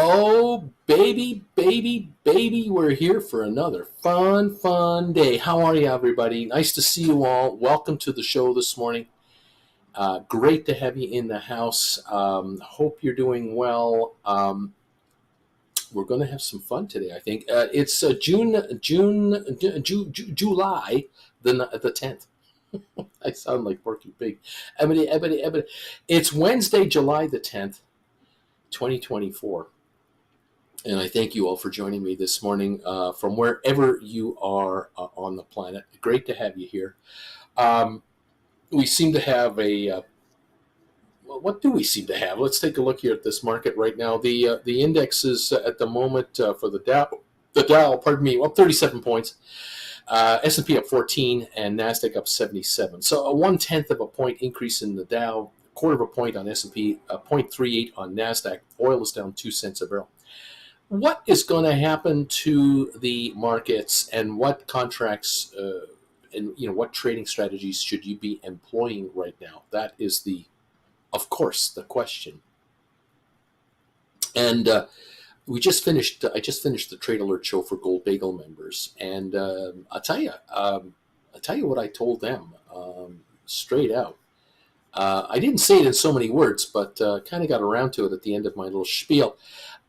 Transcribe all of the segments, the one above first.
Oh, baby, baby, baby, we're here for another fun day. How are you, everybody? Nice to see you all. Welcome to the show this morning. Great to have you in the house. Hope you're doing well. We're going to have some fun today, I think. It's July the 10th. I sound like Porky Pig. Ebony. It's Wednesday, July the 10th, 2024. And I thank you all for joining me this morning from wherever you are on the planet. Great to have you here. We seem to have well, what do we seem to have? Let's take a look here at this market right now. The index is at the moment for the Dow, pardon me, up 37 points. S&P up 14 and NASDAQ up 77. So a 1/10 of a point increase in the Dow, a quarter of a point on S&P, 0.38 on NASDAQ. Oil is down 2 cents a barrel. What is going to happen to the markets, and what contracts and what trading strategies should you be employing right now? That is of course, the question. And I just finished the Trade Alert show for Gold Bagel members, and I'll tell you what I told them straight out. I didn't say it in so many words, but kind of got around to it at the end of my little spiel.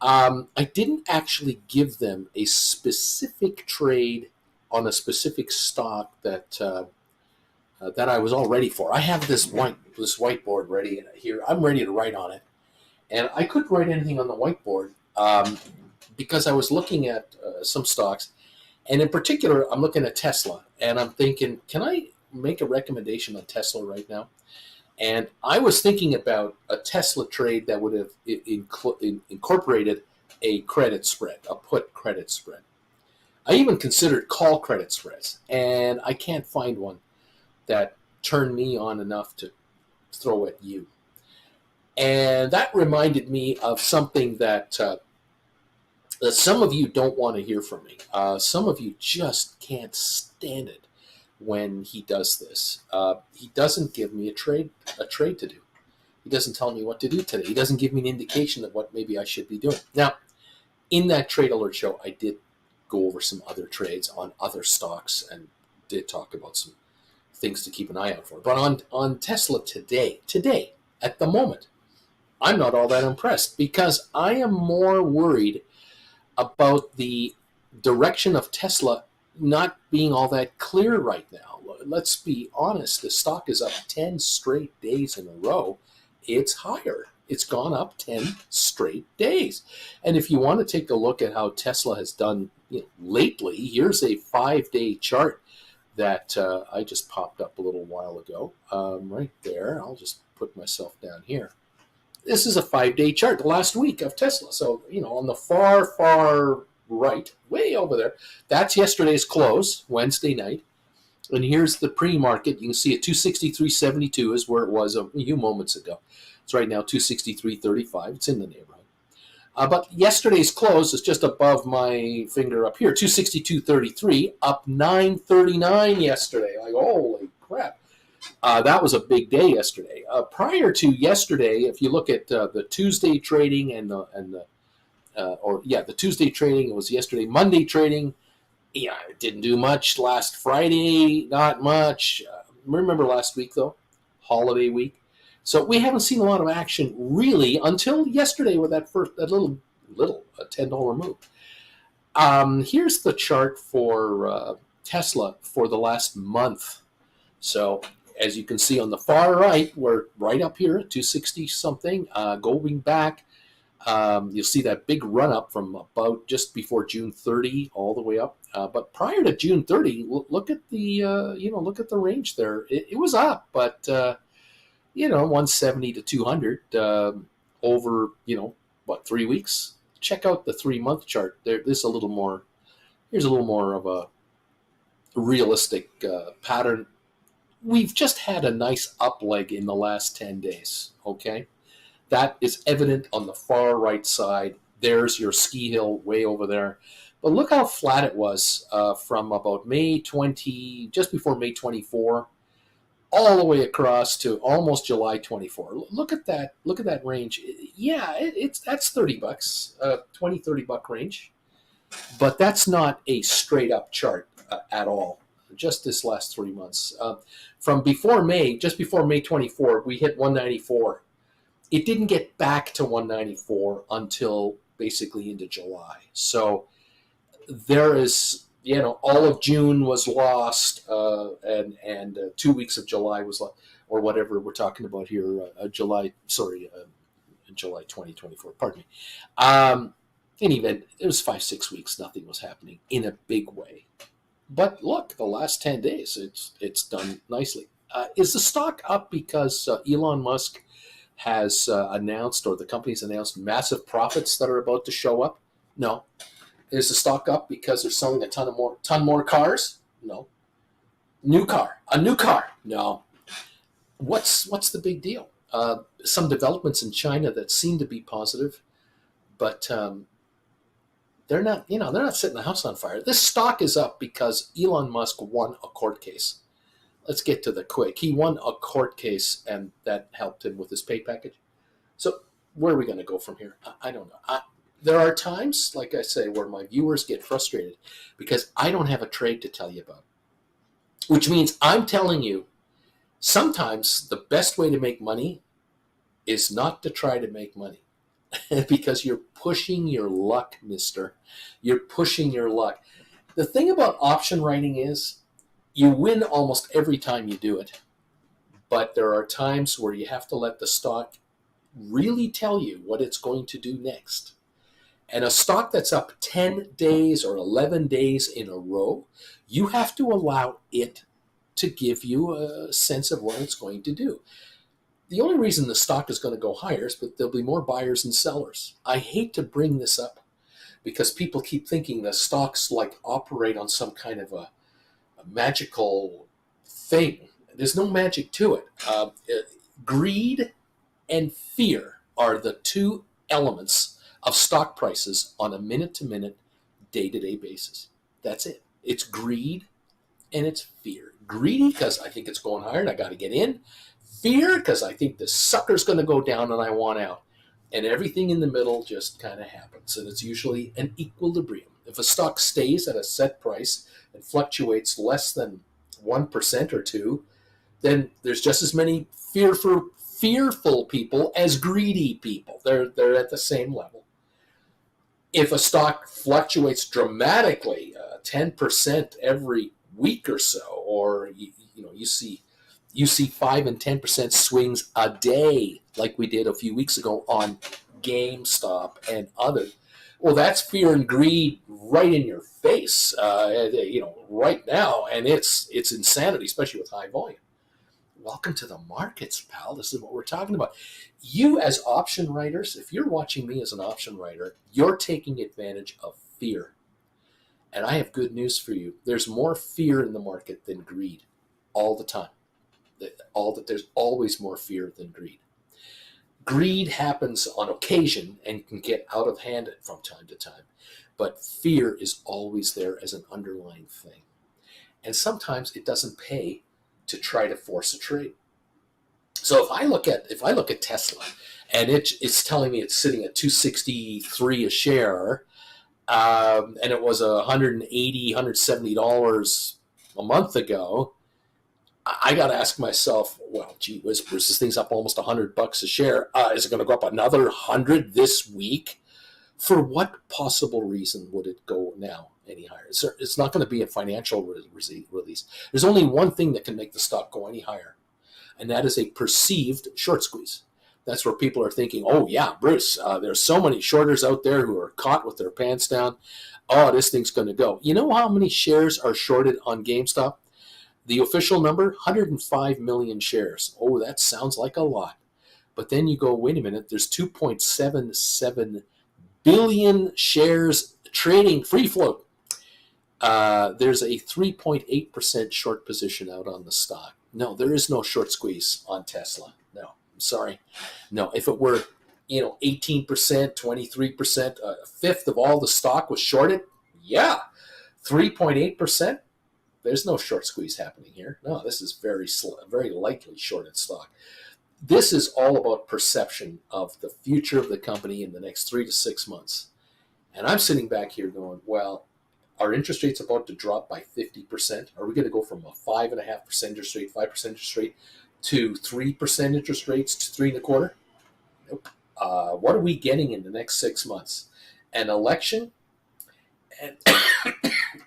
I didn't actually give them a specific trade on a specific stock that I was all ready for. I have this whiteboard ready here. I'm ready to write on it, and I couldn't write anything on the whiteboard because I was looking at some stocks, and in particular, I'm looking at Tesla, and I'm thinking, can I make a recommendation on Tesla right now? And I was thinking about a Tesla trade that would have incorporated a credit spread, a put credit spread. I even considered call credit spreads, and I can't find one that turned me on enough to throw at you. And that reminded me of something that some of you don't want to hear from me. Some of you just can't stand it when he does this. He doesn't give me a trade to do. He doesn't tell me what to do today. He doesn't give me an indication of what maybe I should be doing. Now, in that Trade Alert show, I did go over some other trades on other stocks and did talk about some things to keep an eye out for. But on Tesla today, at the moment, I'm not all that impressed because I am more worried about the direction of Tesla not being all that clear right now. Let's be honest, the stock is up 10 straight days in a row. It's higher. It's gone up 10 straight days. And if you want to take a look at how Tesla has done lately, here's a 5-day chart that I just popped up a little while ago. Right there. I'll just put myself down here. This is a 5-day chart, the last week of Tesla. So, on the far right, way over there, that's yesterday's close, Wednesday night. And here's the pre-market. You can see it, 263.72 is where it was a few moments ago. It's right now 263.35. It's in the neighborhood. But yesterday's close is just above my finger up here, 262.33, up 9.39 yesterday. Like, holy crap. That was a big day yesterday. Prior to yesterday, if you look at the Tuesday trading the Tuesday trading, it was yesterday. Monday trading, it didn't do much. Last Friday, not much. Remember last week, though? Holiday week. So we haven't seen a lot of action, really, until yesterday with that little $10 move. Here's the chart for Tesla for the last month. So as you can see on the far right, we're right up here at 260-something, going back. You'll see that big run up from about just before June 30 all the way up. But prior to June 30, look at the range there. It was up, but 170 to 200 over 3 weeks. Check out the 3-month chart. Here's a little more of a realistic pattern. We've just had a nice up leg in the last 10 days. Okay. That is evident on the far right side. There's your ski hill way over there. But look how flat it was from about May 20, just before May 24, all the way across to almost July 24. Look at that. Look at that range. Yeah, that's $30, 20-30 buck range. But that's not a straight up chart at all. Just this last 3 months. From before May, just before May 24, we hit 194. It didn't get back to 194 until basically into July. So there is, all of June was lost, and 2 weeks of July was lost, or whatever we're talking about here, July 2024. Pardon me. In event, it was 5-6 weeks. Nothing was happening in a big way. But look, the last 10 days, it's done nicely. Is the stock up because Elon Musk has announced, or the company's announced, massive profits that are about to show up? No. Is the stock up because they're selling a ton more cars? No. A new car? No. What's the big deal? Some developments in China that seem to be positive, but they're not setting the house on fire. This stock is up because Elon Musk won a court case. Let's get to the quick. He won a court case, and that helped him with his pay package. So where are we going to go from here? I don't know. There are times, like I say, where my viewers get frustrated because I don't have a trade to tell you about, which means I'm telling you sometimes the best way to make money is not to try to make money because you're pushing your luck, mister. You're pushing your luck. The thing about option writing is you win almost every time you do it, but there are times where you have to let the stock really tell you what it's going to do next. And a stock that's up 10 days or 11 days in a row, you have to allow it to give you a sense of what it's going to do. The only reason the stock is going to go higher is that there'll be more buyers and sellers. I hate to bring this up because people keep thinking the stocks operate on some kind of a magical thing. There's no magic to it. Greed and fear are the two elements of stock prices on a minute-to-minute, day-to-day basis. That's it. It's greed and it's fear. Greedy because I think it's going higher and I got to get in. Fear because I think the sucker's going to go down and I want out. And everything in the middle just kind of happens. And it's usually an equilibrium. If a stock stays at a set price and fluctuates less than 1% or 2%, then there's just as many fearful people as greedy people. They're at the same level. If a stock fluctuates dramatically, 10% every week or so, or you see 5 and 10% swings a day, like we did a few weeks ago on GameStop and others. Well, that's fear and greed right in your face, right now, and it's insanity, especially with high volume. Welcome to the markets, pal. This is what we're talking about. You as option writers, if you're watching me as an option writer, you're taking advantage of fear. And I have good news for you. There's more fear in the market than greed all the time. There's always more fear than greed. Greed happens on occasion and can get out of hand from time to time. But fear is always there as an underlying thing. And sometimes it doesn't pay to try to force a trade. So if I look at Tesla, and it's telling me it's sitting at $263 a share, and it was $180, $170 a month ago, I got to ask myself, well, gee whiz, Bruce, this thing's up almost $100 a share. Is it going to go up another 100 this week? For what possible reason would it go now any higher? It's not going to be a financial release. There's only one thing that can make the stock go any higher, and that is a perceived short squeeze. That's where people are thinking, oh, yeah, Bruce, there's so many shorters out there who are caught with their pants down. Oh, this thing's going to go. You know how many shares are shorted on GameStop? The official number, 105 million shares. Oh, that sounds like a lot. But then you go, wait a minute, there's 2.77 billion shares trading free float. There's a 3.8% short position out on the stock. No, there is no short squeeze on Tesla. No, I'm sorry. No, if it were, 18%, 23%, a fifth of all the stock was shorted, yeah, 3.8%. There's no short squeeze happening here. No, this is very likely shorted stock. This is all about perception of the future of the company in the next 3 to 6 months. And I'm sitting back here going, well, are interest rates about to drop by 50%? Are we going to go from a 5.5% interest rate, 5% interest rate, to 3% interest rates to 3.25%? Nope. What are we getting in the next 6 months? An election and,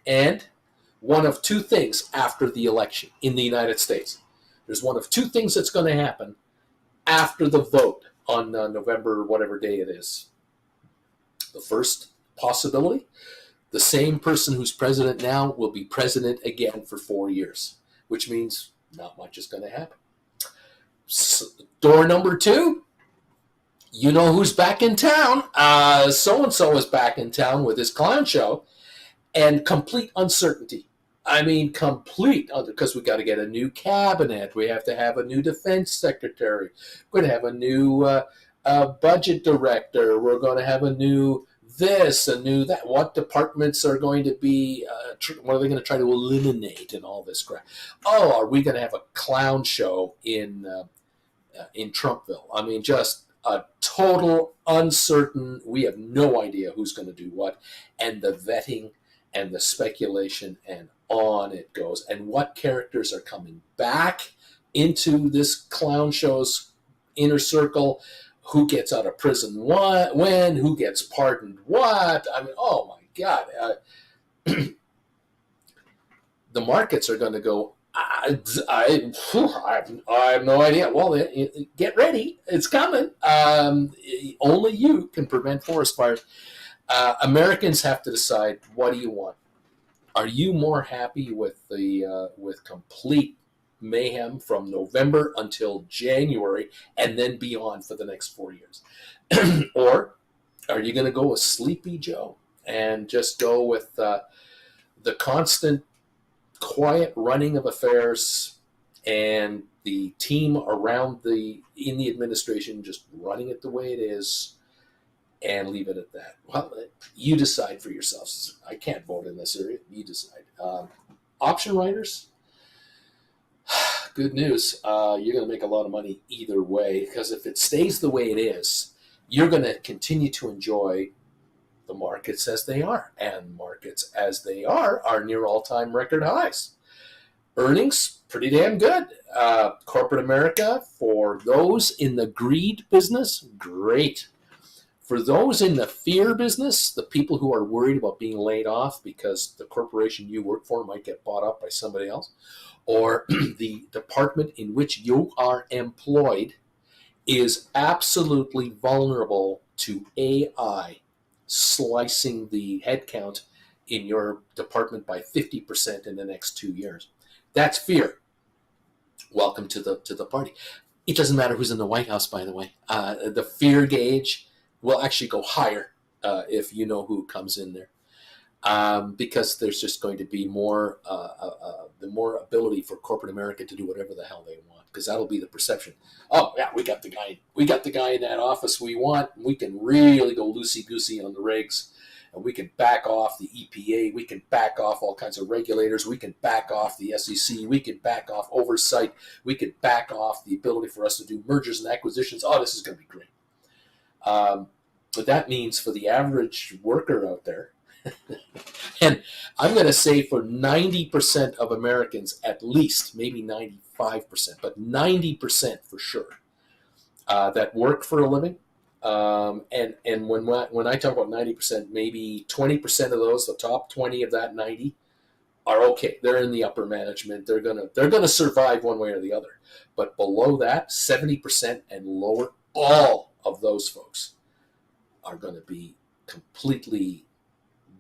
and one of two things after the election in the United States. There's one of two things that's going to happen after the vote on November, whatever day it is. The first possibility, the same person who's president now will be president again for 4 years, which means not much is going to happen. So, door number two, you know who's back in town. So-and-so is back in town with his clown show, and complete uncertainty. I mean, complete, because we got to get a new cabinet. We have to have a new defense secretary. We're going to have a new budget director. We're going to have a new this, a new that. What departments are going to be, what are they going to try to eliminate and all this crap? Oh, are we going to have a clown show in Trumpville? I mean, just a total uncertain, we have no idea who's going to do what, and the vetting and the speculation, and on it goes. And what characters are coming back into this clown show's inner circle? Who gets out of prison when? Who gets pardoned what? I mean, oh my God. The markets are going to go, I have no idea. Well, get ready. It's coming. Only you can prevent forest fires. Americans have to decide, what do you want? Are you more happy with with complete mayhem from November until January and then beyond for the next 4 years? Or are you going to go with Sleepy Joe and just go with the constant quiet running of affairs and the team around in the administration just running it the way it is, and leave it at that? Well, you decide for yourselves. I can't vote in this area. You decide. Option writers, good news. You're going to make a lot of money either way, because if it stays the way it is, you're going to continue to enjoy the markets as they are. And markets as they are near all-time record highs. Earnings, pretty damn good. Corporate America, for those in the greed business, great. For those in the fear business, the people who are worried about being laid off because the corporation you work for might get bought up by somebody else, or the department in which you are employed is absolutely vulnerable to AI slicing the headcount in your department by 50% in the next 2 years. That's fear. Welcome to the party. It doesn't matter who's in the White House, by the way. The fear gauge will actually go higher if you know who comes in there, because there's just going to be more ability for corporate America to do whatever the hell they want, because that'll be the perception. Oh yeah, we got the guy in that office we want. We can really go loosey goosey on the regs, and we can back off the EPA. We can back off all kinds of regulators. We can back off the SEC. We can back off oversight. We can back off the ability for us to do mergers and acquisitions. Oh, this is going to be great. But that means for the average worker out there, and I'm going to say for 90% of Americans, at least, maybe 95%, but 90% for sure, that work for a living. And when I talk about 90%, maybe 20% of those, the top 20 of that 90, are okay. They're in the upper management. They're gonna survive one way or the other. But below that, 70% and lower, all of those folks are going to be completely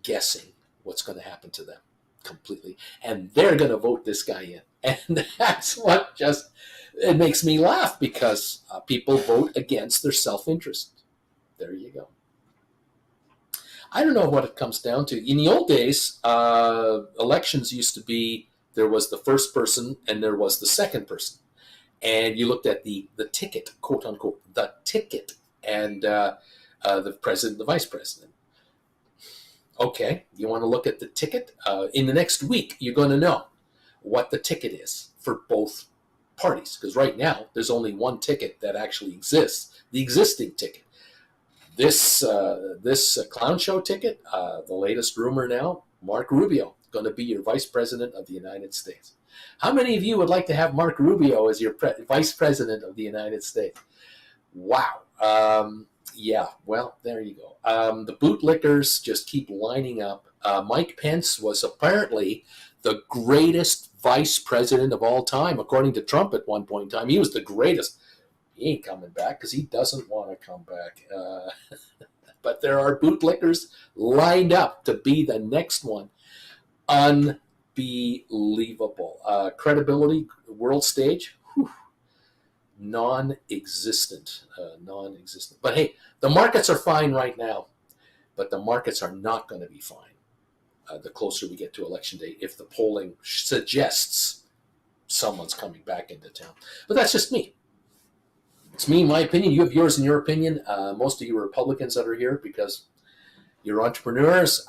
guessing what's going to happen to them completely. And they're going to vote this guy in. And that's what it makes me laugh, because people vote against their self-interest. There you go. I don't know what it comes down to. In the old days, elections used to be, there was the first person and there was the second person. And you looked at the ticket, quote unquote, the ticket, and the president, the vice president. Okay, you want to look at the ticket? In the next week, you're going to know. what the ticket is for both parties. Because right now, there's only one ticket that actually exists, the existing ticket. This clown show ticket, the latest rumor now, Mark Rubio, going to be your vice president of the United States. How many of you would like to have Mark Rubio as your vice president of the United States? Wow. Yeah, well, there you go. The bootlickers just keep lining up. Mike Pence was apparently the greatest vice president of all time, according to Trump at one point in time. He was the greatest. He ain't coming back because he doesn't want to come back. But there are bootlickers lined up to be the next one. Unbelievable. Credibility, world stage, whew, non-existent. But hey, the markets are fine right now, but the markets are not going to be fine the closer we get to election day if the polling suggests someone's coming back into town. But that's just me. It's me, my opinion. You have yours and your opinion. Most of you are Republicans that are here because you're entrepreneurs.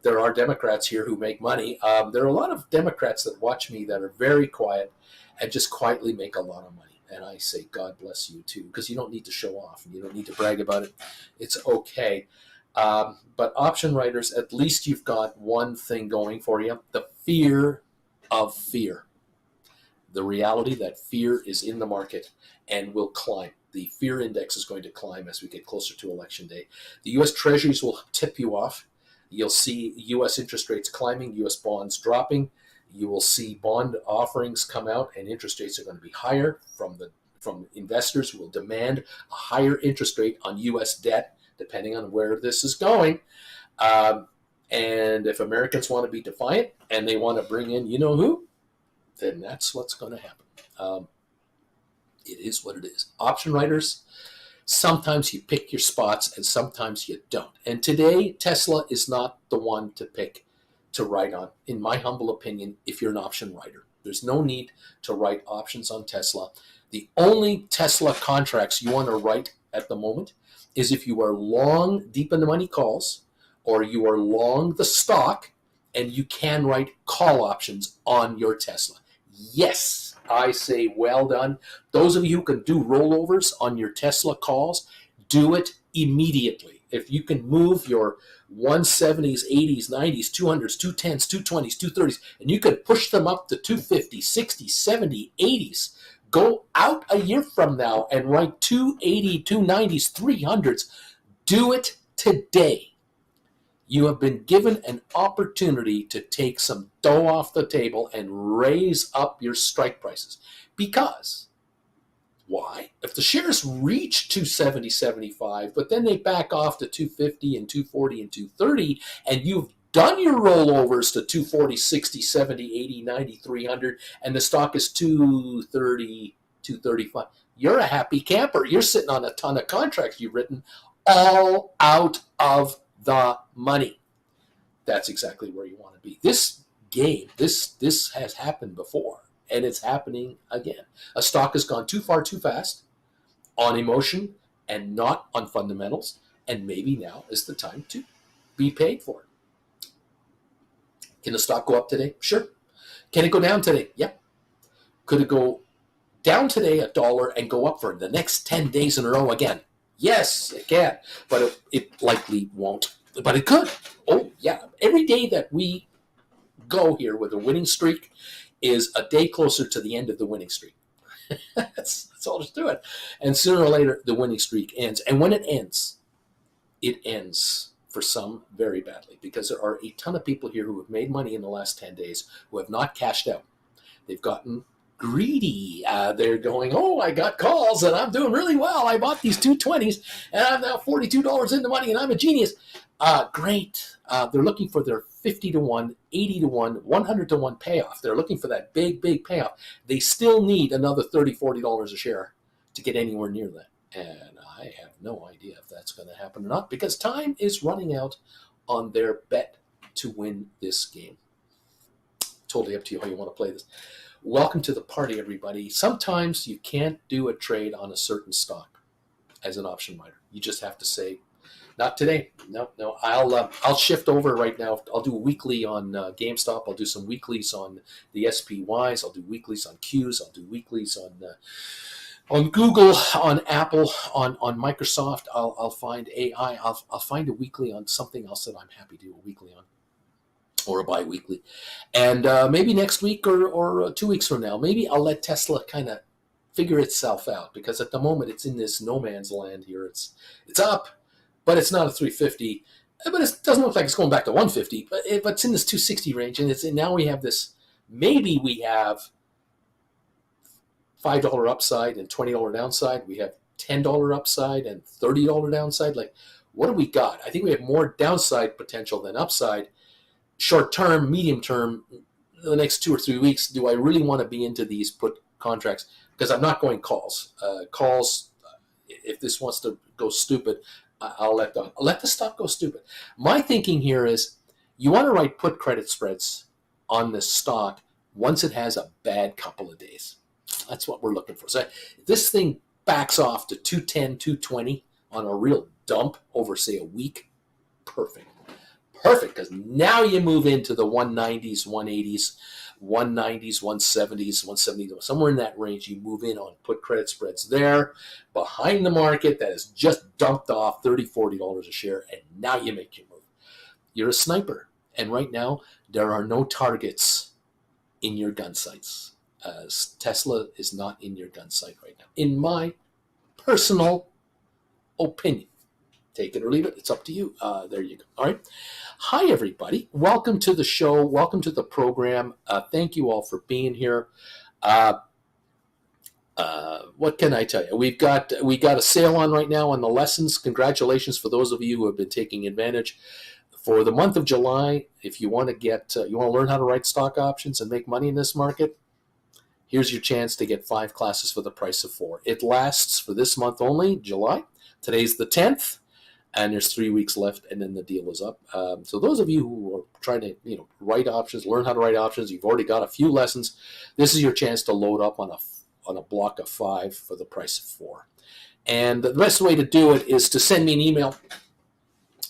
There are Democrats here who make money. There are a lot of Democrats that watch me that are very quiet and just quietly make a lot of money. And I say, God bless you too, because you don't need to show off and you don't need to brag about it. It's okay. But option writers, at least you've got one thing going for you, the fear of fear. The reality that fear is in the market and will climb. The fear index is going to climb as we get closer to election day. The U.S. Treasuries will tip you off. You'll see U.S. interest rates climbing, U.S. bonds dropping. You will see bond offerings come out, and interest rates are going to be higher from investors who will demand a higher interest rate on U.S. debt, depending on where this is going. And if Americans want to be defiant and they want to bring in you know who, then that's what's going to happen. It is what it is. Option writers, sometimes you pick your spots and sometimes you don't. And today, Tesla is not the one to pick to write on, in my humble opinion, if you're an option writer. There's no need to write options on Tesla. The only Tesla contracts you want to write at the moment is if you are long deep in the money calls or you are long the stock and you can write call options on your Tesla. Yes, I say well done. Those of you who can do rollovers on your Tesla calls, do it immediately. If you can move your 170s, 80s, 90s, 200s, 210s, 220s, 230s, and you can push them up to 250, 60, 70, 80s, go out a year from now and write 280, 290s, 300s. Do it today. You have been given an opportunity to take some dough off the table and raise up your strike prices. Because, why? If the shares reach 270, 75, but then they back off to 250 and 240 and 230, and you've done your rollovers to 240, 60, 70, 80, 90, 300, and the stock is 230, 235, you're a happy camper. You're sitting on a ton of contracts you've written all out of the money. That's exactly where you want to be. This game, this has happened before, and it's happening again. A stock has gone too far too fast on emotion and not on fundamentals, and maybe now is the time to be paid for it. Can the stock go up today? Sure. Can it go down today? Yep. Could it go down today $1 and go up for the next 10 days in a row again? Yes, it can, but it likely won't. But it could. Oh, yeah. Every day that we go here with a winning streak is a day closer to the end of the winning streak. That's all there's to it. And sooner or later, the winning streak ends. And when it ends for some very badly, because there are a ton of people here who have made money in the last 10 days who have not cashed out. They've gotten greedy. They're going, oh, I got calls and I'm doing really well. I bought these 220s and I'm now $42 in the money and I'm a genius. Great. They're looking for their 50 to 1, 80 to 1, 100 to 1 payoff. They're looking for that big, big payoff. They still need another $30, $40 a share to get anywhere near that. And I have no idea if that's going to happen or not because time is running out on their bet to win this game. Totally up to you how you want to play this. Welcome to the party, everybody. Sometimes you can't do a trade on a certain stock as an option writer. You just have to say, Not today. No, no. I'll shift over right now. I'll do a weekly on GameStop. I'll do some weeklies on the SPYs. I'll do weeklies on Qs. I'll do weeklies on Google, on Apple, on Microsoft. I'll find AI. I'll find a weekly on something else that I'm happy to do a weekly on, or a bi-weekly. And maybe next week or 2 weeks from now, maybe I'll let Tesla kind of figure itself out, because at the moment it's in this no man's land here. It's up, but it's not a 350. But it doesn't look like it's going back to 150. But it's in this 260 range, and now we have this. Maybe we have $5 upside and $20 downside. We have $10 upside and $30 downside. Like, what do we got? I think we have more downside potential than upside. Short term, medium term, the next 2 or 3 weeks, do I really want to be into these put contracts? Because I'm not going calls. Calls, if this wants to go stupid, I'll let the stock go stupid. My thinking here is you want to write put credit spreads on this stock once it has a bad couple of days. That's what we're looking for. So if this thing backs off to 210, 220 on a real dump over, say, a week, perfect. Perfect, because now you move into the 190s, 180s, 190s, 170s, 170s, somewhere in that range. You move in on put credit spreads there behind the market that has just dumped off $30, $40 a share, and now you make your move. You're a sniper, and right now there are no targets in your gun sights. Tesla is not in your gun sight right now, in my personal opinion. Take it or leave it. It's up to you. There you go. All right. Hi, everybody. Welcome to the show. Welcome to the program. Thank you all for being here. What can I tell you? We got a sale on right now on the lessons. Congratulations for those of you who have been taking advantage. For the month of July, if you want to learn how to write stock options and make money in this market, here's your chance to get 5 classes for the price of 4. It lasts for this month only, July. Today's the 10th. And there's 3 weeks left, and then the deal is up. So those of you who are trying to, write options, learn how to write options, you've already got a few lessons. This is your chance to load up on a block of 5 for the price of 4. And the best way to do it is to send me an email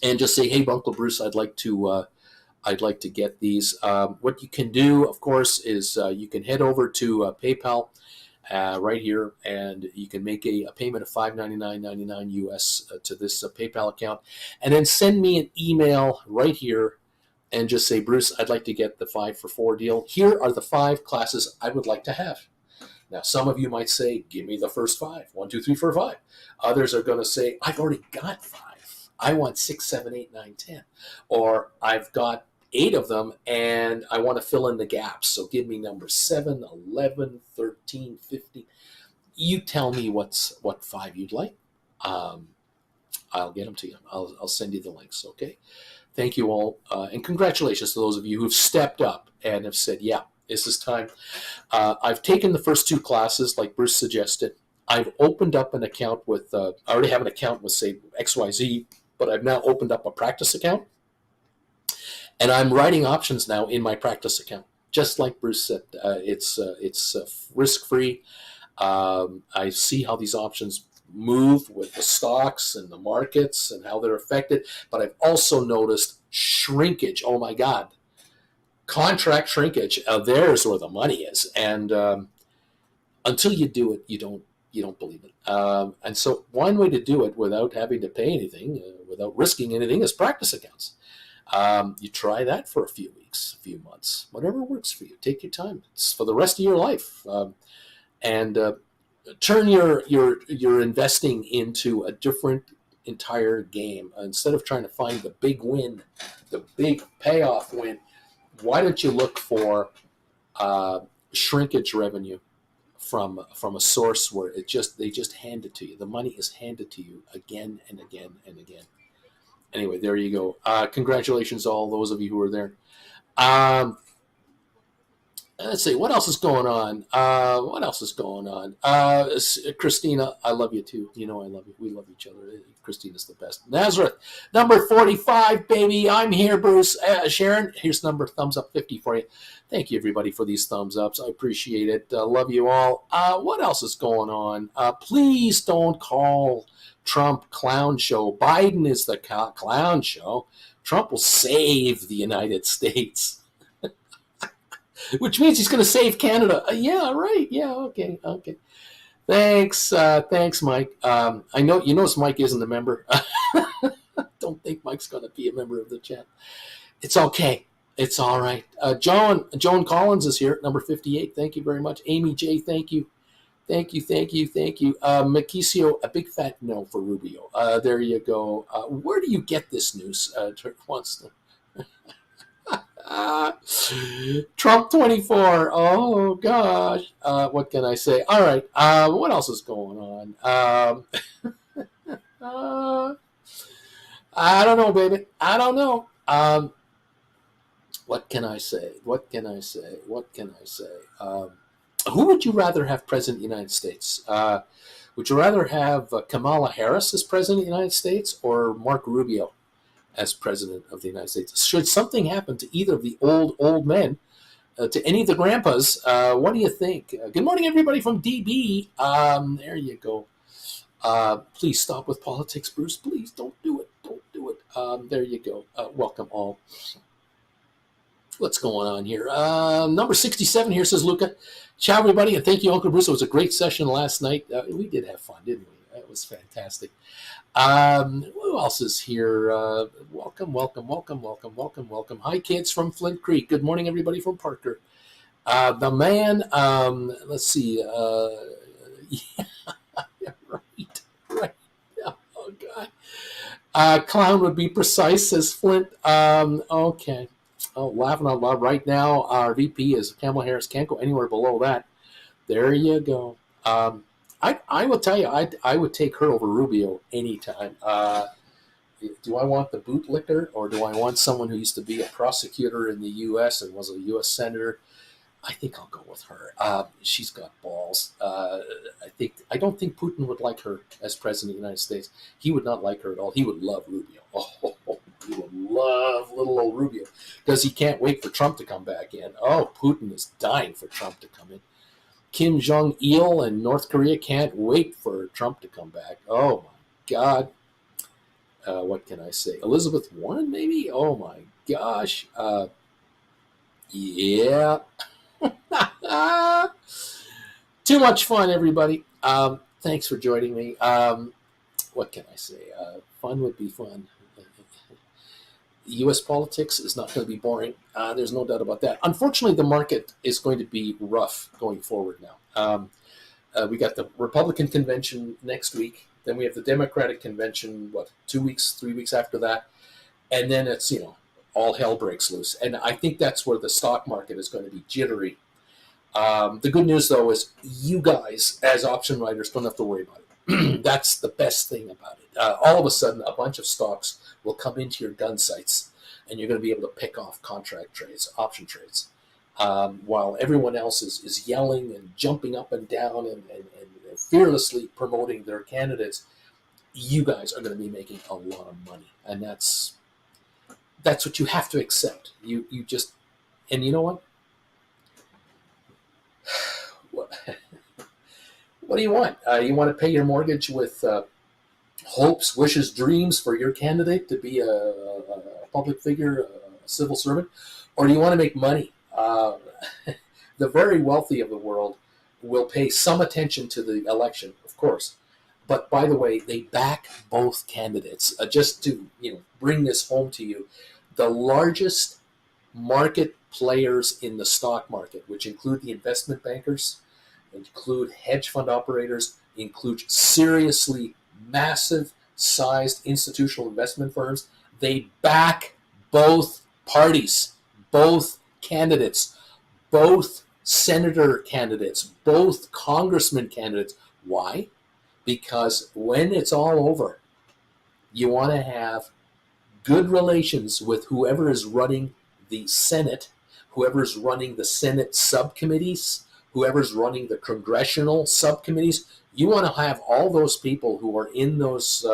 and just say, "Hey, Uncle Bruce, I'd like to get these." What you can do, of course, is you can head over to PayPal. Right here, and you can make a payment of $599.99 US to this PayPal account, and then send me an email right here and just say, "Bruce, I'd like to get the 5 for 4 deal. Here are the 5 classes I would like to have." Now, some of you might say, "Give me the first 5, 1, 2, 3, 4, 5." Others are going to say, "I've already got 5. I want 6, 7, 8, 9, 10. Or I've got 8 of them, and I want to fill in the gaps. So give me number 7, 11, 13, 15. You tell me what 5 you'd like. I'll get them to you. I'll send you the links, okay? Thank you all, and congratulations to those of you who've stepped up and have said, "Yeah, this is time." I've taken the first 2 classes, like Bruce suggested. I've opened up an account with, I already have an account with, say, XYZ, but I've now opened up a practice account. And I'm writing options now in my practice account, just like Bruce said. It's risk-free. I see how these options move with the stocks and the markets and how they're affected. But I've also noticed shrinkage. Oh my God, contract shrinkage. There's where the money is. And until you do it, you don't believe it. And so one way to do it without having to pay anything, without risking anything, is practice accounts. You try that for a few weeks, a few months, whatever works for you. Take your time. It's for the rest of your life, and turn your investing into a different entire game. Instead of trying to find the big win, the big payoff win, why don't you look for shrinkage revenue from a source where they just hand it to you. The money is handed to you again and again and again. Anyway, there you go. Congratulations to all those of you who are there. Let's see, what else is going on? What else is going on? Christina, I love you too. You know I love you. We love each other. Christina's the best. Nazareth, number 45, baby. I'm here, Bruce. Sharon, here's number thumbs up 50 for you. Thank you, everybody, for these thumbs ups. I appreciate it. Love you all. What else is going on? Please don't call Trump clown show. Biden is the clown show. Trump will save the United States. Which means he's going to save Canada. Yeah, right. Yeah, okay. Thanks, thanks, Mike. I know you notice Mike isn't a member. Don't think Mike's going to be a member of the chat. It's okay. It's all right. Joan Collins is here, number 58. Thank you very much. Amy J. Thank you. Makisio, a big fat no for Rubio. There you go. Where do you get this news? Wants to. Trump 24. Oh gosh. What can I say? All right. What else is going on? I don't know, baby. I don't know. What can I say? Who would you rather have president of the United States? Would you rather have Kamala Harris as president of the United States or Mark Rubio as president of the United States? Should something happen to either of the old men, to any of the grandpas, what do you think? Good morning, everybody from DB. There you go. Please stop with politics, Bruce. Please don't do it. There you go. Welcome all. What's going on here? Number 67 here says Luca. Ciao, everybody, and thank you, Uncle Bruce. It was a great session last night. We did have fun, didn't we? It was fantastic. Who else is here? Welcome. Hi, kids from Flint Creek. Good morning, everybody from Parker. The man, let's see. Yeah, right. Oh, God. Clown would be precise, says Flint. Okay. Oh, laughing out loud. Right now, our VP is Kamala Harris. Can't go anywhere below that. There you go. I will tell you, I would take her over Rubio anytime. Do I want the bootlicker, or do I want someone who used to be a prosecutor in the U.S. and was a U.S. senator? I think I'll go with her. She's got balls. I don't think Putin would like her as president of the United States. He would not like her at all. He would love Rubio. Oh, he would love little old Rubio because he can't wait for Trump to come back in. Oh, Putin is dying for Trump to come in. Kim Jong-il and North Korea can't wait for Trump to come back. Oh, my God. What can I say? Elizabeth Warren, maybe? Oh, my gosh. Yeah. Too much fun, everybody. Thanks for joining me. What can I say? Fun would be fun. U.S. politics is not going to be boring. There's no doubt about that. Unfortunately, the market is going to be rough going forward now. We got the Republican convention next week. Then we have the Democratic convention, 3 weeks after that. And then it's, all hell breaks loose. And I think that's where the stock market is going to be jittery. The good news, though, is you guys, as option writers, don't have to worry about it. That's the best thing about it. All of a sudden, a bunch of stocks will come into your gun sights, and you're going to be able to pick off contract trades, option trades, while everyone else is yelling and jumping up and down and fearlessly promoting their candidates. You guys are going to be making a lot of money, and that's what you have to accept. You just, and you know what? What do you want? You want to pay your mortgage with hopes, wishes, dreams for your candidate to be a public figure, a civil servant, or do you want to make money? The very wealthy of the world will pay some attention to the election, of course. But by the way, they back both candidates. Just to bring this home to you, the largest market players in the stock market, which include the investment bankers, include hedge fund operators, include seriously massive sized institutional investment firms, they back both parties, both candidates, both senator candidates, both congressman candidates. Why? Because when it's all over, you want to have good relations with whoever is running the Senate, whoever's running the Senate subcommittees, whoever's running the congressional subcommittees. You want to have all those people who are in those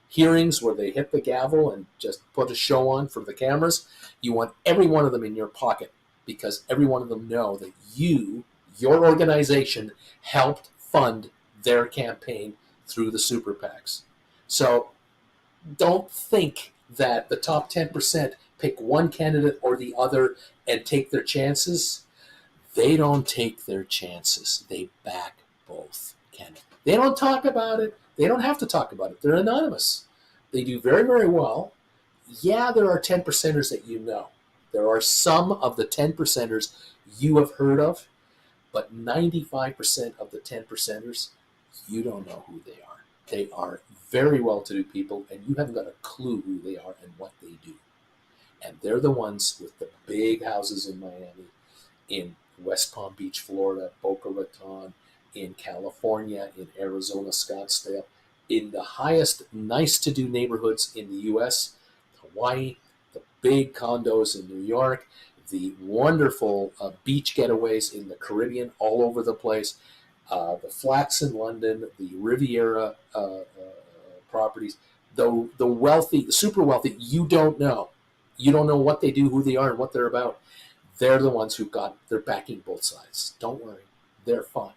hearings where they hit the gavel and just put a show on for the cameras. You want every one of them in your pocket, because every one of them know that your organization, helped fund their campaign through the super PACs. So don't think that the top 10% pick one candidate or the other and take their chances. They don't take their chances. They back both candidates. They don't talk about it. They don't have to talk about it. They're anonymous. They do very, very well. Yeah, there are 10 percenters that you know. There are some of the 10 percenters you have heard of, but 95% of the 10 percenters, you don't know who they are. They are very well-to-do people, and you haven't got a clue who they are and what they do. And they're the ones with the big houses in Miami, in West Palm Beach, Florida, Boca Raton, in California, in Arizona, Scottsdale, in the highest nice-to-do neighborhoods in the U.S., Hawaii, the big condos in New York, the wonderful beach getaways in the Caribbean all over the place, the flats in London, the Riviera properties, the wealthy, the super wealthy. You don't know. You don't know what they do, who they are, and what they're about. They're the ones they're backing both sides. Don't worry. They're fine.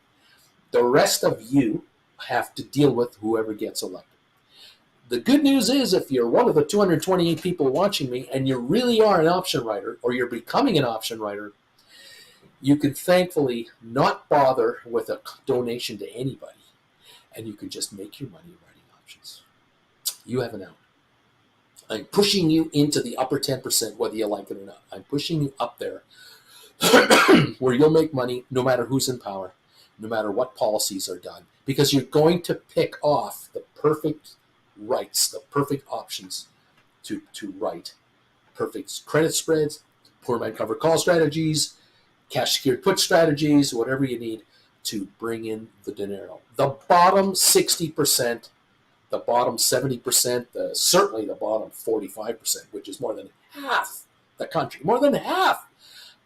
The rest of you have to deal with whoever gets elected. The good news is, if you're one of the 228 people watching me and you really are an option writer, or you're becoming an option writer, you can thankfully not bother with a donation to anybody, and you can just make your money writing options. You have an out. I'm pushing you into the upper 10%, whether you like it or not. I'm pushing you up there where you'll make money no matter who's in power, no matter what policies are done, because you're going to pick off the perfect writes, the perfect options to write. Perfect credit spreads, poor man covered call strategies, cash secured put strategies, whatever you need to bring in the dinero. The bottom 60%, the bottom 70%, certainly the bottom 45%, which is more than half the country, more than half,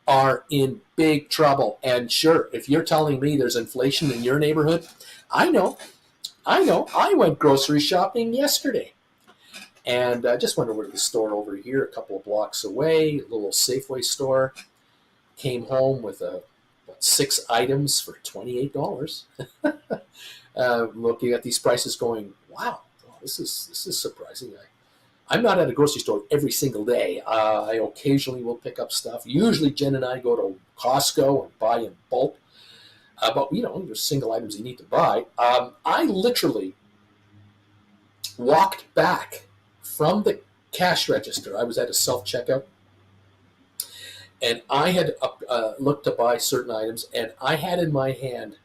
are in big trouble. And sure, if you're telling me there's inflation in your neighborhood, I know. I went grocery shopping yesterday, and I just went over to the store over here, a couple of blocks away, a little Safeway store. Came home with 6 items for $28. Looking at these prices, going, wow, this is surprising. I'm not at a grocery store every single day. I occasionally will pick up stuff. Usually, Jen and I go to Costco and buy in bulk. But, there's single items you need to buy. I literally walked back from the cash register. I was at a self-checkout, and I had looked to buy certain items, and I had in my hand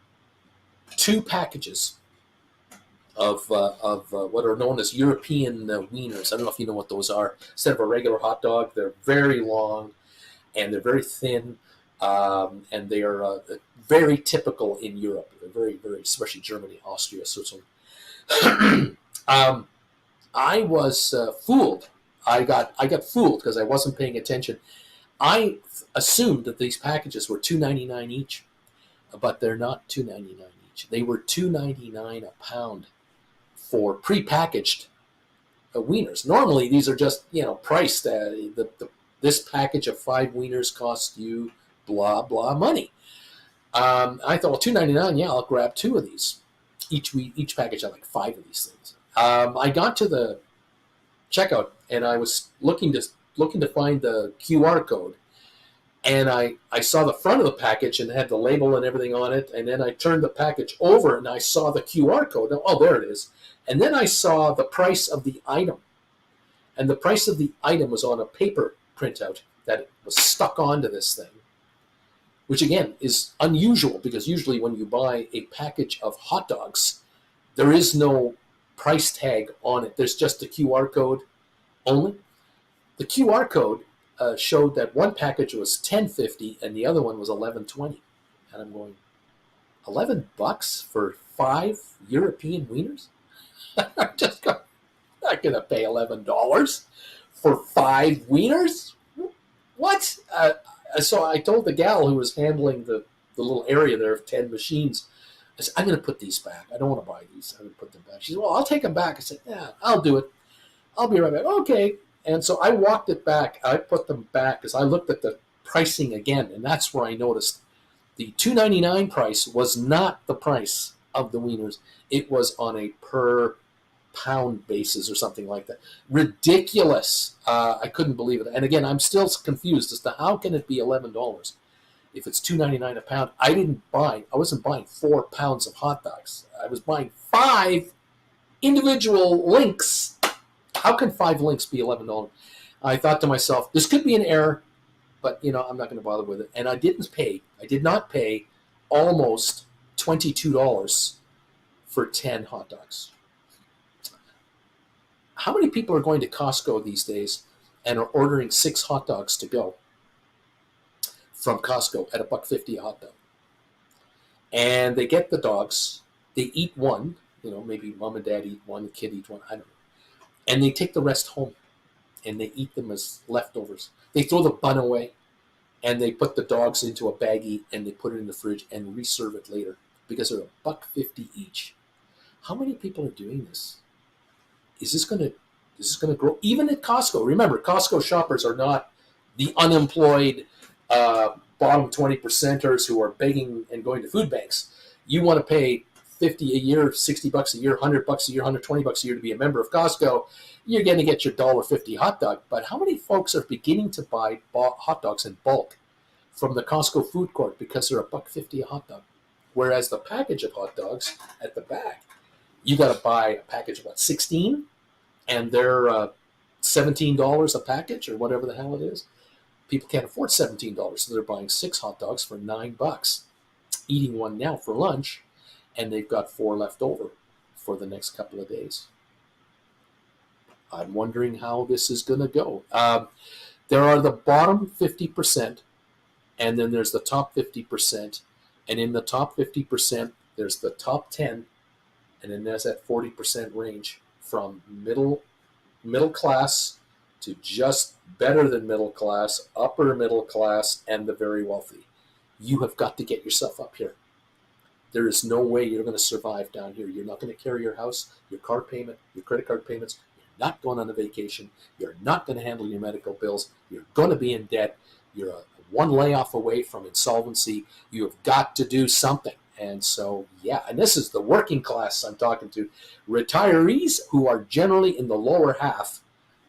2 packages of what are known as European wieners. I don't know if you know what those are. Instead of a regular hot dog, they're very long, and they're very thin, and they are very typical in Europe. They're very, very, especially Germany, Austria, Switzerland. I was fooled. I got fooled because I wasn't paying attention. I assumed that these packages were $2.99 each, but they're not $2.99 each. They were $2.99 a pound for prepackaged wieners. Normally, these are just priced. This package of 5 wieners costs you blah blah money. I thought, well, $2.99. Yeah, I'll grab 2 of these. Each package had like 5 of these things. I got to the checkout, and I was looking to find the QR code, and I saw the front of the package and it had the label and everything on it, and then I turned the package over and I saw the QR code. Oh, there it is. And then I saw the price of the item, and the price of the item was on a paper printout that was stuck onto this thing, which again is unusual, because usually when you buy a package of hot dogs, there is no price tag on it. There's just a QR code only. The QR code showed that one package was $10.50 and the other one was $11.20. And I'm going, $11 for 5 European wieners? I'm just not going to pay $11 for 5 wieners. What? So I told the gal who was handling the little area there of 10 machines, I said, I'm going to put these back. I don't want to buy these. I'm going to put them back. She said, well, I'll take them back. I said, yeah, I'll do it. I'll be right back. Okay. And so I walked it back. I put them back because I looked at the pricing again, and that's where I noticed the $2.99 price was not the price of the wieners. It was on a per pound basis or something like that. Ridiculous. I couldn't believe it. And again, I'm still confused as to how can it be $11 if it's $2.99 a pound. I wasn't buying 4 pounds of hot dogs. I was buying 5 individual links. How can 5 links be $11? I thought to myself, this could be an error, but I'm not going to bother with it. And I did not pay almost $22 for 10 hot dogs. How many people are going to Costco these days and are ordering 6 hot dogs to go from Costco at $1.50 a hot dog? And they get the dogs, they eat one, maybe mom and dad eat one, the kid eats one, I don't know. And they take the rest home and they eat them as leftovers. They throw the bun away and they put the dogs into a baggie and they put it in the fridge and reserve it later because they're $1.50 each. How many people are doing this? Is this going to grow? Even at Costco. Remember, Costco shoppers are not the unemployed bottom 20%ers who are begging and going to food banks. You want to pay $50 a year, $60 a year, $100 a year, $120 a year to be a member of Costco. You're going to get your $1.50 hot dog. But how many folks are beginning to buy hot dogs in bulk from the Costco food court because they're $1.50 a hot dog? Whereas the package of hot dogs at the back, you got to buy a package of 16, and they're $17 a package or whatever the hell it is. People can't afford $17, so they're buying 6 hot dogs for $9, eating one now for lunch, and they've got 4 left over for the next couple of days. I'm wondering how this is going to go. There are the bottom 50%, and then there's the top 50%, and in the top 50%, there's the top 10, and then there's that 40% range from middle class to just better than middle class, upper middle class, and the very wealthy. You have got to get yourself up here. There is no way you're going to survive down here. You're not going to carry your house, your car payment, your credit card payments. You're not going on a vacation. You're not going to handle your medical bills. You're going to be in debt. You're one layoff away from insolvency. You have got to do something. And so, yeah, and this is the working class I'm talking to. Retirees who are generally in the lower half.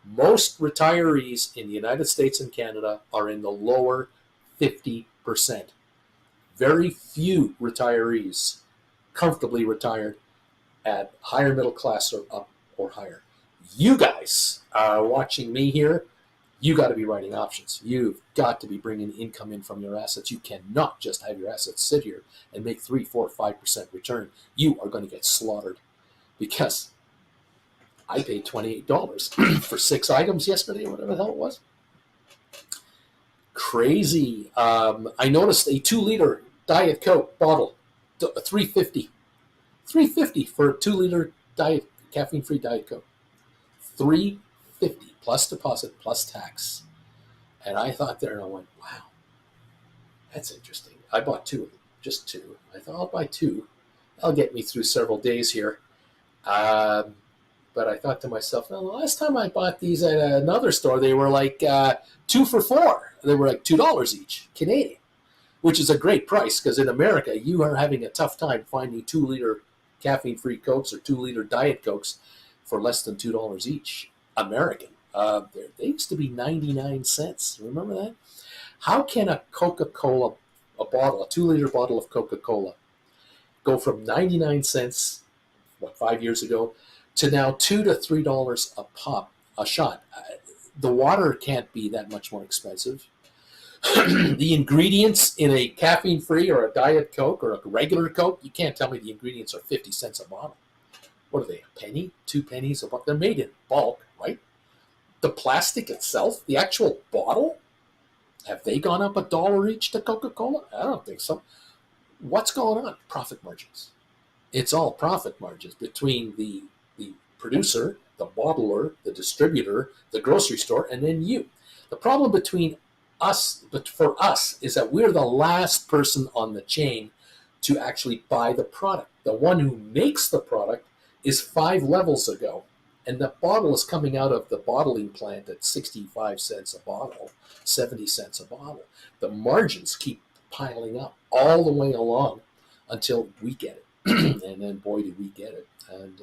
Most retirees in the United States and Canada are in the lower 50%. Very few retirees comfortably retired at higher middle class or up or higher. You guys watching me here, you got to be writing options. You've got to be bringing income in from your assets. You cannot just have your assets sit here and make 3, 4, 5% return. You are going to get slaughtered because I paid $28 for 6 items yesterday, or whatever the hell it was. Crazy. I noticed a 2-liter Diet Coke bottle, $3.50. $3.50 for a 2-liter diet caffeine-free Diet Coke. $3.50 plus deposit plus tax. And I thought there, and I went, wow, that's interesting. I bought 2 of them, just 2. I thought I'll buy 2. That'll get me through several days here. But I thought to myself, well, the last time I bought these at another store, they were like 2 for $4. They were like $2 each, Canadian, which is a great price because in America, you are having a tough time finding 2-liter caffeine-free Cokes or 2-liter Diet Cokes for less than $2 each, American. They used to be 99 cents. Remember that? How can a Coca-Cola, a 2-liter bottle of Coca-Cola, go from 99 cents, 5 years ago, to now $2 to $3 a pop, a shot? The water can't be that much more expensive. The ingredients in a caffeine-free or a Diet Coke or a regular Coke, you can't tell me the ingredients are 50 cents a bottle. What are they, a penny, 2 pennies a bottle? They're made in bulk, right? The plastic itself, the actual bottle, have they gone up $1 each to Coca-Cola? I don't think so. What's going on? Profit margins. It's all profit margins between the producer, the bottler, the distributor, the grocery store, and then you. The problem between for us is that we're the last person on the chain to actually buy the product. The one who makes the product is 5 levels ago, and the bottle is coming out of the bottling plant at 65 cents a bottle, 70 cents a bottle. The margins keep piling up all the way along until we get it. And then, boy, do we get it. And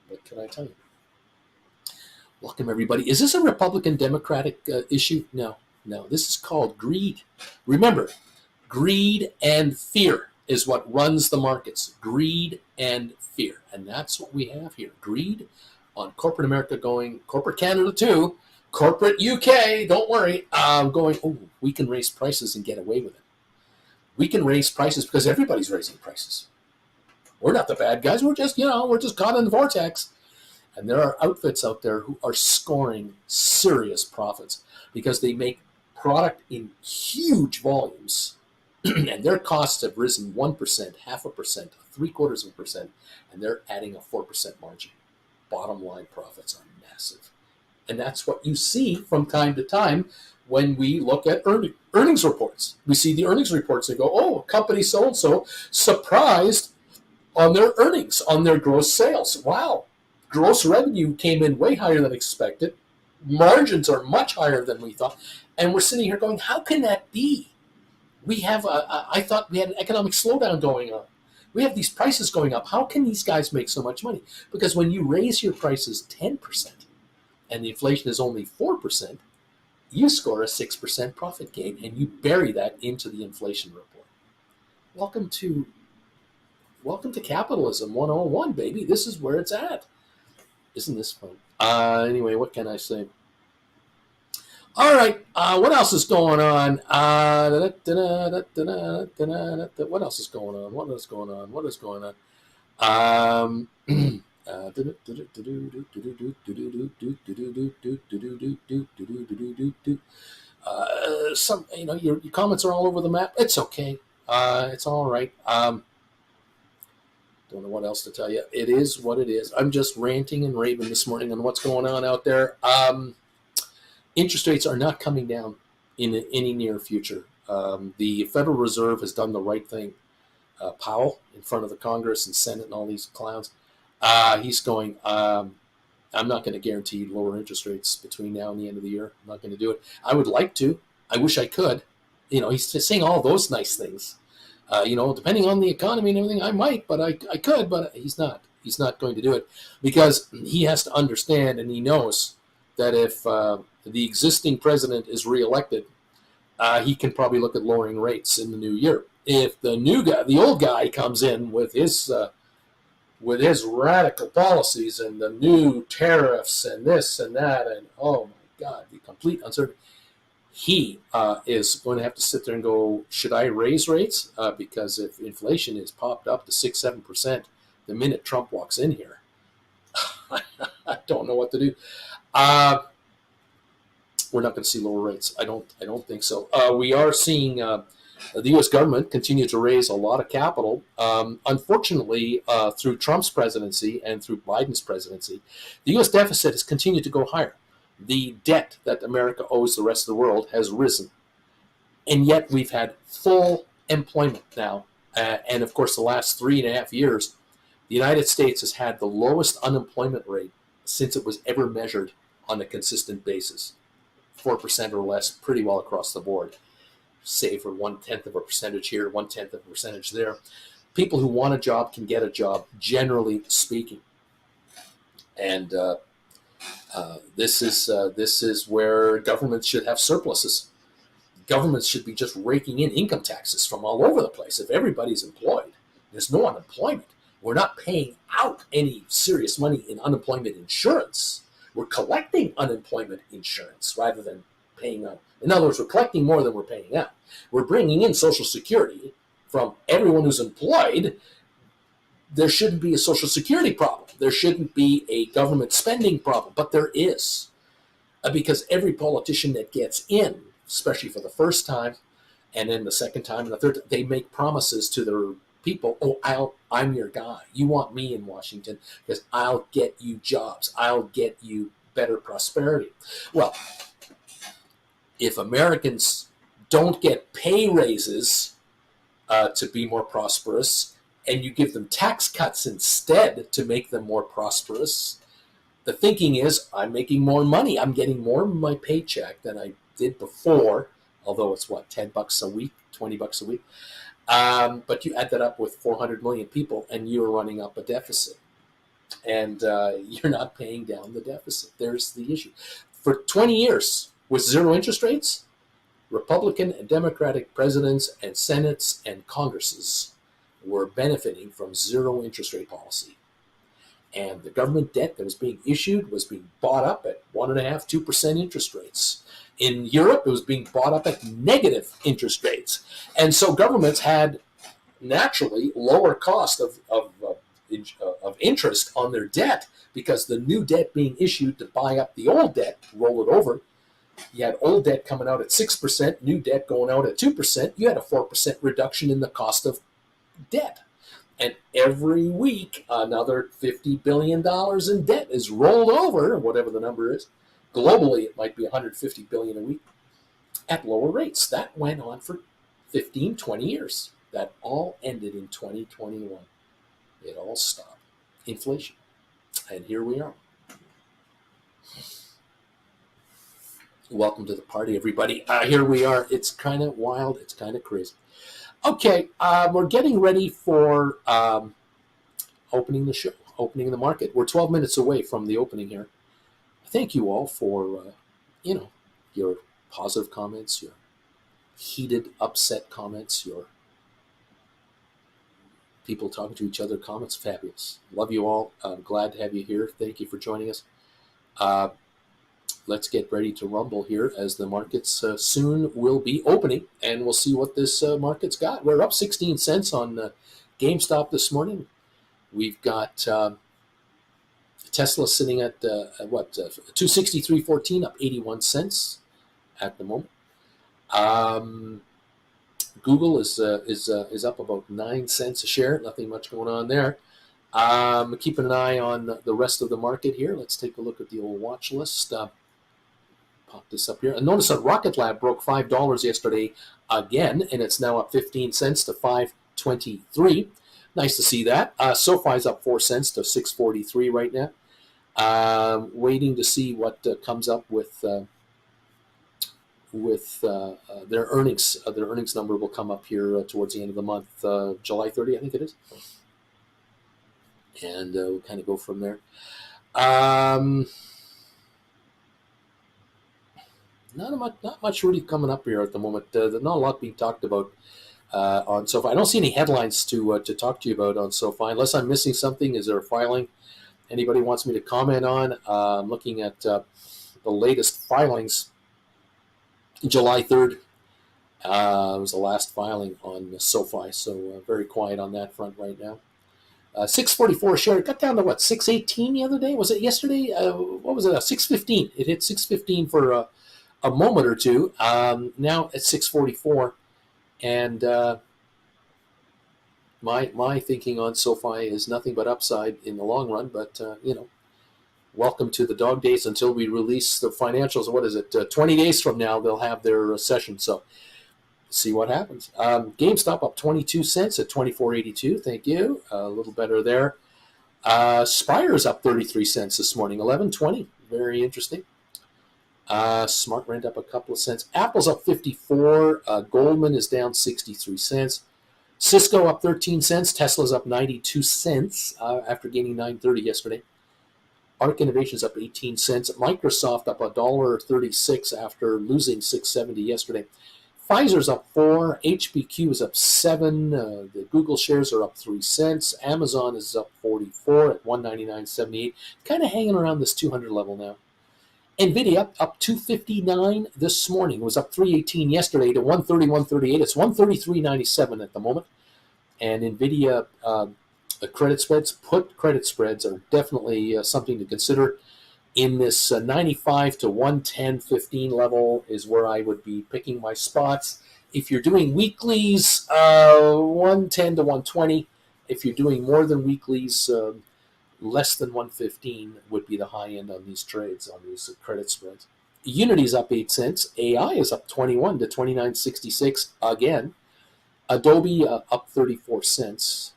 what can I tell you? Welcome, everybody. Is this a Republican-Democratic issue? No. This is called greed. Remember, greed and fear is what runs the markets. Greed and fear. And that's what we have here. Greed on corporate America going, corporate Canada too, corporate UK, don't worry, going, oh, we can raise prices and get away with it. We can raise prices because everybody's raising prices. We're not the bad guys. We're just caught in the vortex. And there are outfits out there who are scoring serious profits because they make product in huge volumes and their costs have risen 1%, 0.5%, 0.75%, and they're adding a 4% margin. Bottom line profits are massive. And that's what you see from time to time when we look at earnings reports. We see the earnings reports and go, oh, company so-and-so surprised on their earnings, on their gross sales. Wow. Gross revenue came in way higher than expected. Margins are much higher than we thought. And we're sitting here going, how can that be? We have, I thought we had an economic slowdown going on. We have these prices going up. How can these guys make so much money? Because when you raise your prices 10% and the inflation is only 4%, you score a 6% profit gain and you bury that into the inflation report. Welcome to Capitalism 101, baby. This is where it's at. Isn't this fun? Anyway, what can I say? All right, what else is going on? What else is going on? What is going on? What is going on? Some, your comments are all over the map. It's okay. It's all right. Don't know what else to tell you. It is what it is. I'm just ranting and raving this morning on what's going on out there. Interest rates are not coming down in any near future. The Federal Reserve has done the right thing. Powell, in front of the Congress and Senate and all these clowns, he's going, I'm not going to guarantee lower interest rates between now and the end of the year. I'm not going to do it. I would like to. I wish I could. He's just saying all those nice things. Depending on the economy and everything, I might, but I could, but he's not. He's not going to do it because he has to understand, and he knows that if the existing president is reelected, he can probably look at lowering rates in the new year. If the old guy comes in with his radical policies and the new tariffs and this and that, and oh my God, the complete uncertainty, he is going to have to sit there and go, should I raise rates? Because if inflation is popped up to 6-7% the minute Trump walks in here, I don't know what to do. We're not going to see lower rates. I don't think so. We are seeing the U.S. government continue to raise a lot of capital. Unfortunately, through Trump's presidency and through Biden's presidency, the U.S. deficit has continued to go higher. The debt that America owes the rest of the world has risen. And yet we've had full employment now. And of course, the last 3.5 years, the United States has had the lowest unemployment rate since it was ever measured on a consistent basis. 4% or less, pretty well across the board. Save for 1/10 of a percentage here, 1/10 of a percentage there. People who want a job can get a job, generally speaking. And this is where governments should have surpluses. Governments should be just raking in income taxes from all over the place. If everybody's employed, there's no unemployment. We're not paying out any serious money in unemployment insurance. We're collecting unemployment insurance rather than paying out. In other words, we're collecting more than we're paying out. We're bringing in Social Security from everyone who's employed. There shouldn't be a Social Security problem. There shouldn't be a government spending problem, but there is. Because every politician that gets in, especially for the first time, and then the second time and the third time, they make promises to their people. Oh, I'm your guy. You want me in Washington because I'll get you jobs. I'll get you better prosperity. Well, If Americans don't get pay raises to be more prosperous, and you give them tax cuts instead to make them more prosperous, the thinking is, I'm making more money. I'm getting more in my paycheck than I did before, although it's what, $10 a week, $20 a week. But you add that up with 400 million people, and you're running up a deficit. And you're not paying down the deficit. There's the issue. For 20 years, with zero interest rates, Republican and Democratic presidents and senates and congresses were benefiting from zero interest rate policy. And the government debt that was being issued was being bought up at 1.5%, 2% interest rates. In Europe, it was being bought up at negative interest rates. And so governments had naturally lower cost of interest on their debt, because the new debt being issued to buy up the old debt, roll it over. You had old debt coming out at 6%, new debt going out at 2%. You had a 4% reduction in the cost of debt. And every week, another $50 billion in debt is rolled over, whatever the number is. Globally, it might be $150 billion a week at lower rates. That went on for 15, 20 years. That all ended in 2021. It all stopped. Inflation. And here we are. Welcome to the party, everybody. Here we are. It's kind of wild. It's kind of crazy. Okay, we're getting ready for opening the show, opening the market. We're 12 minutes away from the opening here. Thank you all for, your positive comments, your heated, upset comments, your people talking to each other comments. Fabulous. Love you all. I'm glad to have you here. Thank you for joining us. Let's get ready to rumble here, as the markets soon will be opening, and we'll see what this market's got. We're up 16 cents on GameStop this morning. We've got Tesla sitting at 263.14, up 81 cents at the moment. Google is up about 9 cents a share. Nothing much going on there. Keeping an eye on the rest of the market here. Let's take a look at the old watch list. Pop this up here. And notice that Rocket Lab broke $5 yesterday again, and it's now up 15 cents to $5.23. Nice to see that. SoFi's up 4 cents to $6.43 right now. Waiting to see what comes up with their earnings. Their earnings number will come up here towards the end of the month, July 30, I think it is. And we'll kind of go from there. Not much really coming up here at the moment. There's not a lot being talked about on SoFi. I don't see any headlines to talk to you about on SoFi, unless I'm missing something. Is there a filing anybody wants me to comment on? I'm looking at the latest filings. July 3rd was the last filing on SoFi, so very quiet on that front right now. 644 a share. It got down to what, 618 the other day? Was it yesterday? What was it? 615. It hit 615 for a moment or two. Now at 644, and my thinking on SoFi is nothing but upside in the long run. But welcome to the dog days until we release the financials. What is it? 20 days from now they'll have their session. So see what happens. GameStop up 22 cents at 24.82. Thank you. A little better there. Spire's up 33 cents this morning, 11.20. Very interesting. Smart Rent up a couple of cents. Apple's up 54. Goldman is down 63 cents. Cisco up 13 cents. Tesla's up 92 cents after gaining 9.30 yesterday. Arc Innovation's up 18 cents. Microsoft up $1.36 after losing 6.70 yesterday. Pfizer's up 4. HBQ is up 7. The Google shares are up 3 cents. Amazon is up 44 at 199.78. Kind of hanging around this 200 level now. NVIDIA up 259 this morning. It was up 318 yesterday to 131.38. It's 133.97 at the moment. And NVIDIA credit spreads, put credit spreads are definitely something to consider. In this 95 to 110.15 level is where I would be picking my spots. If you're doing weeklies, 110 to 120. If you're doing more than weeklies, less than 115 would be the high end on these trades, on these credit spreads. Unity's up 8 cents. AI is up 21 to 29.66 again. Adobe up 34 cents.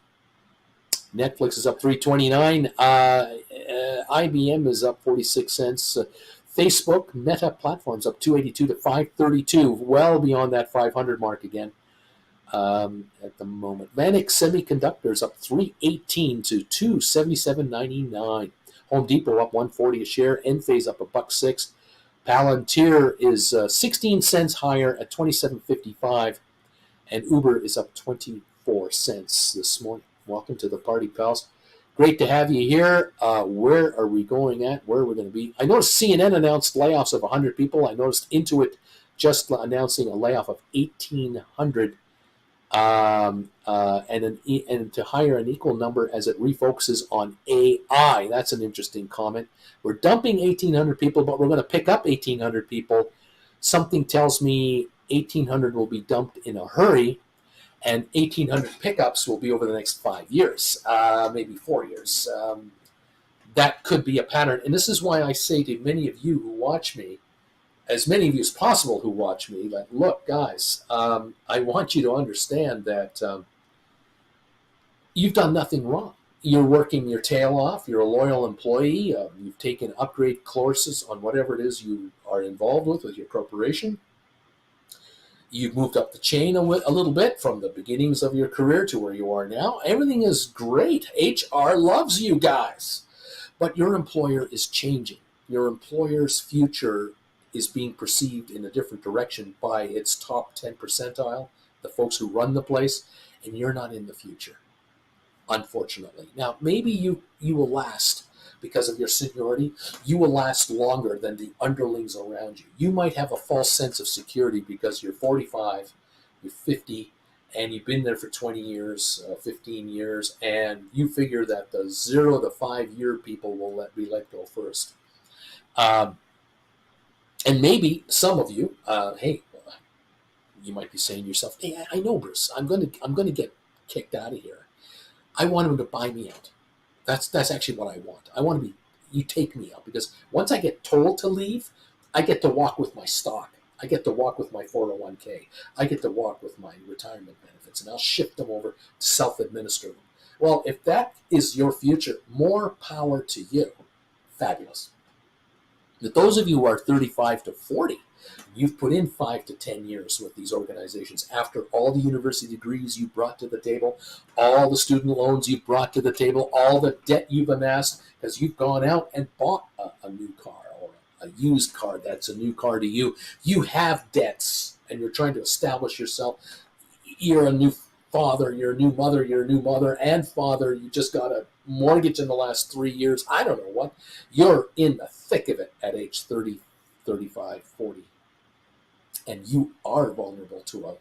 Netflix is up 3.29. IBM is up 46 cents. Facebook, Meta Platforms up 282 to 532, well beyond that 500 mark again at the moment. Vanik Semiconductors up 318 to 277.99. Home Depot up 140 a share. Enphase up $1.06. Palantir is 16 cents higher at 27.55, and Uber is up 24 cents this morning. Welcome to the party, pals. Great to have you here. Where are we going at? Where are we going to be? I noticed CNN announced layoffs of 100 people. I noticed Intuit just announcing a layoff of 1,800, and to hire an equal number as it refocuses on AI. That's an interesting comment. We're dumping 1,800 people, but we're going to pick up 1,800 people. Something tells me 1,800 will be dumped in a hurry, and 1,800 pickups will be over the next 5 years, maybe 4 years. That could be a pattern. And this is why I say to many of you who watch me, as many of you as possible who watch me, that, look, guys, I want you to understand that you've done nothing wrong. You're working your tail off. You're a loyal employee. You've taken upgrade courses on whatever it is you are involved with your corporation. You've moved up the chain a little bit from the beginnings of your career to where you are now. Everything is great. HR loves you guys. But your employer is changing. Your employer's future is being perceived in a different direction by its top 10 percentile, the folks who run the place, and you're not in the future, unfortunately. Now, maybe you will last because of your seniority. You will last longer than the underlings around you. You might have a false sense of security because you're 45, you're 50, and you've been there for 20 years, 15 years, and you figure that the 0 to 5 year people will be let go first. And maybe some of you, hey, you might be saying to yourself, hey, I know, Bruce, I'm going to get kicked out of here. I want him to buy me out. That's actually what I want. I want to be, you take me out, because once I get told to leave, I get to walk with my stock. I get to walk with my 401k. I get to walk with my retirement benefits, and I'll shift them over to self-administer them. Well, if that is your future, more power to you. Fabulous. But those of you who are 35 to 40, you've put in 5 to 10 years with these organizations after all the university degrees you brought to the table, all the student loans you've brought to the table, all the debt you've amassed because you've gone out and bought a new car or a used car that's a new car to you. You have debts and you're trying to establish yourself. You're a new father, you're a new mother, you're a new mother and father. You just got a mortgage in the last 3 years. I don't know what. You're in the thick of it at age 30, 35, 40. And you are vulnerable to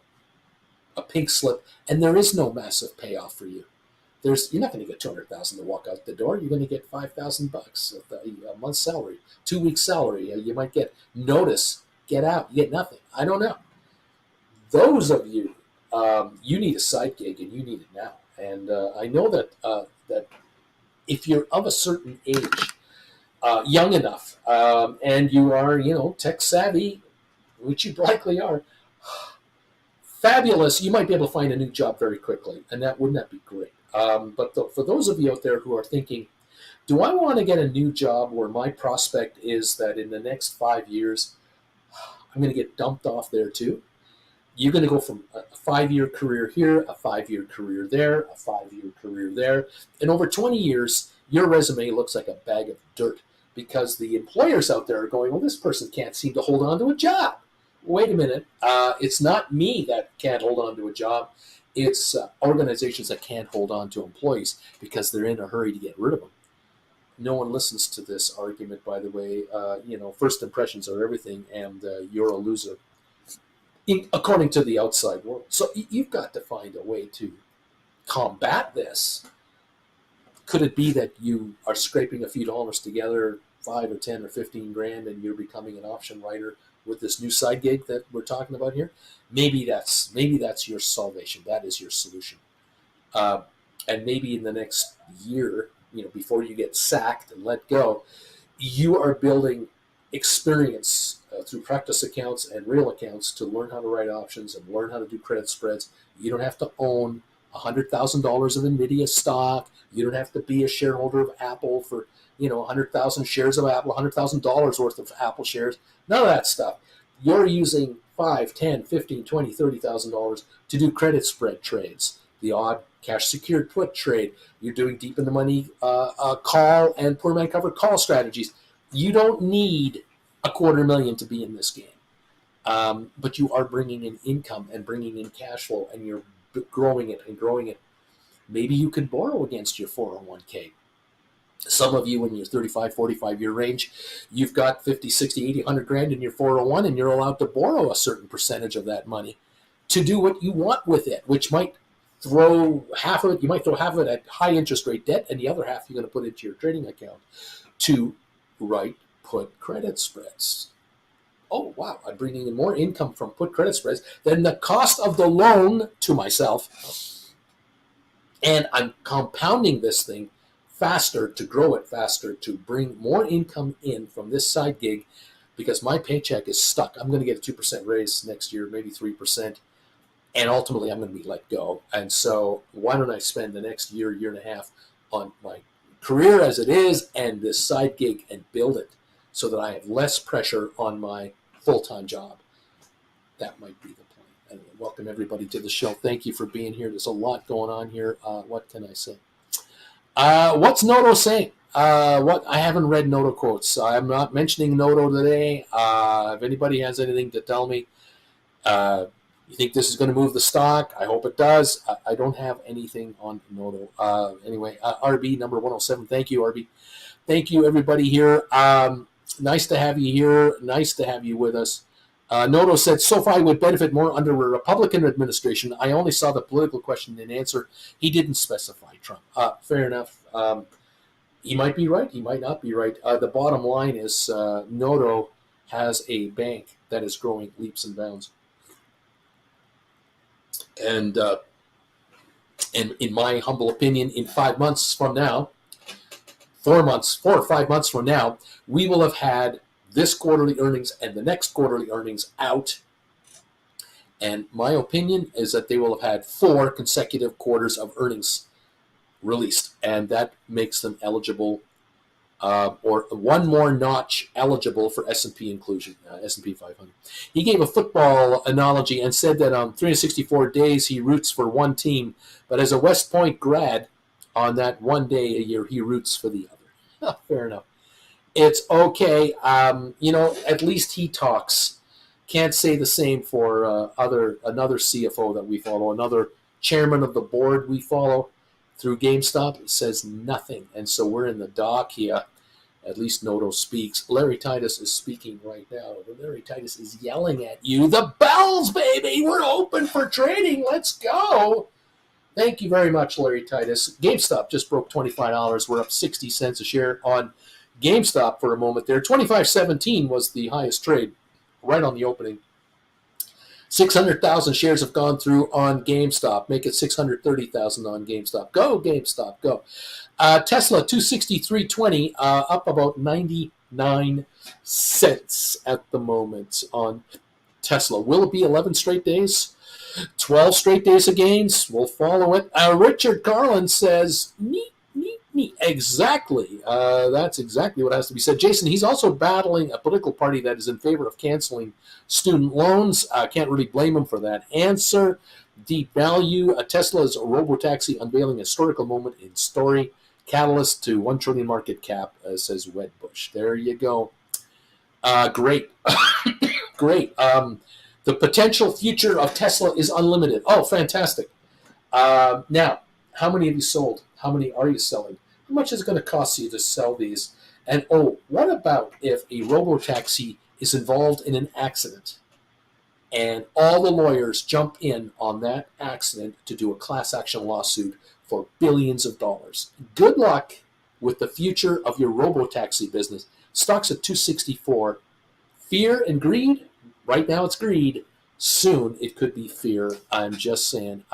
a pink slip, and there is no massive payoff for you. You're not going to get $200,000 to walk out the door. You're going to get $5,000 a month's salary, 2 weeks salary. You might get notice, get out, you get nothing. I don't know. Those of you, you need a side gig, and you need it now. And I know that if you're of a certain age, young enough, and you are, tech savvy, which you likely are, fabulous, you might be able to find a new job very quickly, and wouldn't that be great? But for those of you out there who are thinking, do I want to get a new job where my prospect is that in the next 5 years, I'm going to get dumped off there too? You're going to go from a 5-year career here, a 5-year career there, a 5-year career there, and over 20 years, your resume looks like a bag of dirt because the employers out there are going, well, this person can't seem to hold on to a job. Wait a minute. It's not me that can't hold on to a job. It's organizations that can't hold on to employees because they're in a hurry to get rid of them. No one listens to this argument, by the way. First impressions are everything, and you're a loser, according to the outside world. So you've got to find a way to combat this. Could it be that you are scraping a few dollars together, 5 or 10 or 15 grand, and you're becoming an option writer with this new side gig that we're talking about here? Maybe that's your salvation. That is your solution. And maybe in the next year, before you get sacked and let go, you are building experience through practice accounts and real accounts to learn how to write options and learn how to do credit spreads. You don't have to own $100,000 of NVIDIA stock. You don't have to be a shareholder of Apple for 100,000 shares of Apple, $100,000 worth of Apple shares. None of that stuff. You're using $5, $10, $15, $20, $30,000 to do credit spread trades, the odd cash secured put trade. You're doing deep in the money call and poor man covered call strategies. You don't need $250,000 to be in this game. But you are bringing in income and bringing in cash flow, and you're growing it and growing it. Maybe you could borrow against your 401k. Some of you in your 35, 45-year range, you've got 50, 60, 80, 100 grand in your 401, and you're allowed to borrow a certain percentage of that money to do what you want with it, which might throw half of it, you might throw half of it at high interest rate debt, and the other half you're going to put into your trading account to write put credit spreads. Oh, wow, I'm bringing in more income from put credit spreads than the cost of the loan to myself. And I'm compounding this thing faster, to grow it faster, to bring more income in from this side gig, because my paycheck is stuck. I'm going to get a 2% raise next year, maybe 3%, and ultimately I'm going to be let go. And so why don't I spend the next year, year and a half on my career as it is and this side gig and build it so that I have less pressure on my full-time job. That might be the plan. And welcome everybody to the show. Thank you for being here. There's a lot going on here. What can I say? What's Noto saying? I haven't read Noto quotes. I'm not mentioning Noto today. If anybody has anything to tell me, you think this is going to move the stock? I hope it does. I don't have anything on Noto. Anyway, RB number 107. Thank you, RB. Thank you, everybody here. Nice to have you here. Nice to have you with us. Noto said, SoFi would benefit more under a Republican administration. I only saw the political question and answer. He didn't specify Trump. Fair enough. He might be right. He might not be right. The bottom line is Noto has a bank that is growing leaps and bounds. And in my humble opinion, in 5 months from now, 4 or 5 months from now, we will have had this quarterly earnings and the next quarterly earnings out. And my opinion is that they will have had 4 consecutive quarters of earnings released. And that makes them eligible, or one more notch eligible for S&P inclusion, S&P 500. He gave a football analogy and said that on 364 days he roots for one team. But as a West Point grad, on that one day a year, he roots for the other. Fair enough. It's okay. At least he talks. Can't say the same for another CFO that we follow, another chairman of the board we follow through GameStop. It says nothing. And so we're in the dock here. At least Noto speaks. Larry Titus is speaking right now. Larry Titus is yelling at you. The bells, baby! We're open for trading. Let's go. Thank you very much, Larry Titus. GameStop just broke $25. We're up 60 cents a share on GameStop for a moment there. 25.17 was the highest trade right on the opening. 600,000 shares have gone through on GameStop. Make it 630,000 on GameStop. Go, GameStop, go. Tesla, 263.20, up about 99 cents at the moment on Tesla. Will it be 11 straight days? 12 straight days of gains? We'll follow it. Richard Carlin says, neat. Exactly. That's exactly what has to be said. Jason, he's also battling a political party that is in favor of canceling student loans. Can't really blame him for that answer. Deep value. Tesla's robotaxi unveiling a historical moment in story. Catalyst to 1 trillion market cap, says Wedbush. There you go. Great. Great. The potential future of Tesla is unlimited. Oh, fantastic. Now, how many have you sold? How many are you selling? How much is it going to cost you to sell these? And what about if a robotaxi is involved in an accident and all the lawyers jump in on that accident to do a class action lawsuit for billions of dollars? Good luck with the future of your robotaxi business. Stock's at 264. Fear and greed? Right now it's greed. Soon it could be fear. I'm just saying.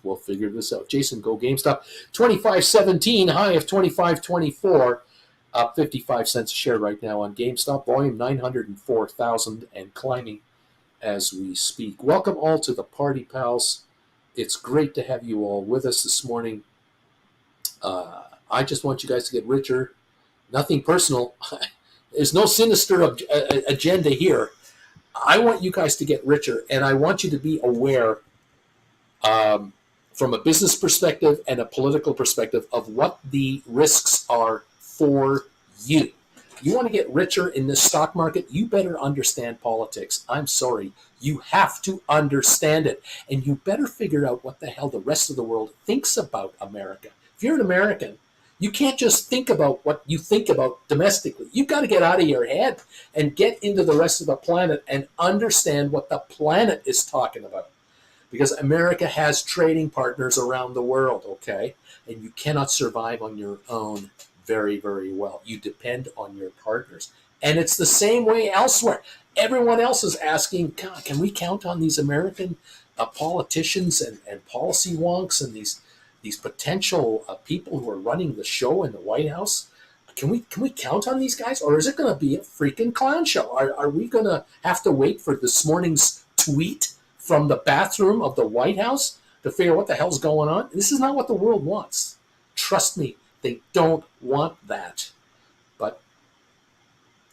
We'll figure this out. Jason, go GameStop. 25.17, high of 25.24. up 55 cents a share right now on GameStop. Volume 904,000 and climbing as we speak. Welcome all to the party, pals. It's great to have you all with us this morning. I just want you guys to get richer. Nothing personal. There's no sinister agenda here. I want you guys to get richer, and I want you to be aware from a business perspective and a political perspective of what the risks are for you. You want to get richer in this stock market, you better understand politics. I'm sorry. You have to understand it. And you better figure out what the hell the rest of the world thinks about America. If you're an American, you can't just think about what you think about domestically. You've got to get out of your head and get into the rest of the planet and understand what the planet is talking about. Because America has trading partners around the world, okay? And you cannot survive on your own very, very well. You depend on your partners. And it's the same way elsewhere. Everyone else is asking, God, can we count on these American politicians and policy wonks and these potential people who are running the show in the White House? Can we count on these guys? Or is it going to be a freaking clown show? Are we going to have to wait for this morning's tweet from the bathroom of the White House to figure out what the hell's going on? This is not what the world wants. Trust me, they don't want that. But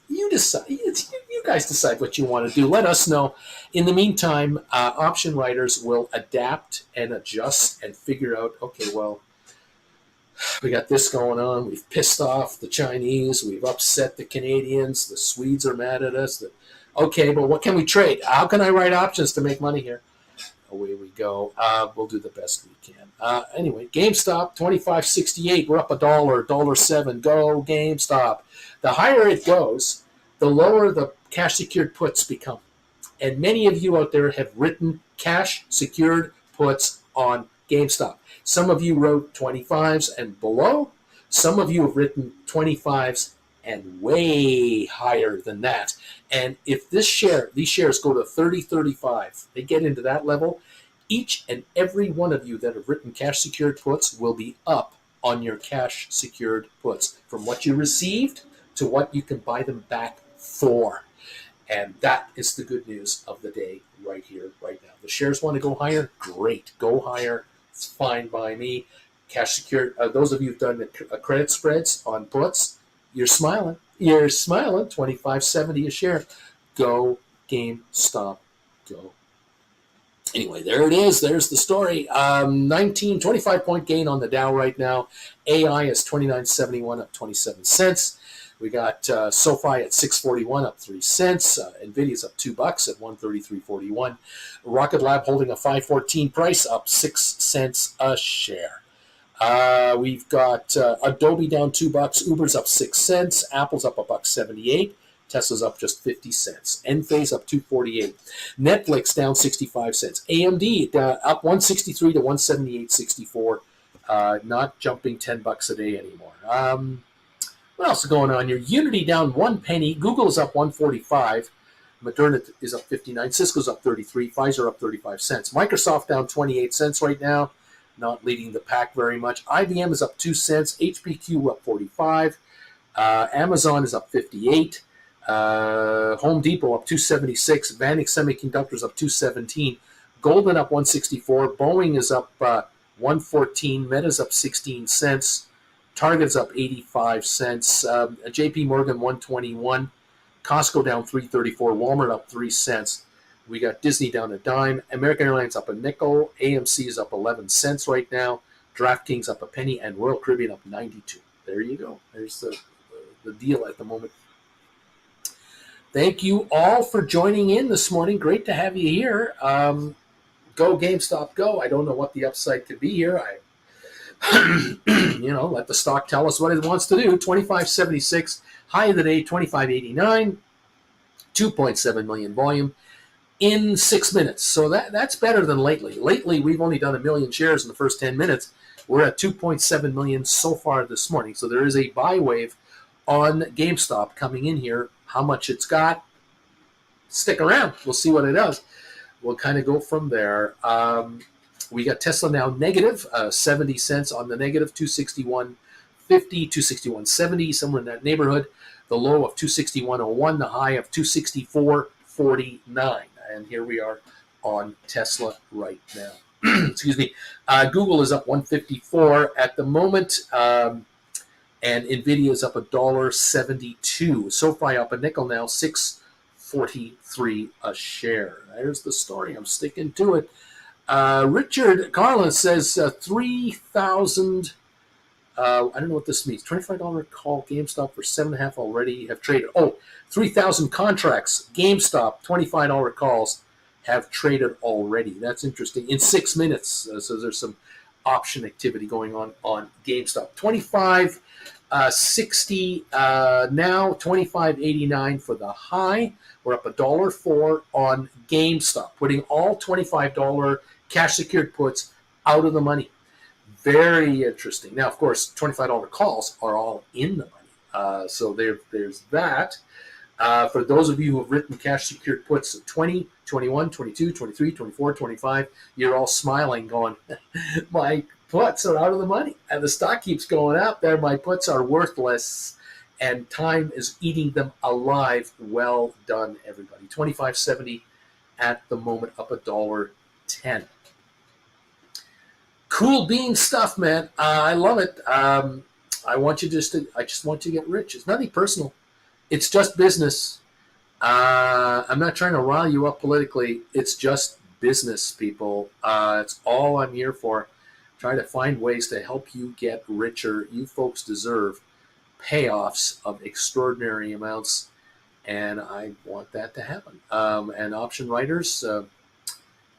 you decide. You guys decide what you want to do. Let us know. In the meantime, option writers will adapt and adjust and figure out, okay, well, we got this going on. We've pissed off the Chinese. We've upset the Canadians. The Swedes are mad at us. Okay, but what can we trade? How can I write options to make money here? Away we go. We'll do the best we can. Anyway, GameStop, $25.68. We're up $1, $1.07. Go GameStop. The higher it goes, the lower the cash-secured puts become. And many of you out there have written cash-secured puts on GameStop. Some of you wrote 25s and below. Some of you have written 25s and way higher than that. And if these shares go to 30, 35, they get into that level, each and every one of you that have written cash secured puts will be up on your cash secured puts from what you received to what you can buy them back for. And that is the good news of the day right here, right now. The shares want to go higher? Great. Go higher. It's fine by me. Cash secured, those of you who've done credit spreads on puts, you're smiling. You're smiling. $25.70 a share. Go GameStop. Go. Anyway, there it is. There's the story. 25-point gain on the Dow right now. AI is $29.71, up 27 cents. We got SoFi at $6.41, up 3 cents. Nvidia's up $2 at $133.41. Rocket Lab holding a $5.14 price, up 6 cents a share. We've got Adobe down $2, Uber's up 6 cents, Apple's up $1.78, Tesla's up just 50 cents, Enphase up 2.48, Netflix down 65 cents, AMD up 163 to 178.64, not jumping $10 a day anymore. What else is going on here? Unity down 1 penny, Google is up 145. Moderna is up 59, Cisco's up 33, Pfizer up 35 cents, Microsoft down 28 cents right now. Not leading the pack very much. IBM is up 2 cents. HPQ up 45. Amazon is up 58. Home Depot up 276. Vanix Semiconductors up 217. Goldman up 164. Boeing is up 114. Meta's up 16 cents. Target's up 85 cents. JP Morgan 121. Costco down 334. Walmart up 3 cents. We got Disney down a dime. American Airlines up a nickel. AMC is up 11 cents right now. DraftKings up a penny. And Royal Caribbean up 92. There you go. There's the deal at the moment. Thank you all for joining in this morning. Great to have you here. Go GameStop, go. I don't know what the upside could be here. Let the stock tell us what it wants to do. 25.76. High of the day, 25.89. 2.7 million volume in 6 minutes. So that's better than lately. Lately, we've only done 1 million shares in the first 10 minutes. We're at 2.7 million so far this morning. So there is a buy wave on GameStop coming in here. How much it's got? Stick around. We'll see what it does. We'll kind of go from there. We got Tesla now negative 70 cents on the negative, 261. 261.50, 261.70, somewhere in that neighborhood. The low of 261.01, the high of 264.49. And here we are on Tesla right now. Excuse me. Google is up 154 at the moment. And Nvidia is up $1.72. SoFi up a nickel now, $6.43 a share. There's the story. I'm sticking to it. Richard Carlin says 3,000. I don't know what this means. $25 call GameStop for 7.5 already have traded. 3,000 contracts. GameStop $25 calls have traded already. That's interesting. In 6 minutes. So there's some option activity going on GameStop. 25.60 now, 25.89 for the high. We're up $1.04 on GameStop, putting all $25 cash secured puts out of the money. Very interesting. Now, of course, $25 calls are all in the money. So there's that. For those of you who have written cash secured puts of 20, 21, 22, 23, 24, 25, you're all smiling going, my puts are out of the money. And the stock keeps going up there. My puts are worthless. And time is eating them alive. Well done, everybody. 25.70 at the moment, up $1.10. Cool bean stuff, man. I love it. I just want you to get rich. It's nothing personal. It's just business. I'm not trying to rile you up politically. It's just business, people. It's all I'm here for. Trying to find ways to help you get richer. You folks deserve payoffs of extraordinary amounts, and I want that to happen. And option writers,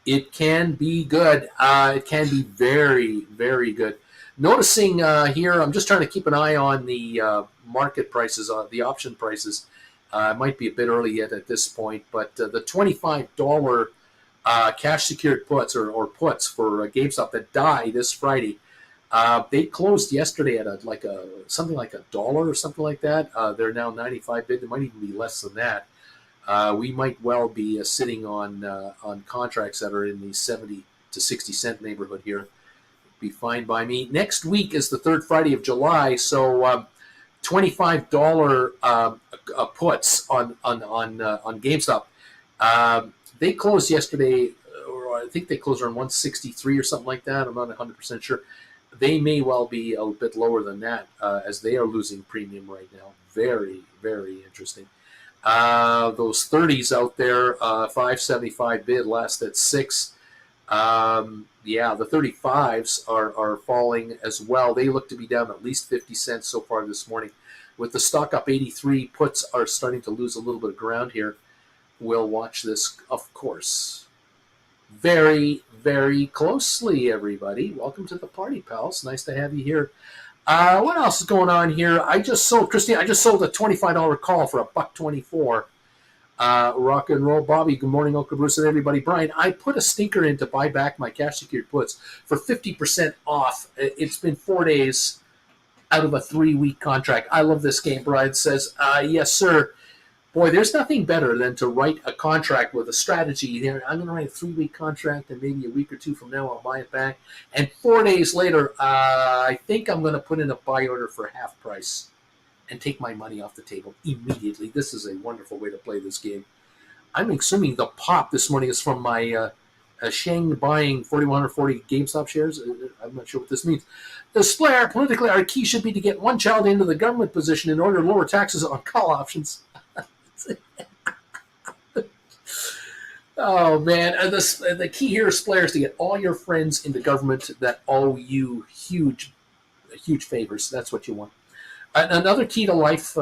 it can be good. It can be very, very good. Noticing here, I'm just trying to keep an eye on the market prices, the option prices. It might be a bit early yet at this point, but the $25 cash secured puts or puts for GameStop that die this Friday, they closed yesterday at something like $1 or something like that. They're now 95 bid. It might even be less than that. We might well be sitting on contracts that are in the 70 to 60 cent neighborhood here. Be fine by me. Next week is the third Friday of July, so $25 puts on GameStop. They closed yesterday, or I think they closed around 163 or something like that. I'm not 100% sure. They may well be a bit lower than that, as they are losing premium right now. Very, very interesting. Those 30s out there, 575 bid, last at 6. The 35s are falling as well. They look to be down at least 50 cents so far this morning. With the stock up 83, puts are starting to lose a little bit of ground here. We'll watch this, of course, very, very closely, everybody. Welcome to the party, pals. Nice to have you here. What else is going on here? Christine, I just sold a $25 call for $1.24. Rock and roll. Bobby, good morning, Uncle Bruce and everybody. Brian, I put a stinker in to buy back my cash secured puts for 50% off. It's been 4 days out of a 3-week contract. I love this game, Brian says. Yes, sir. Boy, there's nothing better than to write a contract with a strategy. I'm going to write a 3-week contract, and maybe a week or two from now I'll buy it back. And 4 days later, I think I'm going to put in a buy order for half price and take my money off the table immediately. This is a wonderful way to play this game. I'm assuming the pop this morning is from my Shang buying 4,140 GameStop shares. I'm not sure what this means. The Splair, politically, our key should be to get one child into the government position in order to lower taxes on call options. Oh, man. The key here, Splair, is to get all your friends in the government that owe you huge favors. That's what you want. Another key to life,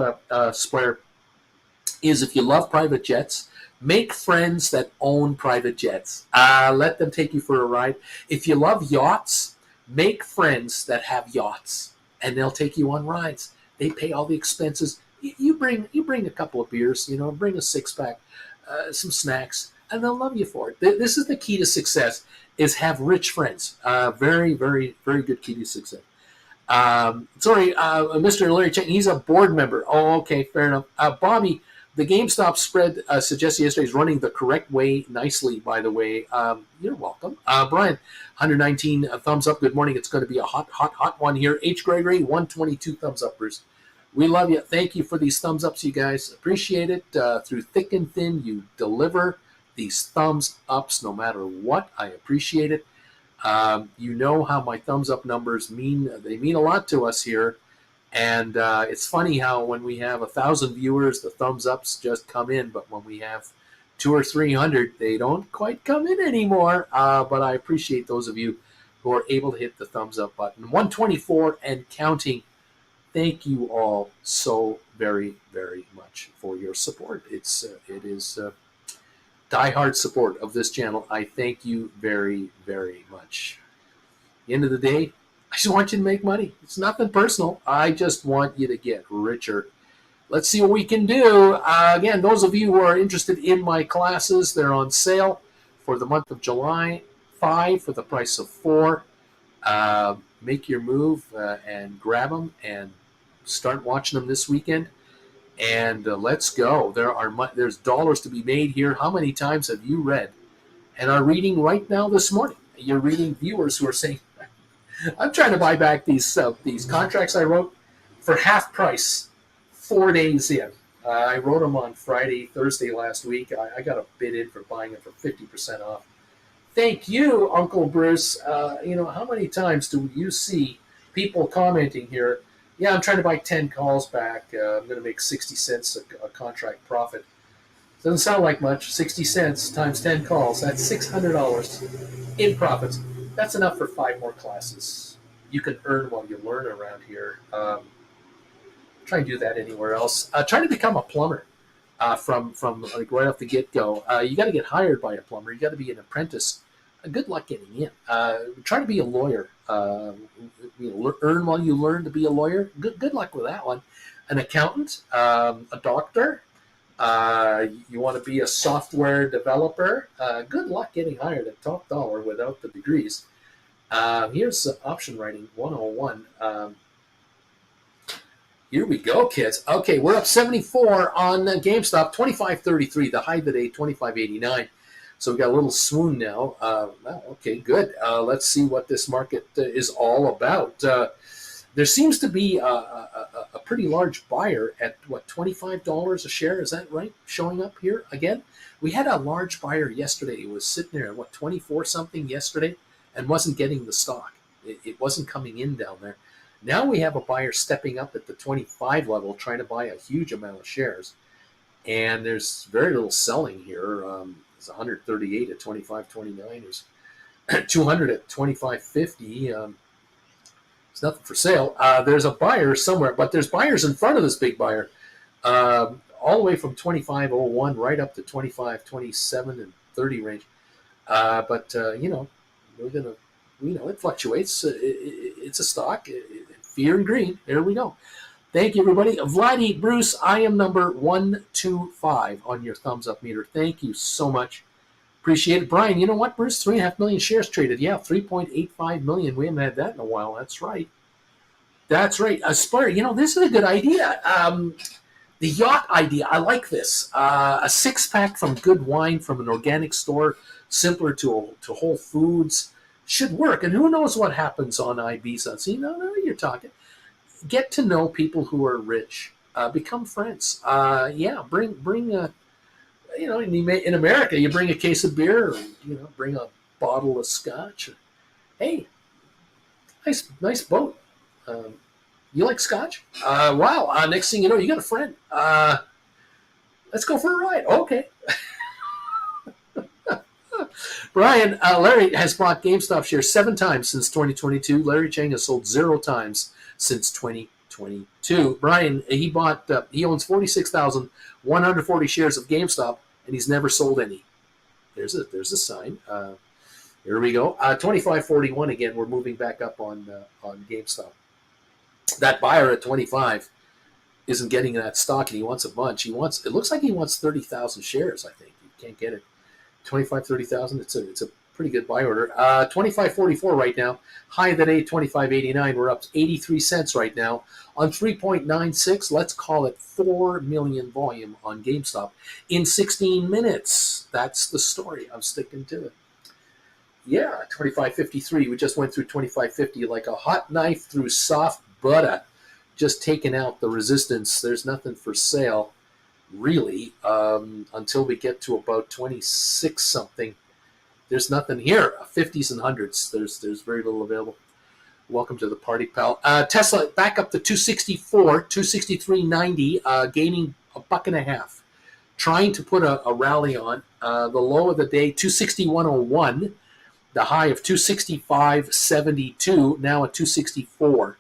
Splair, is if you love private jets, make friends that own private jets. Let them take you for a ride. If you love yachts, make friends that have yachts, and they'll take you on rides. They pay all the expenses. You bring a couple of beers, bring a 6-pack, some snacks, and they'll love you for it. This is the key to success: is have rich friends. Very, very, very good key to success. Mr. Larry Chang, he's a board member. Oh, okay, fair enough. Bobby, The GameStop spread suggested yesterday is running the correct way nicely, by the way. You're welcome. Brian, 119 thumbs up. Good morning. It's going to be a hot one here. H. Gregory, 122 thumbs up, Bruce. We love you. Thank you for these thumbs ups, you guys. Appreciate it. Through thick and thin, you deliver these thumbs ups no matter what. I appreciate it. You know how my thumbs up numbers mean. They mean a lot to us here. And it's funny how when we have 1,000 viewers, the thumbs ups just come in. But when we have 200 or 300, they don't quite come in anymore. But I appreciate those of you who are able to hit the thumbs up button. 124 and counting. Thank you all so very, very much for your support. It is diehard support of this channel. I thank you very, very much. At the end of the day, I just want you to make money. It's nothing personal. I just want you to get richer. Let's see what we can do. Again, those of you who are interested in my classes, they're on sale for the month of July. 5 for the price of 4. Make your move and grab them and start watching them this weekend. And let's go. There's dollars to be made here. How many times have you read and are reading right now this morning? You're reading viewers who are saying, I'm trying to buy back these contracts I wrote for half price 4 days in. I wrote them on Friday, Thursday last week. I got a bid in for buying it for 50% off. Thank you, Uncle Bruce. How many times do you see people commenting here? Yeah, I'm trying to buy 10 calls back. I'm going to make 60 cents a contract profit. Doesn't sound like much. 60 cents times 10 calls. That's $600 in profits. That's enough for 5 more classes. You can earn while you learn around here. Try and do that anywhere else. Try to become a plumber from like right off the get-go. You got to get hired by a plumber. You got to be an apprentice. Good luck getting in. Try to be a lawyer. Earn while you learn to be a lawyer. Good luck with that one. An accountant, a doctor. You want to be a software developer. Good luck getting hired at top dollar without the degrees. Here's option writing 101. Here we go, kids. Okay, we're up 74 on GameStop. 25.33. The high today, 25.89. So we got a little swoon now. Okay, good. Let's see what this market is all about. There seems to be a pretty large buyer at, $25 a share? Is that right? Showing up here again? We had a large buyer yesterday. It was sitting there at, 24-something yesterday and wasn't getting the stock. It wasn't coming in down there. Now we have a buyer stepping up at the 25 level, trying to buy a huge amount of shares. And there's very little selling here. It's 138 at 25.29. There's 200 at 25.50. It's nothing for sale. There's a buyer somewhere, but there's buyers in front of this big buyer, all the way from 25.01 right up to 25.27 and 30 range. But we're gonna, it fluctuates. It's a stock. Fear and greed. There we go. Thank you, everybody. Vladdy, Bruce, I am number 125 on your thumbs up meter. Thank you so much. Appreciate it. Brian, you know what, Bruce? 3.5 million shares traded. Yeah, 3.85 million. We haven't had that in a while. That's right. That's right. Aspire. This is a good idea. The yacht idea. I like this. A 6-pack from good wine from an organic store, similar to Whole Foods, should work. And who knows what happens on Ibiza. See, no, you're talking. Get to know people who are rich. Become friends. Bring in America, you bring a case of beer, or, bring a bottle of scotch. Hey, nice boat. You like scotch? Wow. Next thing you know, you got a friend. Let's go for a ride. Okay. Brian, Larry has bought GameStop shares 7 times since 2022. Larry Chang has sold 0 times since 2022. Brian, he owns 46,140 shares of GameStop, and he's never sold any. There's a sign. Here we go. 25.41 again. We're moving back up on GameStop. That buyer at 25 isn't getting that stock, and he wants a bunch. It looks like he wants 30,000 shares. I think you can't get it. 25, 30,000. It's a pretty good buy order. 25.44 right now. High of the day, 25.89. We're up 83 cents right now on 3.96. Let's call it 4 million volume on GameStop in 16 minutes. That's the story. I'm sticking to it. Yeah, 25.53. We just went through 25.50 like a hot knife through soft butter. Just taking out the resistance. There's nothing for sale, really, until we get to about 26 something. There's nothing here. 50s and 100s. There's very little available. Welcome to the party, pal. Tesla back up to 264, 263.90, gaining $1.50. Trying to put a rally on. The low of the day, 261.01. The high of 265.72. Now at 264.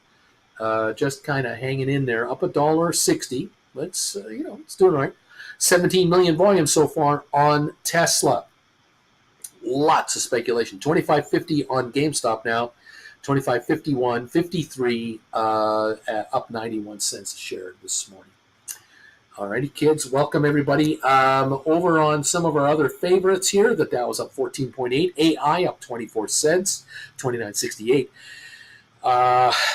Just kind of hanging in there. Up $1.60. Let's it's doing all right. 17 million volume so far on Tesla. Lots of speculation. 25.50 on GameStop now. 25.51, 53, up 91 cents a share this morning. Alrighty, kids. Welcome, everybody. Over on some of our other favorites here, the Dow is up 14.8. AI up 24 cents, 29.68.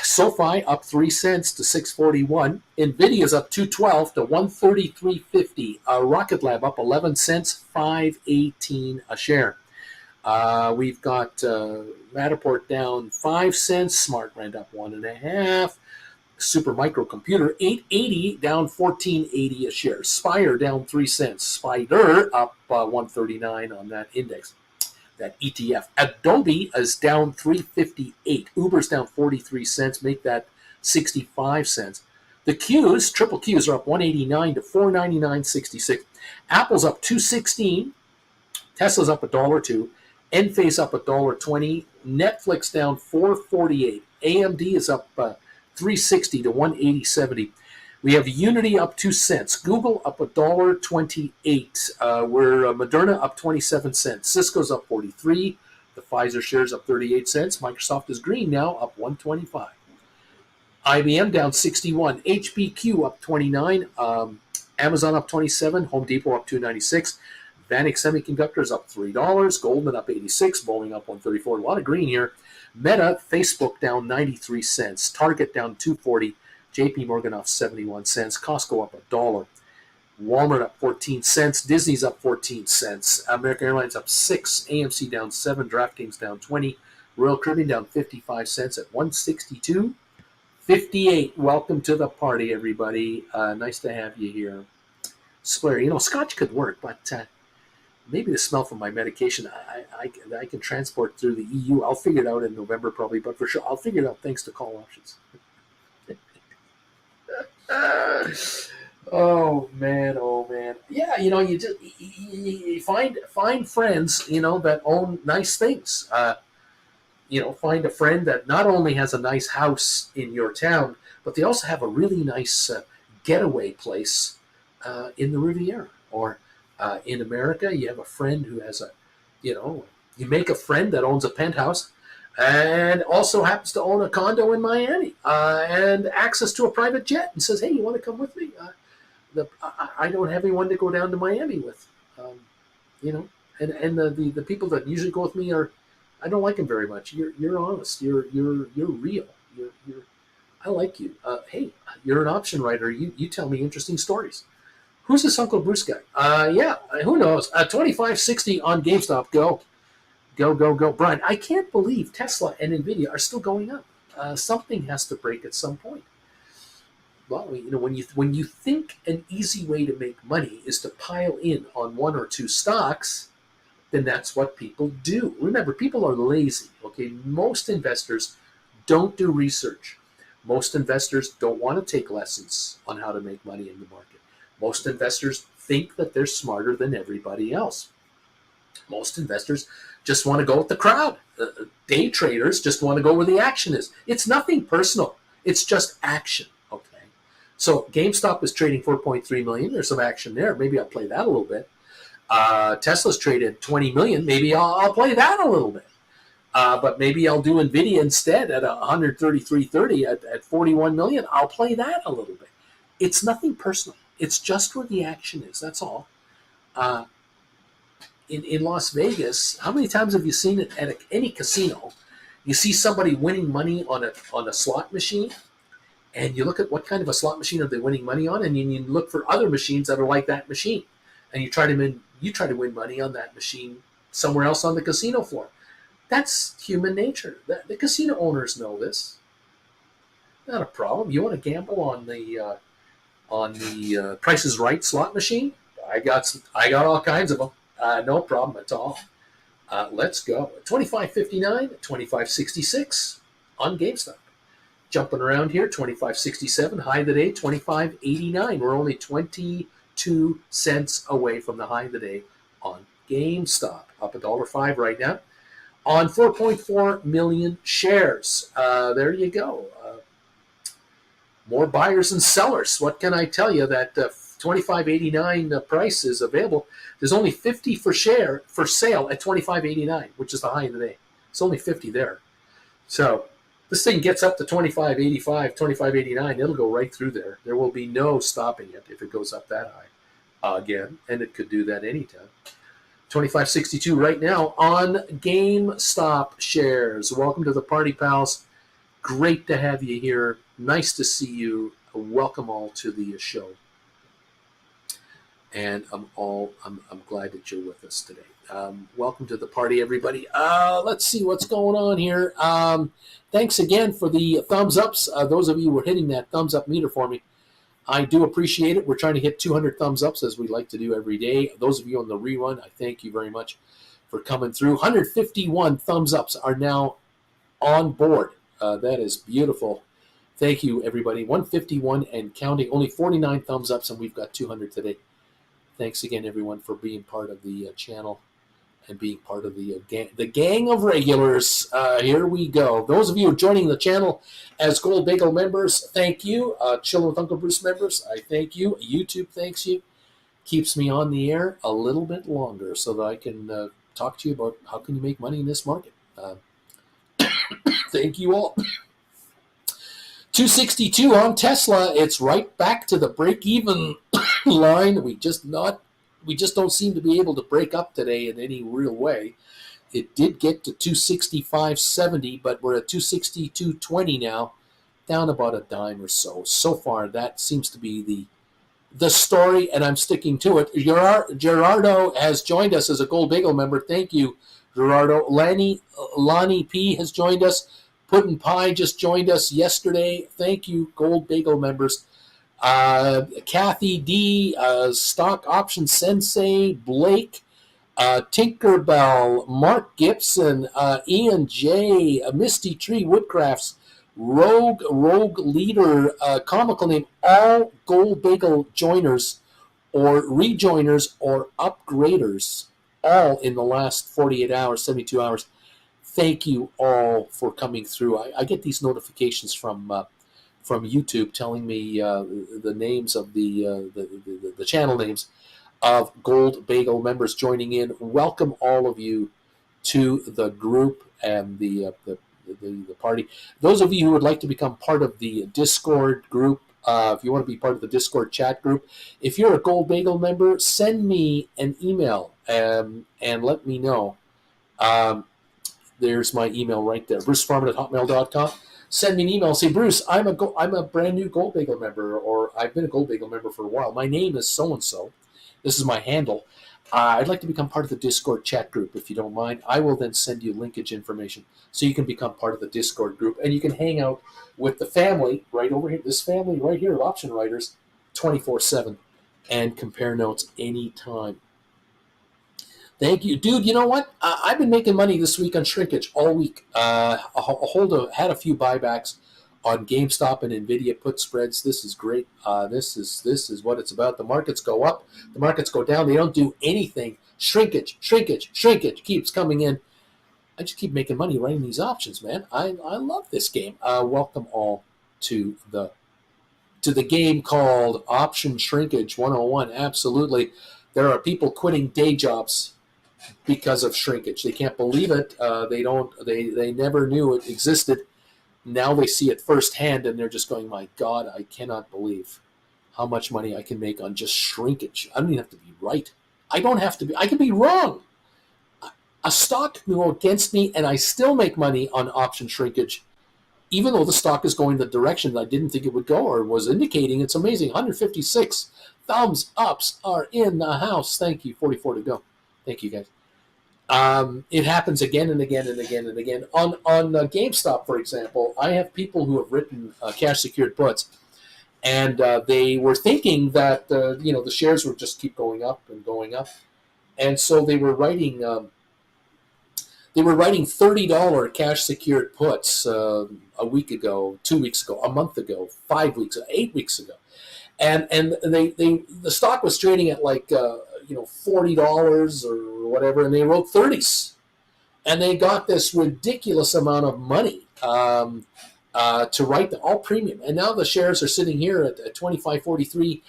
SoFi up 3 cents to 641. Nvidia's up 212 to 133.50. Rocket Lab up 11 cents, 518 a share. We've got Matterport down 5 cents. SmartRent up 1.5. Super Microcomputer 880 down 14.80 a share. Spire down 3 cents. Spider up 139 on that index, that ETF. Adobe is down 3.58. Uber's down 43 cents. Make that 65 cents. The Qs, triple Qs, are up 189 to 499.66. Apple's up 216. Tesla's up $1.02. Enphase up $1.20. Netflix down 4.48. AMD is up 360 to 180.70. We have Unity up 2 cents. Google up $1.28. We're Moderna up 27 cents. Cisco's up 43. The Pfizer shares up 38 cents. Microsoft is green now, up 125. IBM down 61. HPQ up 29. Amazon up 27. Home Depot up 296. Vanik Semiconductors up $3. Goldman up 86. Boeing up 134. A lot of green here. Meta, Facebook down 93 cents. Target down 240. JP Morgan up 71 cents. Costco up $1. Walmart up 14 cents. Disney's up 14 cents. American Airlines up 6. AMC down 7. DraftKings down 20. Royal Caribbean down 55 cents at 162.58. Welcome to the party, everybody. Nice to have you here. Swear, Scotch could work, but maybe the smell from my medication I can transport through the EU. I'll figure it out in November probably, but for sure I'll figure it out thanks to call options. Oh man. Yeah, you find friends, that own nice things. Find a friend that not only has a nice house in your town, but they also have a really nice getaway place in the Riviera. Or in America, you have a friend who has you make a friend that owns a penthouse and also happens to own a condo in Miami and access to a private jet and says, hey, you want to come with me? I don't have anyone to go down to Miami with, and the people that usually go with me I don't like them very much. You're honest. You're real. I like you. Hey, you're an option writer. You tell me interesting stories. Who's this Uncle Bruce guy? Yeah, who knows? 25.60 on GameStop. Go. Brian, I can't believe Tesla and Nvidia are still going up. Something has to break at some point. Well, when you think an easy way to make money is to pile in on one or two stocks, then that's what people do. Remember, people are lazy. Okay, most investors don't do research. Most investors don't want to take lessons on how to make money in the market. Most investors think that they're smarter than everybody else. Most investors just want to go with the crowd. Day traders just want to go where the action is. It's nothing personal. It's just action. Okay. So GameStop is trading 4.3 million. There's some action there. Maybe I'll play that a little bit. Tesla's traded 20 million. Maybe I'll play that a little bit. But maybe I'll do Nvidia instead at 133.30 at 41 million. I'll play that a little bit. It's nothing personal. It's just where the action is. That's all. in Las Vegas, how many times have you seen it at any casino? You see somebody winning money on a slot machine, and you look at what kind of a slot machine are they winning money on, and you look for other machines that are like that machine, and you try to win money on that machine somewhere else on the casino floor. That's human nature. The casino owners know this. Not a problem. You want to gamble on the Price is Right slot machine? I got all kinds of them. No problem at all. Let's go. 25.59, 25.66 on GameStop. Jumping around here, 25.67. High of the day, 25.89. We're only 22 cents away from the high of the day on GameStop. Up $1.05 right now on 4.4 million shares. There you go. More buyers and sellers. What can I tell you? That 25.89 price is available. There's only 50 for sale at 25.89, which is the high of the day. It's only 50 there. So this thing gets up to 25.85, 25.89. It'll go right through there. There will be no stopping it if it goes up that high again, and it could do that anytime. 25.62 right now on GameStop shares. Welcome to the party, pals. Great to have you here. Nice to see you. Welcome all to the show. And I'm glad that you're with us today. Welcome to the party, everybody. Let's see what's going on here. Thanks again for the thumbs ups. Those of you who were hitting that thumbs up meter for me, I do appreciate it. We're trying to hit 200 thumbs ups as we like to do every day. Those of you on the rerun, I thank you very much for coming through. 151 thumbs ups are now on board. That is beautiful. Thank you, everybody. 151 and counting. Only 49 thumbs ups, and we've got 200 today. Thanks again, everyone, for being part of the channel and being part of the gang of regulars. Here we go. Those of you joining the channel as Gold Bagel members, thank you. Chillin' with Uncle Bruce members, I thank you. YouTube thanks you. Keeps me on the air a little bit longer so that I can talk to you about how can you make money in this market. Thank you all. 262 on Tesla. It's right back to the break-even line. We just don't seem to be able to break up today in any real way. It did get to 265.70, but we're at 262.20 now, down about a dime or so. So far, that seems to be the story, and I'm sticking to it. Gerardo has joined us as a Gold Bagel member. Thank you, Gerardo. Lonnie P has joined us. Puddin' Pie just joined us yesterday. Thank you, Gold Bagel members. Kathy D, Stock Option Sensei, Blake, Tinkerbell, Mark Gibson, Ian J, Misty Tree Woodcrafts, Rogue Leader, comical name, all Gold Bagel joiners or rejoiners or upgraders, all in the last 48 hours, 72 hours. Thank you all for coming through. I get these notifications from YouTube telling me the names of the channel names of Gold Bagel members joining in. Welcome all of you to the group and the party. Those of you who would like to become part of the Discord group, if you want to be part of the Discord chat group, if you're a Gold Bagel member, send me an email and let me know. There's my email right there, brucefarman@hotmail.com. Send me an email and say, Bruce, I'm a brand new Gold Bagel member, or I've been a Gold Bagel member for a while. My name is so-and-so. This is my handle. I'd like to become part of the Discord chat group, if you don't mind. I will then send you linkage information so you can become part of the Discord group, and you can hang out with the family right over here, this family right here of option writers, 24/7, and compare notes anytime. Thank you. Dude, you know what? I've been making money this week on shrinkage all week. Had a few buybacks on GameStop and NVIDIA put spreads. This is great. This is what it's about. The markets go up. The markets go down. They don't do anything. Shrinkage keeps coming in. I just keep making money running these options, man. I love this game. Welcome all to the game called Option Shrinkage 101. Absolutely. There are people quitting day jobs because of shrinkage. They can't believe it. They never knew it existed. Now they see it firsthand, and they're just going, my God, I cannot believe how much money I can make on just shrinkage. I don't even have to be right. I don't have to be. I can be wrong. A stock can go against me and I still make money on option shrinkage, even though the stock is going the direction that I didn't think it would go or was indicating. It's amazing. 156 thumbs ups are in the house. Thank you. 44 to go. Thank you, guys. It happens again and again and again and again. On GameStop, for example, I have people who have written cash secured puts, and they were thinking that the shares would just keep going up and going up, and so they were writing $30 cash secured puts a week ago, 2 weeks ago, a month ago, 5 weeks, 8 weeks ago, and the stock was trading at like $40 or whatever, and they wrote 30s, and they got this ridiculous amount of money to write all premium, and now the shares are sitting here at 25.43,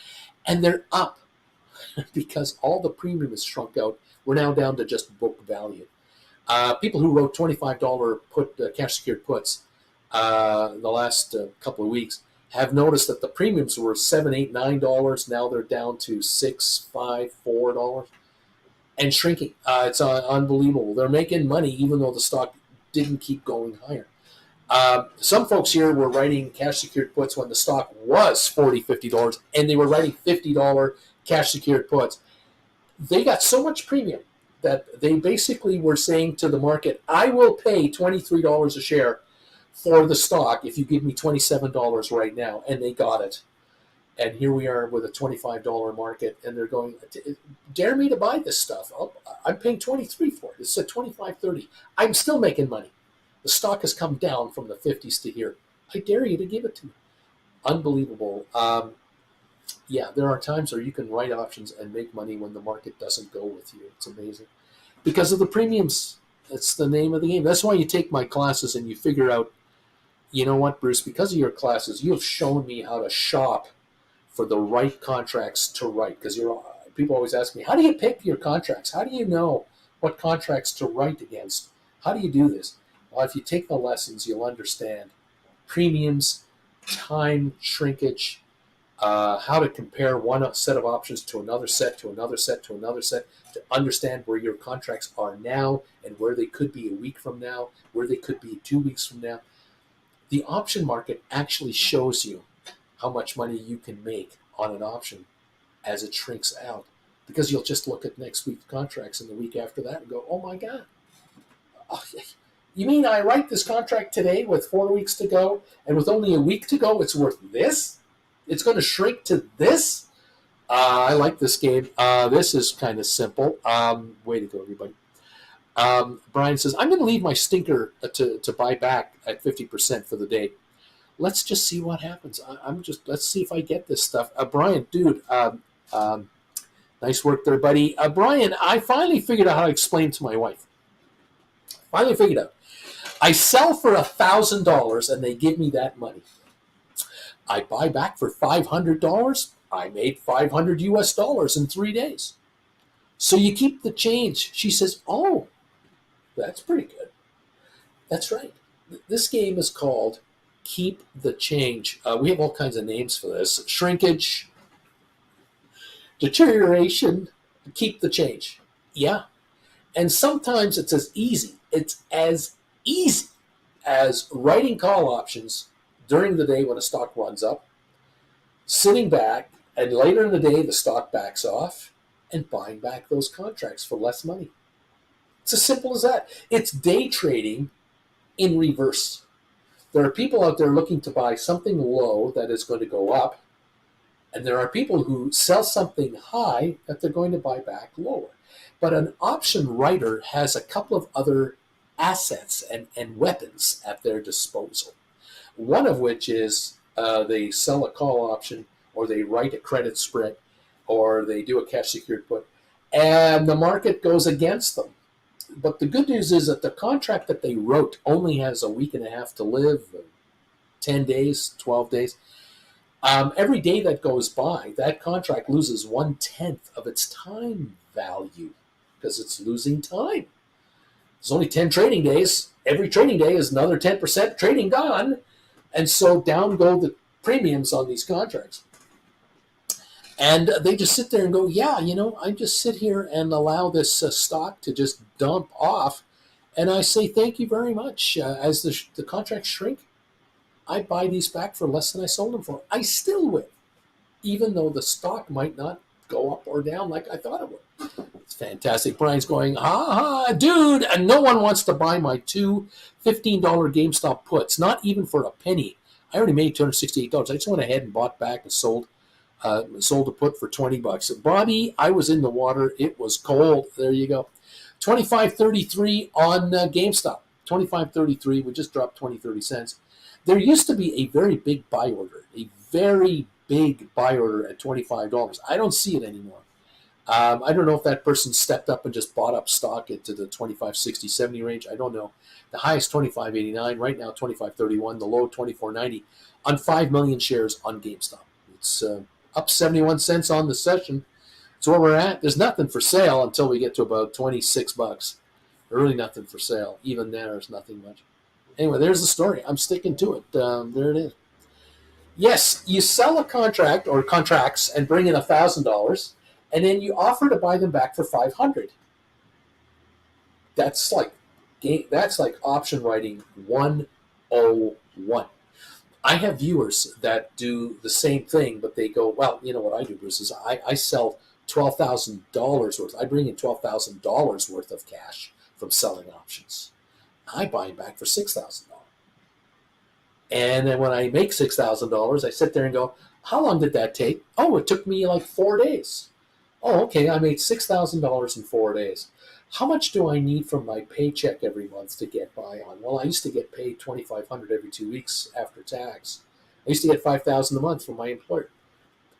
and they're up because all the premium is shrunk out. We're now down to just book value. People who wrote $25 cash secured puts the last couple of weeks have noticed that the premiums were $7, $8, $9. Now they're down to $6, $5, $4 and shrinking. It's unbelievable. They're making money even though the stock didn't keep going higher. Some folks here were writing cash secured puts when the stock was $40, $50, and they were writing $50 cash secured puts. They got so much premium that they basically were saying to the market, I will pay $23 a share for the stock if you give me $27 right now. And they got it. And here we are with a $25 market, and they're going, dare me to buy this stuff. I'm paying $23 for it. It's at $25.30. I'm still making money. The stock has come down from the 50s to here. I dare you to give it to me. Unbelievable. Yeah, there are times where you can write options and make money when the market doesn't go with you. It's amazing. Because of the premiums. That's the name of the game. That's why you take my classes and you figure out, you know what, Bruce, because of your classes, you have shown me how to shop for the right contracts to write. Because people always ask me, how do you pick your contracts? How do you know what contracts to write against? How do you do this? Well, if you take the lessons, you'll understand premiums, time shrinkage, how to compare one set of options to another set, to another set, to another set, to understand where your contracts are now and where they could be a week from now, where they could be 2 weeks from now. The option market actually shows you how much money you can make on an option as it shrinks out, because you'll just look at next week's contracts and the week after that and go, oh my God. Oh, you mean I write this contract today with 4 weeks to go, and with only a week to go, it's worth this? It's going to shrink to this? I like this game. This is kind of simple. Way to go, everybody. Brian says, I'm going to leave my stinker to buy back at 50% for the day. Let's just see what happens. Let's see if I get this stuff. Brian, dude, nice work there, buddy. Brian, I finally figured out how to explain to my wife. Finally figured out. I sell for $1,000 and they give me that money. I buy back for $500. I made $500 US in 3 days. So you keep the change. She says, oh, that's pretty good. That's right. This game is called Keep the Change. We have all kinds of names for this. Shrinkage, deterioration, keep the change. Yeah. And sometimes it's as easy. It's as easy as writing call options during the day when a stock runs up, sitting back, and later in the day the stock backs off, and buying back those contracts for less money. It's as simple as that. It's day trading in reverse. There are people out there looking to buy something low that is going to go up, and there are people who sell something high that they're going to buy back lower. But an option writer has a couple of other assets and weapons at their disposal. One of which is they sell a call option, or they write a credit spread, or they do a cash secured put, and the market goes against them. But the good news is that the contract that they wrote only has a week and a half to live, 10 days, 12 days. Every day that goes by, that contract loses 1/10 of its time value because it's losing time. There's only 10 trading days. Every trading day is another 10% trading gone. And so down go the premiums on these contracts. And they just sit there and go, yeah, I just sit here and allow this stock to just dump off. And I say, thank you very much. As the contracts shrink, I buy these back for less than I sold them for. I still will, even though the stock might not go up or down like I thought it would. It's fantastic. Brian's going, dude, and no one wants to buy my two $15 GameStop puts, not even for a penny. I already made $268. I just went ahead and bought back and sold a put for $20. Bobby, I was in the water. It was cold. There you go. 25.33 on GameStop. 25.33. We just dropped 20-30 cents. There used to be a very big buy order, a very big buy order at $25. I don't see it anymore. I don't know if that person stepped up and just bought up stock into the 25.60, 70 range. I don't know. The highest 25.89, right now 25.31, the low 24.90 on 5 million shares on GameStop. It's up 71 cents on the session. That's where we're at. There's nothing for sale until we get to about $26. Really nothing for sale. Even there's nothing much. Anyway, there's the story. I'm sticking to it. There it is. Yes, you sell a contract or contracts and bring in $1,000, and then you offer to buy them back for $500. That's like option writing 101. I have viewers that do the same thing, but they go, well, you know what I do, Bruce, is I sell $12,000 worth. I bring in $12,000 worth of cash from selling options. I buy them back for $6,000. And then when I make $6,000, I sit there and go, how long did that take? Oh, it took me like 4 days. Oh, okay, I made $6,000 in 4 days. How much do I need from my paycheck every month to get by on? Well, I used to get paid $2,500 every 2 weeks after tax. I used to get $5,000 a month from my employer.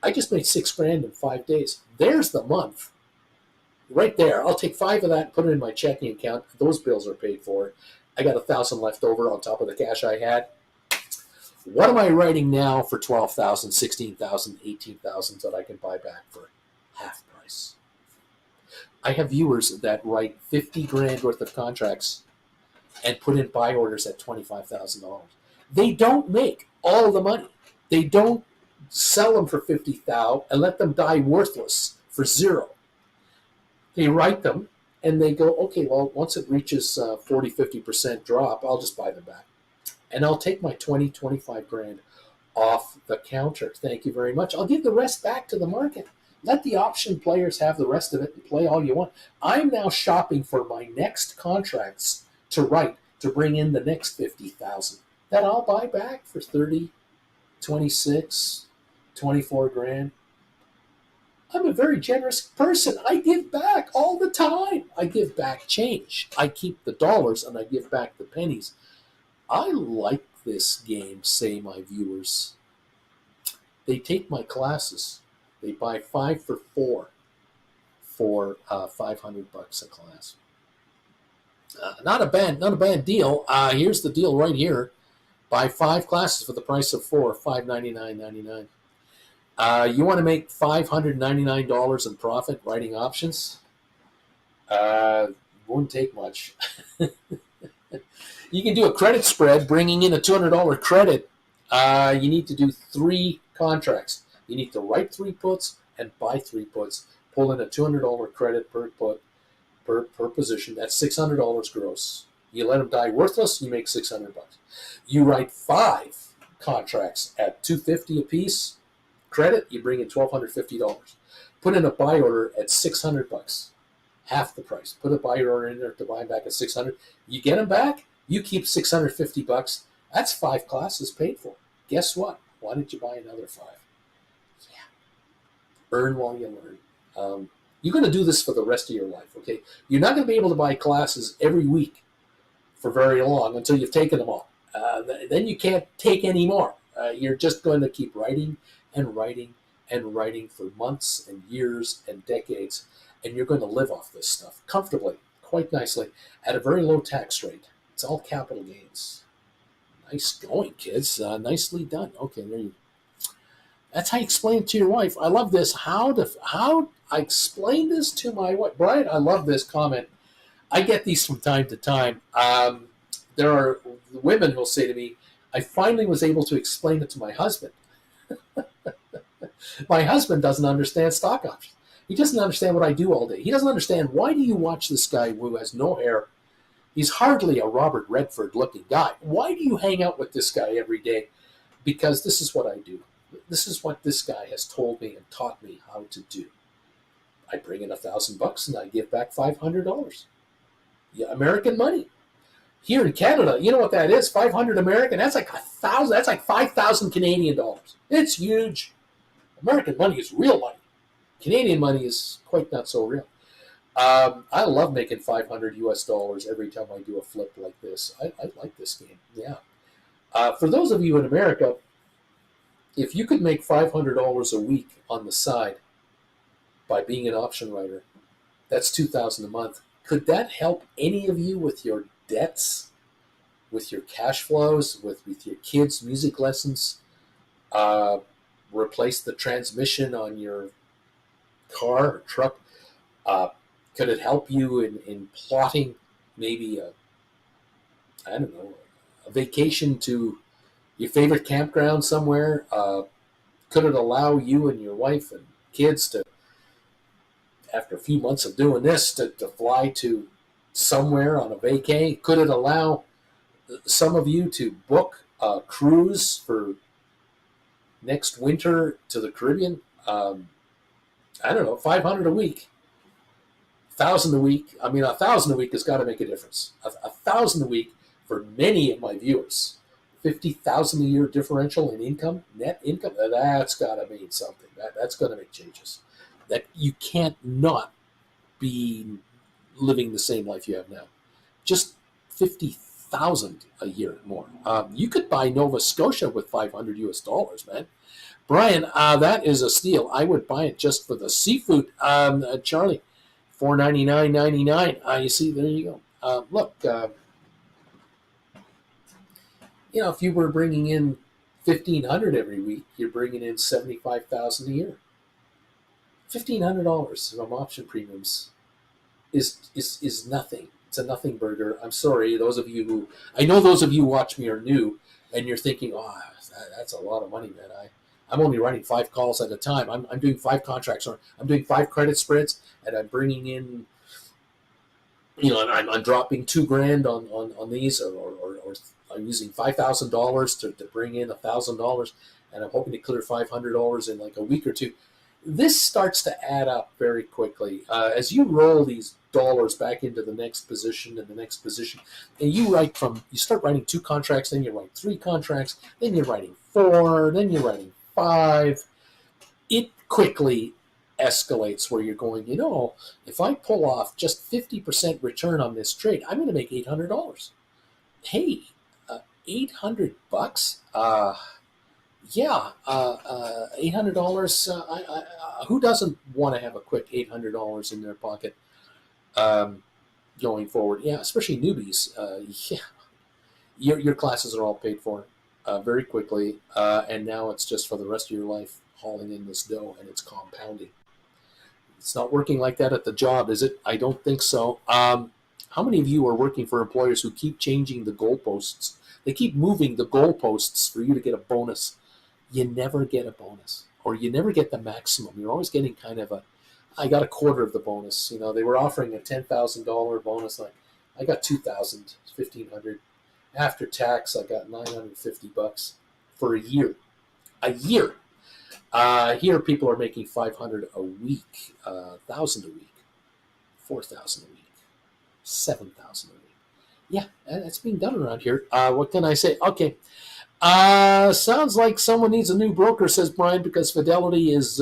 I just made $6,000 in 5 days. There's the month. Right there. I'll take 5 of that and put it in my checking account. Those bills are paid for. I got $1,000 left over on top of the cash I had. What am I writing now for $12,000, $16,000, $18,000 that I can buy back for half price? I have viewers that write $50,000 worth of contracts and put in buy orders at $25,000. They don't make all the money. They don't sell them for $50,000 and let them die worthless for $0. They write them and they go, okay, well, once it reaches 40-50% drop, I'll just buy them back. And I'll take my $20,000-$25,000 off the counter. Thank you very much. I'll give the rest back to the market. Let the option players have the rest of it and play all you want. I'm now shopping for my next contracts to write to bring in the next $50,000 that I'll buy back for $30,000, $26,000, $24,000. I'm a very generous person. I give back all the time. I give back change. I keep the dollars and I give back the pennies. I like this game, say my viewers. They take my classes. They buy 5 for 4 for $500 a class. Not a bad deal. Here's the deal right here. Buy 5 classes for the price of 4, $599.99. You want to make $599 in profit writing options? Won't take much. You can do a credit spread, bringing in a $200 credit. You need to do 3 contracts. You need to write 3 puts and buy 3 puts. Pull in a $200 credit per put per position. That's $600 gross. You let them die worthless, you make $600. You write 5 contracts at $250 a piece. Credit, you bring in $1,250. Put in a buy order at $600, half the price. Put a buy order in there to buy them back at $600. You get them back. You keep $650. That's 5 classes paid for. Guess what? Why didn't you buy another 5? Yeah. Earn while you learn. You're going to do this for the rest of your life, okay? You're not going to be able to buy classes every week for very long until you've taken them all. Then you can't take any more. You're just going to keep writing and writing and writing for months and years and decades, and you're going to live off this stuff comfortably, quite nicely, at a very low tax rate. It's all capital gains. Nice going, kids. Nicely done. Okay, there you go. That's how you explain it to your wife. I love this. How I explain this to my wife. Brian, I love this comment. I get these from time to time. There are women who will say to me, I finally was able to explain it to my husband. My husband doesn't understand stock options. He doesn't understand what I do all day. He doesn't understand, why do you watch this guy who has no hair? He's hardly a Robert Redford looking guy. Why do you hang out with this guy every day? Because this is what I do. This is what this guy has told me and taught me how to do. I bring in $1,000 and I give back $500. Yeah, American money. Here in Canada, you know what that is? 500 American. That's like 1,000. That's like 5,000 Canadian dollars. It's huge. American money is real money. Canadian money is quite not so real. I love making 500 US dollars every time I do a flip like this. I like this game. Yeah. For those of you in America, if you could make $500 a week on the side by being an option writer, that's $2,000 a month. Could that help any of you with your debts, with your cash flows, with your kids' music lessons? Replace the transmission on your car or truck? Could it help you in plotting maybe I don't know, a vacation to your favorite campground somewhere? Could it allow you and your wife and kids to, after a few months of doing this, to fly to somewhere on a vacay? Could it allow some of you to book a cruise for next winter to the Caribbean? I don't know, 500 a week, 1,000 a week. I mean, 1,000 a week has got to make a difference. 1,000 a week for many of my viewers. 50,000 a year differential in income, net income. That's got to mean something. That's going to make changes. That you can't not be living the same life you have now. Just 50,000 a year more. You could buy Nova Scotia with 500 US dollars, man. Brian, that is a steal. I would buy it just for the seafood. Charlie, $4.99.99. You see, there you go. Look, if you were bringing in 1,500 every week, you're bringing in 75,000 a year. $1,500 from option premiums is nothing. It's a nothing burger. I'm sorry, those of you who watch me are new, and you're thinking, oh, that's a lot of money, man. I'm only writing 5 calls at a time. I'm doing 5 contracts, or I'm doing 5 credit spreads, and I'm bringing in, I'm dropping $2,000 on these, or I'm using $5,000 to bring in $1,000, and I'm hoping to clear $500 in like a week or two. This starts to add up very quickly as you roll these dollars back into the next position and the next position, and you start writing 2 contracts, then you write 3 contracts, then you're writing 4, then you're writing 5. It quickly escalates where you're going, if I pull off just 50% return on this trade, I'm going to make $800. Hey, $800? Yeah, $800. Who doesn't want to have a quick $800 in their pocket going forward? Yeah, especially newbies. Yeah, your classes are all paid for very quickly, and now it's just for the rest of your life hauling in this dough, and it's compounding. It's not working like that at the job, is it? I don't think so. How many of you are working for employers who keep changing the goalposts? They keep moving the goalposts for you to get a bonus. You never get a bonus, or you never get the maximum. You're always getting kind of I got a quarter of the bonus. They were offering a $10,000 bonus. I got $2,000, $1,500. After tax, I got $950 for a year. A year. Here, people are making $500 a week, $1,000 a week, $4,000 a week, $7,000 a week. Yeah, that's being done around here. What can I say? Okay. Sounds like someone needs a new broker, says Brian, because Fidelity is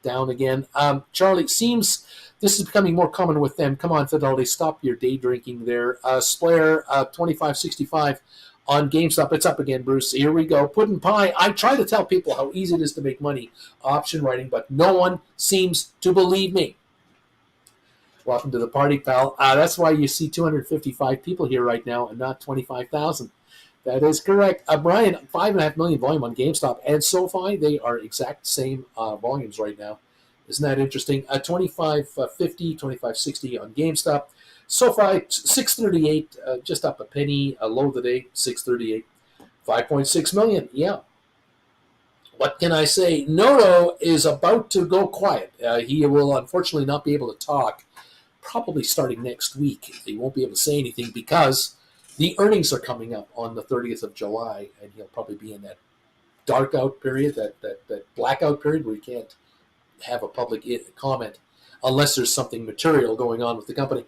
down again. Charlie, seems this is becoming more common with them. Come on, Fidelity, stop your day drinking there. Splair, 25.65 on GameStop. It's up again, Bruce. Here we go. Puddin' Pie. I try to tell people how easy it is to make money option writing, but no one seems to believe me. Welcome to the party, pal. That's why you see 255 people here right now and not 25,000. That is correct. Brian, 5.5 million volume on GameStop and SoFi. They are exact same volumes right now. Isn't that interesting? 25.50, 25.60 on GameStop. SoFi, 638, just up a penny. Low of the day, 638. 5.6 million. Yeah. What can I say? Noto is about to go quiet. He will unfortunately not be able to talk probably starting next week. He won't be able to say anything because the earnings are coming up on the 30th of July, and he'll probably be in that dark out period, that blackout period where he can't have a public comment unless there's something material going on with the company.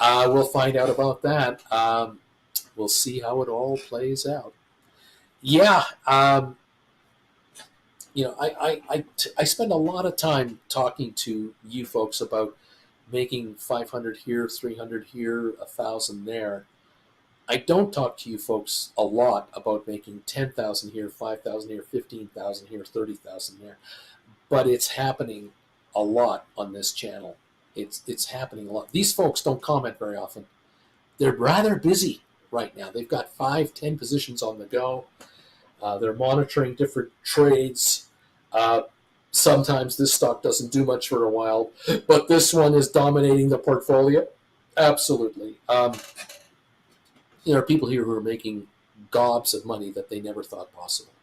We'll find out about that. We'll see how it all plays out. Yeah, I spend a lot of time talking to you folks about making 500 here, 300 here, 1,000 there. I don't talk to you folks a lot about making 10,000 here, 5,000 here, 15,000 here, 30,000 there. But it's happening a lot on this channel. It's happening a lot. These folks don't comment very often. They're rather busy right now. They've got 5, 10 positions on the go. They're monitoring different trades. Sometimes this stock doesn't do much for a while, but this one is dominating the portfolio. Absolutely. There are people here who are making gobs of money that they never thought possible.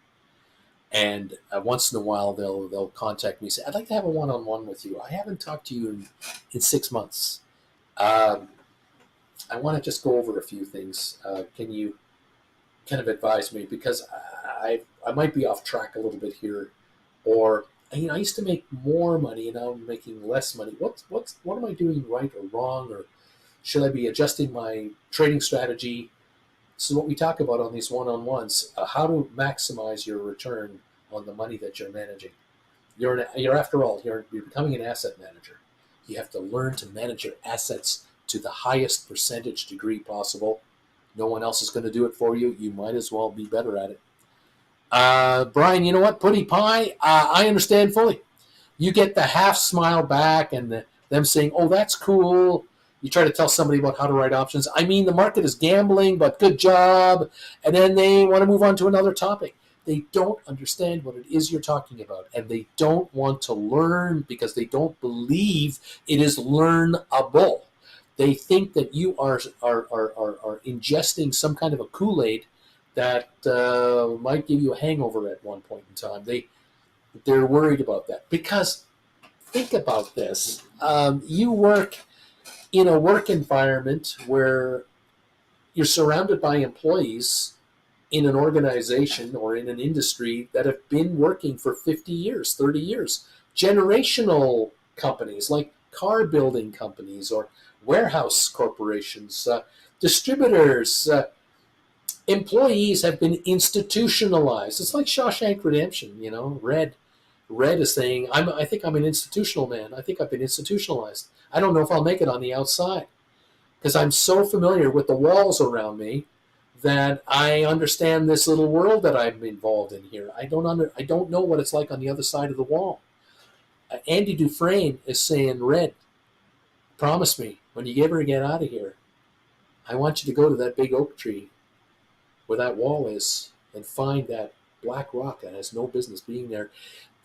And once in a while, they'll contact me and say, I'd like to have a one-on-one with you. I haven't talked to you in 6 months. I want to just go over a few things. Can you kind of advise me? Because I might be off track a little bit here. Or, I used to make more money and now I'm making less money. What am I doing right or wrong? Or should I be adjusting my trading strategy? This is what we talk about on these one-on-ones, how to maximize your return on the money that you're managing. You're after all, you're becoming an asset manager. You have to learn to manage your assets to the highest percentage degree possible. No one else is going to do it for you. You might as well be better at it. Brian, you know what? Putty pie, I understand fully. You get the half smile back and them saying, oh, that's cool. You try to tell somebody about how to write options. I mean, the market is gambling, but good job. And then they want to move on to another topic. They don't understand what it is you're talking about. And they don't want to learn because they don't believe it is learnable. They think that you are ingesting some kind of a Kool-Aid that might give you a hangover at one point in time. They're worried about that. Because think about this. You work in a work environment where you're surrounded by employees in an organization or in an industry that have been working for 50 years, 30 years. Generational companies like car building companies or warehouse corporations, distributors, employees have been institutionalized. It's like Shawshank Redemption, Red is saying, I think I'm an institutional man. I think I've been institutionalized. I don't know if I'll make it on the outside because I'm so familiar with the walls around me that I understand this little world that I'm involved in here. I don't know what it's like on the other side of the wall. Andy Dufresne is saying, Red, promise me when you ever get out of here, I want you to go to that big oak tree where that wall is and find that black rock that has no business being there.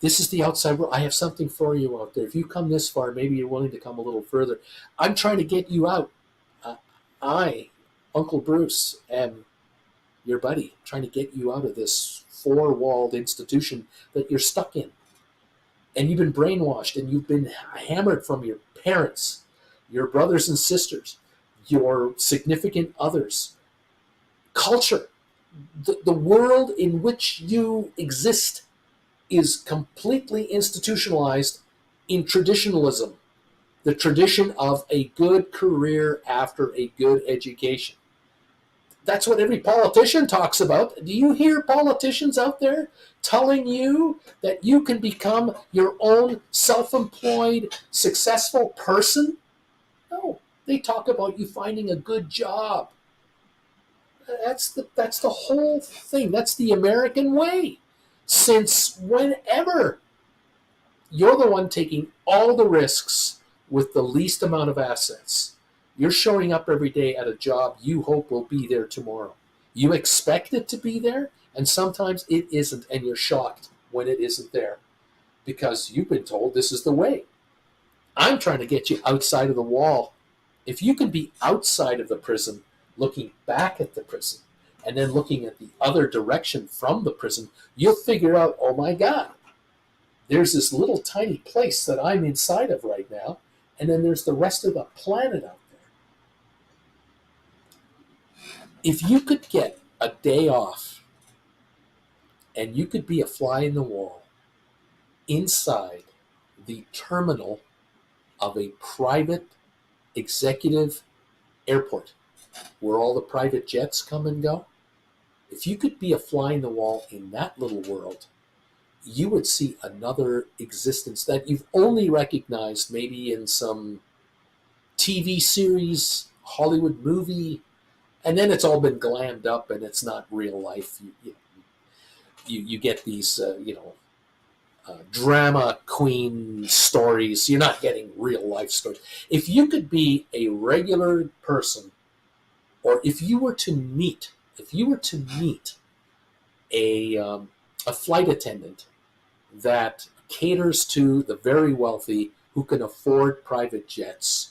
This is the outside world. I have something for you out there. If you come this far, maybe you're willing to come a little further. I'm trying to get you out. I, Uncle Bruce, am your buddy, trying to get you out of this four-walled institution that you're stuck in. And you've been brainwashed and you've been hammered from your parents, your brothers and sisters, your significant others, culture. The world in which you exist is completely institutionalized in traditionalism, the tradition of a good career after a good education. That's what every politician talks about. Do you hear politicians out there telling you that you can become your own self-employed, successful person? No, they talk about you finding a good job. That's the whole thing. That's the American way. Since whenever you're the one taking all the risks with the least amount of assets. You're showing up every day at a job you hope will be there tomorrow. You expect it to be there, and sometimes it isn't, and you're shocked when it isn't there because you've been told this is the way. I'm trying to get you outside of the wall. If you can be outside of the prison, looking back at the prison, and then looking at the other direction from the prison, you'll figure out, oh my God, there's this little tiny place that I'm inside of right now, and then there's the rest of the planet out there. If you could get a day off and you could be a fly in the wall inside the terminal of a private executive airport where all the private jets come and go, if you could be a fly in the wall in that little world, you would see another existence that you've only recognized maybe in some TV series, Hollywood movie, and then it's all been glammed up and it's not real life. You get these, drama queen stories. You're not getting real life stories. If you could be a regular person, or if you were to meet a flight attendant that caters to the very wealthy who can afford private jets,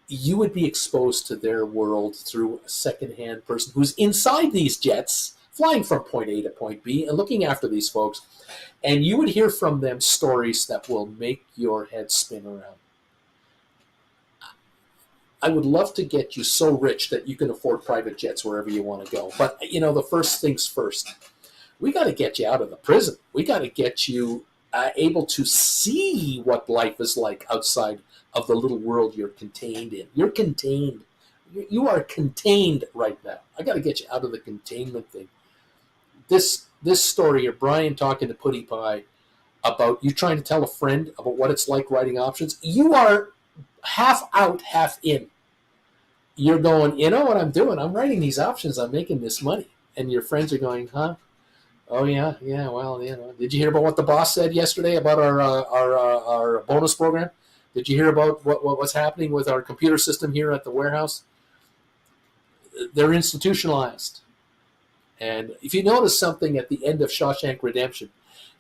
you would be exposed to their world through a secondhand person who's inside these jets, flying from point A to point B and looking after these folks. And you would hear from them stories that will make your head spin around. I would love to get you so rich that you can afford private jets wherever you want to go. But, the first things first. We got to get you out of the prison. We got to get you able to see what life is like outside of the little world you're contained in. You're contained. You are contained right now. I got to get you out of the containment thing. This story of Brian talking to Putty Pie about you trying to tell a friend about what it's like writing options. You are half out, half in. You're going, you know what I'm doing? I'm writing these options. I'm making this money. And your friends are going, huh? Oh, yeah, well, did you hear about what the boss said yesterday about our bonus program? Did you hear about what's happening with our computer system here at the warehouse? They're institutionalized. And if you notice something at the end of Shawshank Redemption,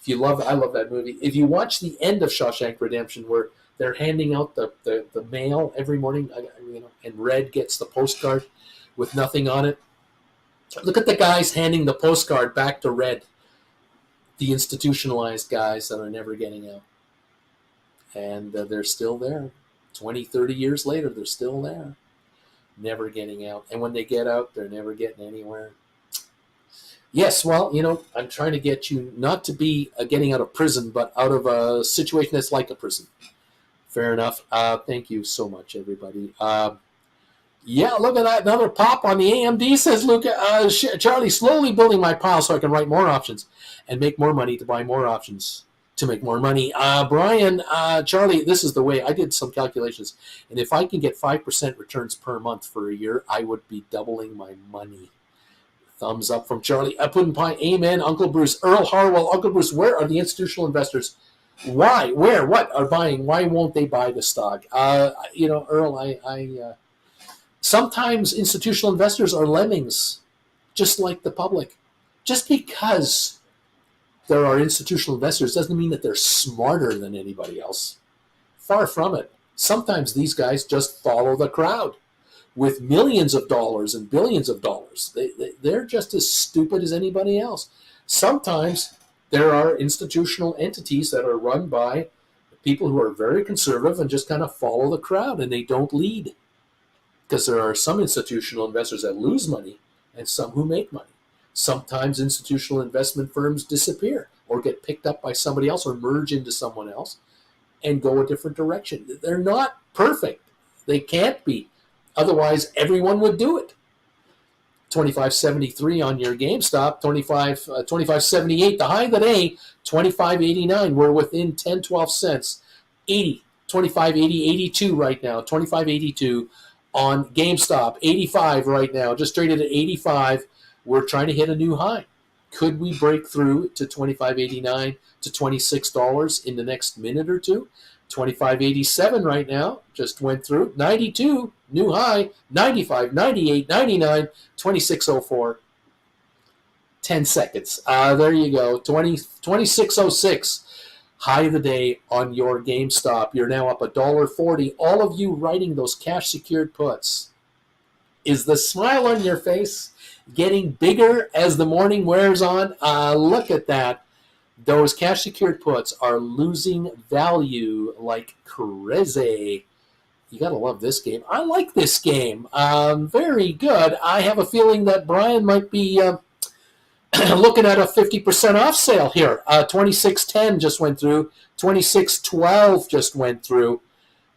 I love that movie. If you watch the end of Shawshank Redemption where they're handing out the mail every morning, and Red gets the postcard with nothing on it. Look at the guys handing the postcard back to Red, the institutionalized guys that are never getting out. And they're still there. 20, 30 years later, they're still there, never getting out. And when they get out, they're never getting anywhere. Yes, well, I'm trying to get you not to be getting out of prison, but out of a situation that's like a prison. Fair enough. Thank you so much, everybody. Yeah, look at that. Another pop on the AMD, says Luca. Charlie, slowly building my pile so I can write more options and make more money to buy more options to make more money. Brian, Charlie, this is the way. I did some calculations. And if I can get 5% returns per month for a year, I would be doubling my money. Thumbs up from Charlie. Puddin' Pie, amen. Uncle Bruce, Earl Harwell. Uncle Bruce, where are the institutional investors? Why? Where? What are buying? Why won't they buy the stock? Earl, sometimes institutional investors are lemmings, just like the public. Just because there are institutional investors doesn't mean that they're smarter than anybody else. Far from it. Sometimes these guys just follow the crowd with millions of dollars and billions of dollars. They're just as stupid as anybody else. Sometimes there are institutional entities that are run by people who are very conservative and just kind of follow the crowd, and they don't lead. Because there are some institutional investors that lose money and some who make money. Sometimes institutional investment firms disappear or get picked up by somebody else or merge into someone else and go a different direction. They're not perfect. They can't be. Otherwise, everyone would do it. 25.73 on your GameStop, 25.78. The high of the day, 25.89. We're within 10, 12 cents. 80, 25.80, 82 right now. 25.82 on GameStop. 85 right now. Just traded at 85. We're trying to hit a new high. Could we break through to 25.89 to $26 in the next minute or two? 25.87 right now, just went through. 92, new high. 95, 98, 99, 26.04. 10 seconds. There you go. 26.06. High of the day on your GameStop. You're now up $1.40. All of you writing those cash secured puts. Is the smile on your face getting bigger as the morning wears on? Look at that. Those cash secured puts are losing value like crazy. You got to love this game. I like this game. Very good. I have a feeling that Brian might be looking at a 50% off sale here. 26.10 just went through. 26.12 just went through.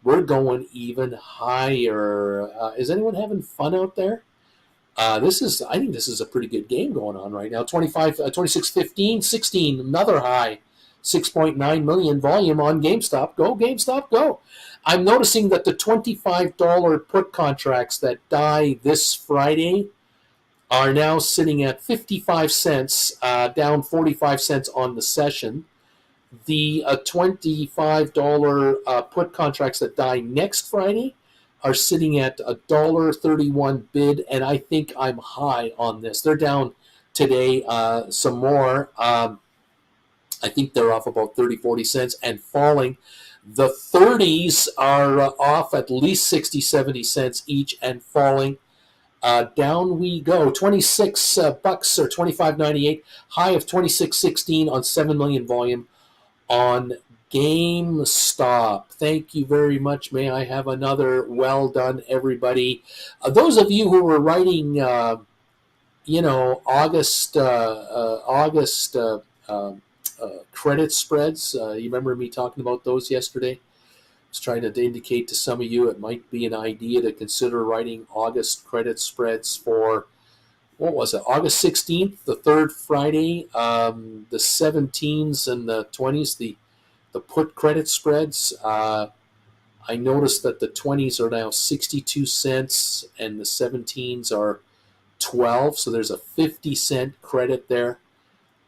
We're going even higher. Is anyone having fun out there? I think this is a pretty good game going on right now. 26.15, 16, another high. 6.9 million volume on GameStop. Go, GameStop, go. I'm noticing that the $25 put contracts that die this Friday are now sitting at 55 cents, down 45 cents on the session. The $25 put contracts that die next Friday are sitting at $1.31 bid, and I think I'm high on this. They're down today some more. I think they're off about 30, 40 cents and falling. The 30s are off at least 60, 70 cents each and falling. Down we go. 26 bucks or 25.98. High of 26.16 on 7 million volume on GameStop. Thank you very much. May I have another well done, everybody. Those of you who were writing, August credit spreads. You remember me talking about those yesterday? I was trying to indicate to some of you it might be an idea to consider writing August credit spreads for, what was it, August 16th, the third Friday, the 17s and the 20s, the put credit spreads. I noticed that the 20s are now 62 cents and the 17s are 12, so there's a 50-cent credit there.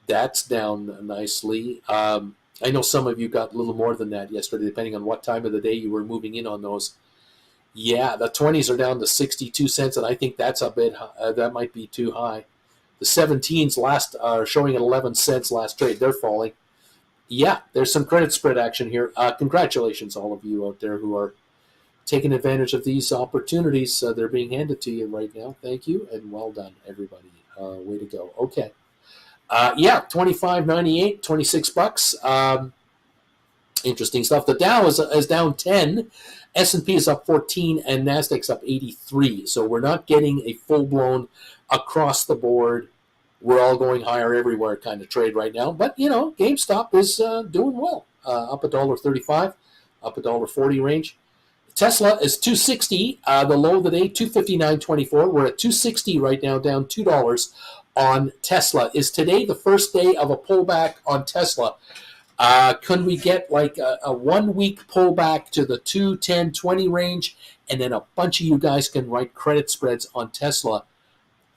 That's down nicely. I know some of you got a little more than that yesterday, depending on what time of the day you were moving in on those. Yeah, the 20s are down to 62 cents, and I think that's a bit that might be too high. The 17s are showing at 11 cents last trade. They're falling. Yeah, there's some credit spread action here. Congratulations, all of you out there who are taking advantage of these opportunities. They're being handed to you right now. Thank you, and well done, everybody. Way to go. Okay. 25.98, 26 bucks. Interesting stuff. The Dow is down 10. S&P is up 14, and Nasdaq's up 83. So we're not getting a full-blown across-the-board, we're all going higher everywhere kind of trade right now. But, GameStop is doing well. Up $1.35, up $1.40 range. Tesla is 260. The low of the day, 259.24. We're at 260 right now, down $2 on Tesla. Is today the first day of a pullback on Tesla? Can we get like a 1 week pullback to the 210-20 range, and then a bunch of you guys can write credit spreads on Tesla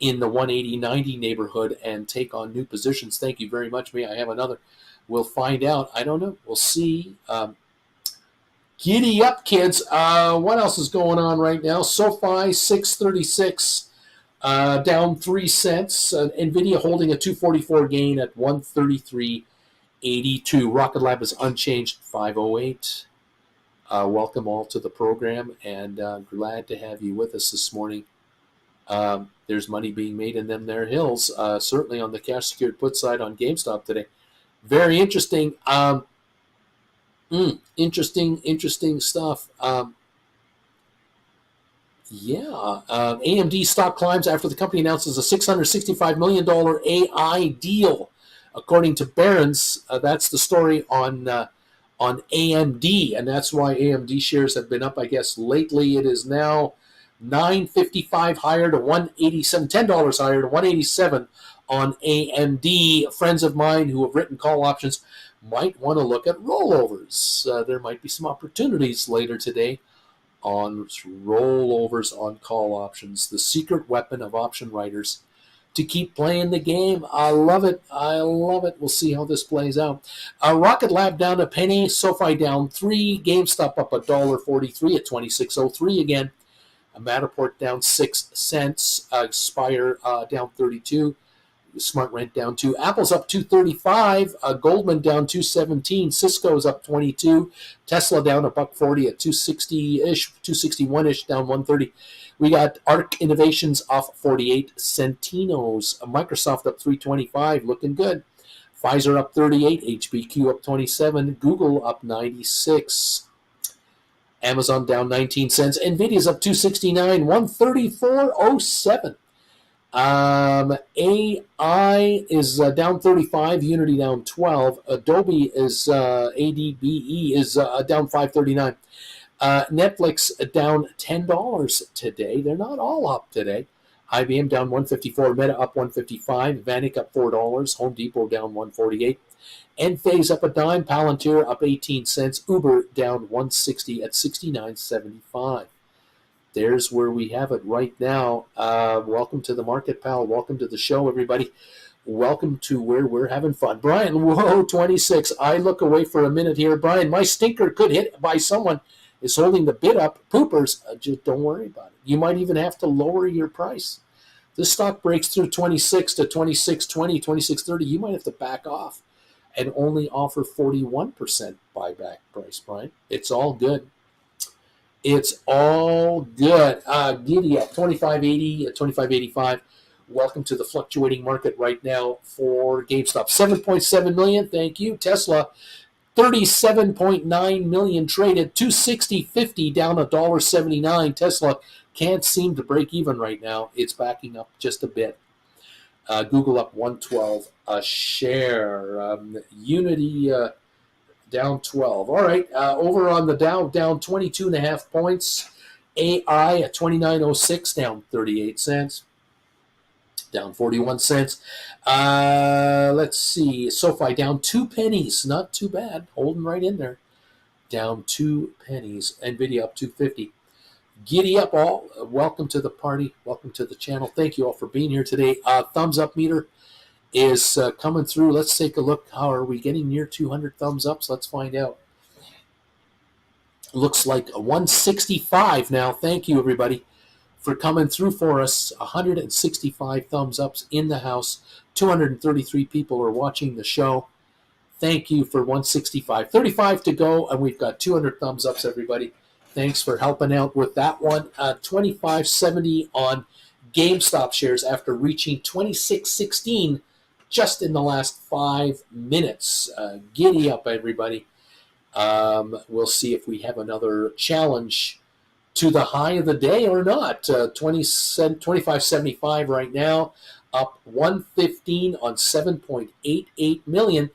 in the 180-90 neighborhood and take on new positions? Thank you very much. May I have another? We'll find out. I don't know. We'll see. Giddy up, kids. What else is going on right now? SoFi 636, down 3 cents. NVIDIA holding a 244 gain at 133.82. Rocket Lab is unchanged, 508. Welcome all to the program, and glad to have you with us this morning. There's money being made in them there hills, certainly on the cash secured put side on GameStop today. Very interesting. Interesting stuff. AMD stock climbs after the company announces a $665 million AI deal. According to Barron's, that's the story on AMD, and that's why AMD shares have been up, I guess, lately. It is now $9.55 higher to $187, $10 higher to $187 on AMD. Friends of mine who have written call options might want to look at rollovers. There might be some opportunities later today on rollovers on call options, the secret weapon of option writers to keep playing the game. I love it. We'll see how this plays out. Rocket Lab down a penny, SoFi down 3, GameStop up $1.43 at 26.03 again. Matterport down 6 cents, Spire down 32. Smart Rent down 2. Apple's up 235. Goldman down 217. Cisco's up 22. Tesla down $1.40 at 260-ish, 261-ish, down 130. We got ARC Innovations off 48 centinos. Microsoft up 325, looking good. Pfizer up 38. HBQ up 27. Google up 96. Amazon down 19 cents. Nvidia's up 269, 134.07. AI is down 35, Unity down 12. Adobe is ADBE is down 539. Netflix down $10 today. They're not all up today. IBM down 154, Meta up 155, Vanik up $4, Home Depot down 148. Enphase up a dime, Palantir up 18 cents, Uber down 160 at 69.75. There's where we have it right now. Welcome to the market, pal. Welcome to the show, everybody. Welcome to where we're having fun. Brian, whoa, 26. I look away for a minute here. Brian, my stinker could hit by someone is holding the bid up. Poopers, just don't worry about it. You might even have to lower your price. This stock breaks through 26 to 26.20, 26.30. You might have to back off and only offer 41% buyback price, Brian. It's all good. It's all good. Giddy up, 25.80, 25.85. Welcome to the fluctuating market right now for GameStop. 7.7 million, thank you. Tesla, 37.9 million traded, 260.50 down $1.79. Tesla can't seem to break even right now. It's backing up just a bit. Google up 112 a share. Unity down 12. All right, over on the Dow, down 22.5 points. AI at 29.06, down 38 cents. Down 41 cents. Let's see. SoFi down 2 pennies. Not too bad. Holding right in there. Down 2 pennies. Nvidia up 250. Giddy up all. Welcome to the party. Welcome to the channel. Thank you all for being here today. Thumbs up meter is coming through. Let's take a look. How are we getting near 200 thumbs ups? Let's find out. Looks like 165 now. Thank you, everybody, for coming through for us. 165 thumbs ups in the house. 233 people are watching the show. Thank you for 165. 35 to go, and we've got 200 thumbs ups, everybody. Thanks for helping out with that one. 25.70 on GameStop shares after reaching 26.16 just in the last 5 minutes. Giddy up, everybody. We'll see if we have another challenge to the high of the day or not. 25.75 right now, up 115 on 7.88 million.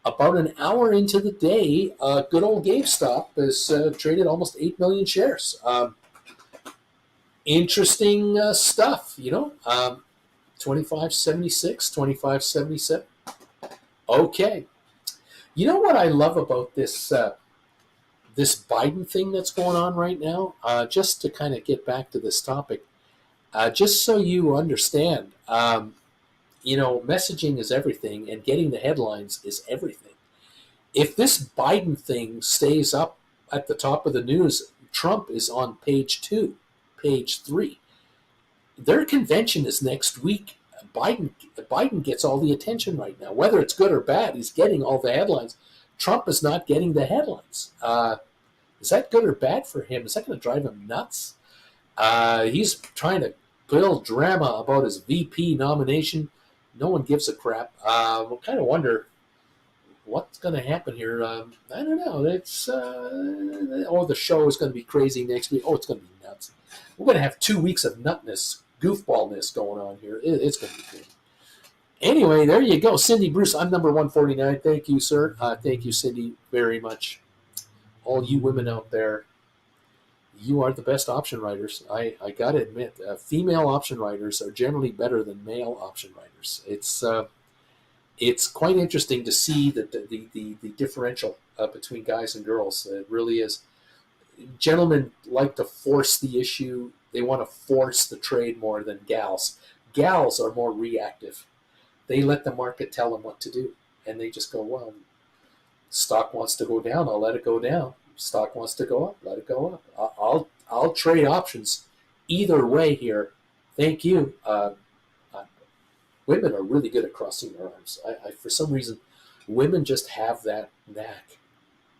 About an hour into the day, good old GameStop has traded almost 8 million shares. Interesting stuff, 25.76, 25.77. Okay. You know what I love about this this Biden thing that's going on right now? Just to kind of get back to this topic, just so you understand, messaging is everything, and getting the headlines is everything. If this Biden thing stays up at the top of the news, Trump is on page 2, page 3. Their convention is next week. Biden gets all the attention right now. Whether it's good or bad, he's getting all the headlines. Trump is not getting the headlines. Is that good or bad for him? Is that going to drive him nuts? He's trying to build drama about his VP nomination. No one gives a crap. We'll kind of wonder what's going to happen here. I don't know. It's the show is going to be crazy next week. It's going to be nuts. We're going to have 2 weeks of nutness, goofballness going on here. It's going to be good. Anyway, there you go. Cindy Bruce, I'm number 149. Thank you, sir. Thank you, Cindy, very much. All you women out there, you are the best option writers. I got to admit, female option writers are generally better than male option writers. It's quite interesting to see the differential between guys and girls. It really is. Gentlemen like to force the issue. They want to force the trade more than gals. Gals are more reactive. They let the market tell them what to do, and they just go, well, stock wants to go down, I'll let it go down. Stock wants to go up, let it go up. I'll trade options either way here. Thank you. women are really good at crossing their arms. For some reason, women just have that knack.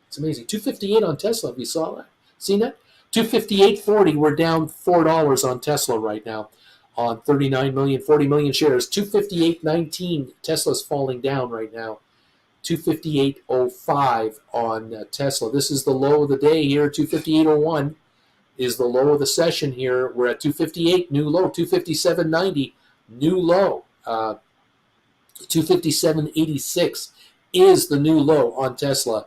It's amazing. 258 on Tesla. Have you saw that? Seen that? 258.40. We're down $4 on Tesla right now on 39 million, 40 million shares. 258.19. Tesla's falling down right now. 258.05 on Tesla. This is the low of the day here. 258.01 is the low of the session here. We're at 258, new low. 257.90, new low. 257.86 is the new low on Tesla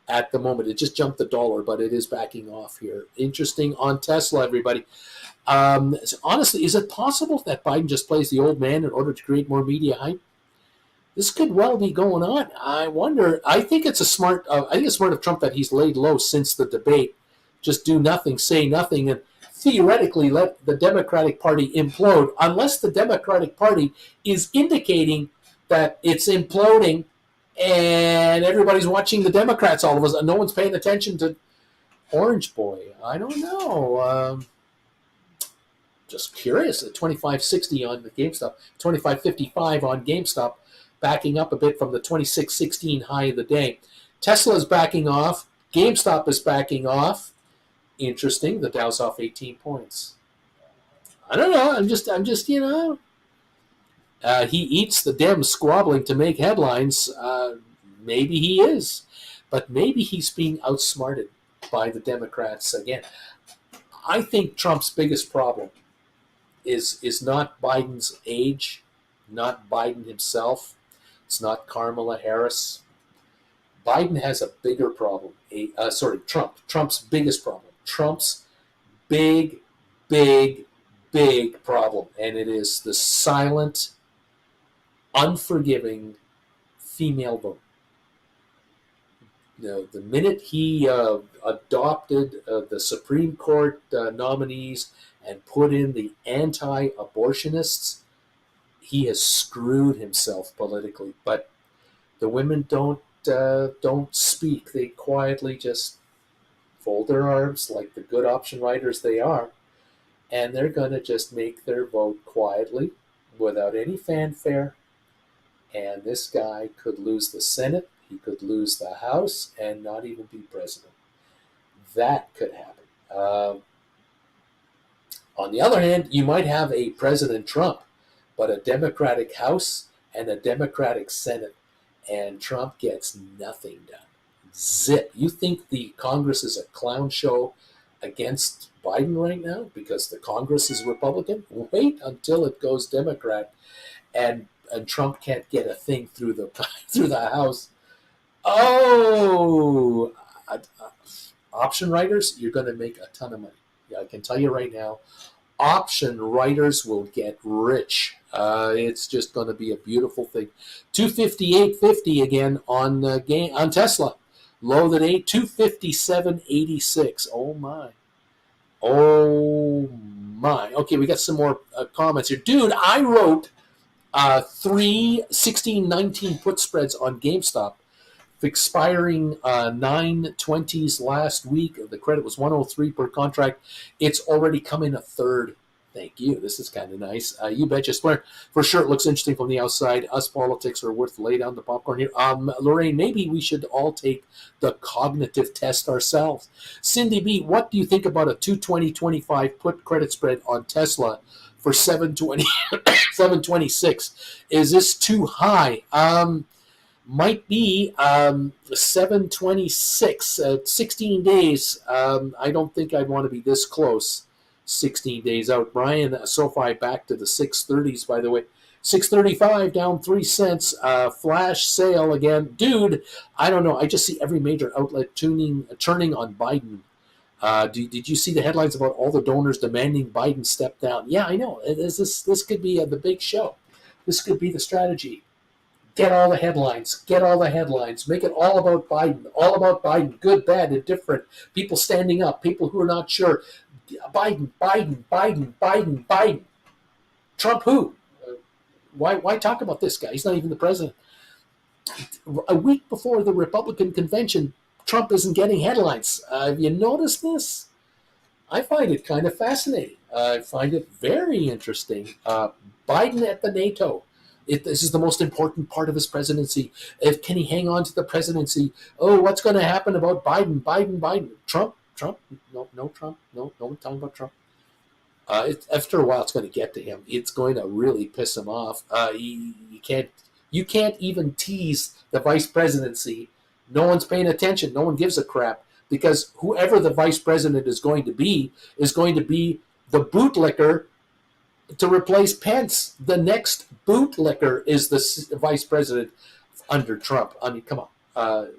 at the moment. It just jumped $1, but it is backing off here. Interesting on Tesla, everybody. So honestly, is it possible that Biden just plays the old man in order to create more media hype? This could well be going on. I wonder. I think it's smart of Trump that he's laid low since the debate. Just do nothing, say nothing, and theoretically let the Democratic Party implode, unless the Democratic Party is indicating that it's imploding and everybody's watching the Democrats all of us, and no one's paying attention to Orange Boy. I don't know. Just curious. At 25.60 on the GameStop, 25.55 on GameStop, backing up a bit from the 26.16 high of the day. Tesla is backing off. GameStop is backing off. Interesting. The Dow's off 18 points. I don't know. I'm just he eats the Dems squabbling to make headlines. Maybe he is. But maybe he's being outsmarted by the Democrats again. I think Trump's biggest problem is not Biden's age, not Biden himself. It's not Kamala Harris. Biden has a bigger problem. Trump's biggest problem. Trump's big problem. And it is the silent, unforgiving female vote. The minute he adopted the Supreme Court nominees and put in the anti-abortionists, he has screwed himself politically. But the women don't speak. They quietly just fold their arms like the good option writers they are, and they're going to just make their vote quietly without any fanfare. And this guy could lose the Senate, he could lose the House, and not even be president. That could happen. On the other hand, you might have a President Trump, but a Democratic House and a Democratic Senate, and Trump gets nothing done. Zip. You think the Congress is a clown show against Biden right now because the Congress is Republican? Wait until it goes Democrat, and Trump can't get a thing through the House. Oh, option writers, you're going to make a ton of money. Yeah, I can tell you right now, option writers will get rich. It's just going to be a beautiful thing. 258.50 again on Tesla. Low of the day, 257.86. Oh my. Okay, we got some more comments here. Dude, I wrote 3 16.19 put spreads on GameStop, expiring 9/20s last week. The credit was 103 per contract. It's already come in a third. Thank you. This is kind of nice. You betcha. For sure, it looks interesting from the outside. Us politics are worth to lay down the popcorn here. Lorraine, maybe we should all take the cognitive test ourselves. Cindy B, what do you think about a 220.25 put credit spread on Tesla for 720, 726? Is this too high? Might be 726 at 16 days. I don't think I'd want to be this close 16 days out. Brian, SoFi back to the 630s, by the way. 635 down 3 cents. Flash sale again. Dude, I don't know. I just see every major outlet turning on Biden. Did you see the headlines about all the donors demanding Biden step down? Yeah, I know. This could be the big show. This could be the strategy. Get all the headlines. Get all the headlines. Make it all about Biden. All about Biden. Good, bad, indifferent. People standing up. People who are not sure. Biden, Biden, Biden, Biden, Biden. Trump who? Why talk about this guy? He's not even the president. A week before the Republican convention, Trump isn't getting headlines. Have you noticed this? I find it kind of fascinating. I find it very interesting. Biden at the NATO This is the most important part of his presidency. Can he hang on to the presidency? Oh, what's going to happen about Biden? Biden. Trump. No Trump. No one talking about Trump. After a while, it's going to get to him. It's going to really piss him off. You can't even tease the vice presidency. No one's paying attention. No one gives a crap because whoever the vice president is going to be the bootlicker to replace Pence. The next bootlicker is the vice president under Trump. I mean, come on. You're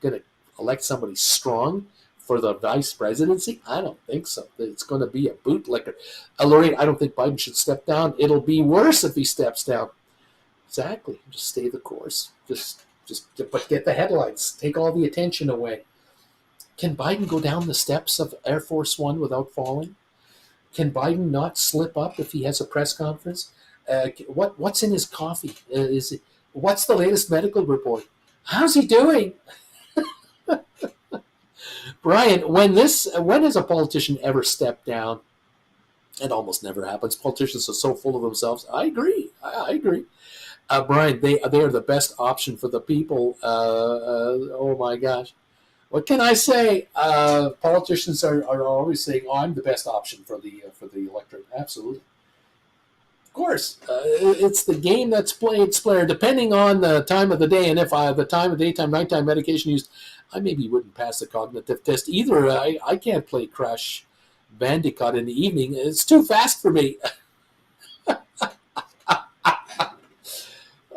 going to elect somebody strong for the vice presidency? I don't think so. It's going to be a bootlicker. Lorraine, I don't think Biden should step down. It'll be worse if he steps down. Exactly. Just stay the course. But get the headlines. Take all the attention away. Can Biden go down the steps of Air Force One without falling? Can Biden not slip up if he has a press conference? What's in his coffee? What's the latest medical report? How's he doing? Brian, when has a politician ever stepped down? It almost never happens. Politicians are so full of themselves. I agree. Brian, they are the best option for the people. Oh my gosh. What can I say? Politicians are always saying, "Oh, I'm the best option for the electorate." Absolutely, of course. It's the game that's played, depending on the time of the day, and if the time of daytime, nighttime medication used, I maybe wouldn't pass the cognitive test either. I can't play Crash Bandicoot in the evening. It's too fast for me.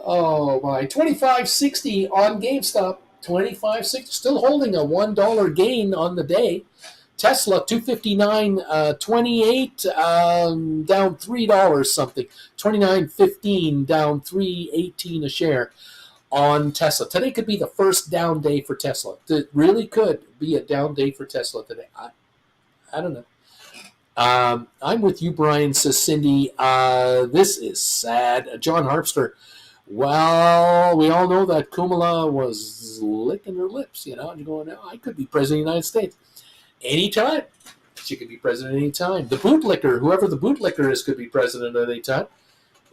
Oh my! 25.60 on GameStop. 25.60, still holding a $1 gain on the day. Tesla 259.28, down $3 something. 29.15, down 3.18 a share on Tesla. Today could be the first down day for Tesla. It really could be a down day for Tesla today. I don't know. I'm with you, Brian, says Cindy. This is sad. John Harpster. Well, we all know that Kamala was licking her lips, and you're going, no, I could be president of the United States anytime. She could be president anytime. The bootlicker, whoever the bootlicker is, could be president at any time.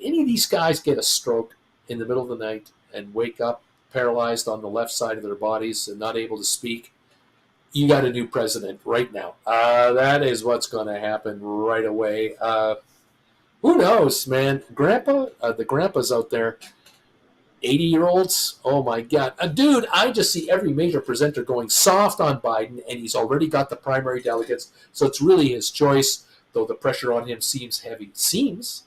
Any of these guys get a stroke in the middle of the night and wake up paralyzed on the left side of their bodies and not able to speak, you got a new president right now. That is what's going to happen right away. Who knows, man? The grandpas out there, 80-year-olds, oh my God. Dude, I just see every major presenter going soft on Biden, and he's already got the primary delegates, so it's really his choice, though the pressure on him seems heavy. Seems.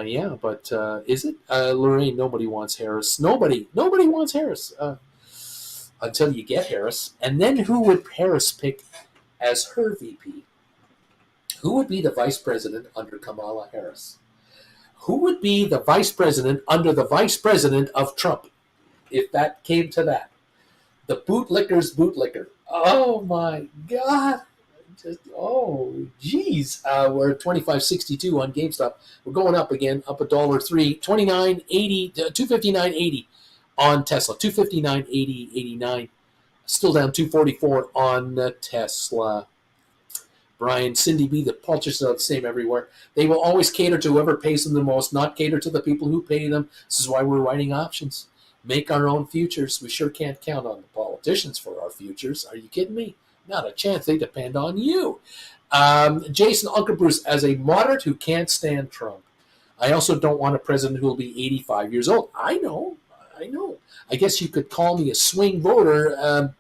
Yeah, but is it? Lorraine, nobody wants Harris. Nobody wants Harris until you get Harris. And then who would Harris pick as her VP? Who would be the vice president under Kamala Harris? Who would be the vice president under the vice president of Trump, if that came to that? The bootlicker's bootlicker. Oh, my God. Geez. We're at 25.62 on GameStop. We're going up again, up $1.03. 29.80, 259.80 on Tesla. 259.80, still down 244 on Tesla. Brian, Cindy B, the politicians are the same everywhere. They will always cater to whoever pays them the most, not cater to the people who pay them. This is why we're writing options. Make our own futures. We sure can't count on the politicians for our futures. Are you kidding me? Not a chance. They depend on you. Jason, Uncle Bruce, as a moderate who can't stand Trump, I also don't want a president who will be 85 years old. I know. I guess you could call me a swing voter.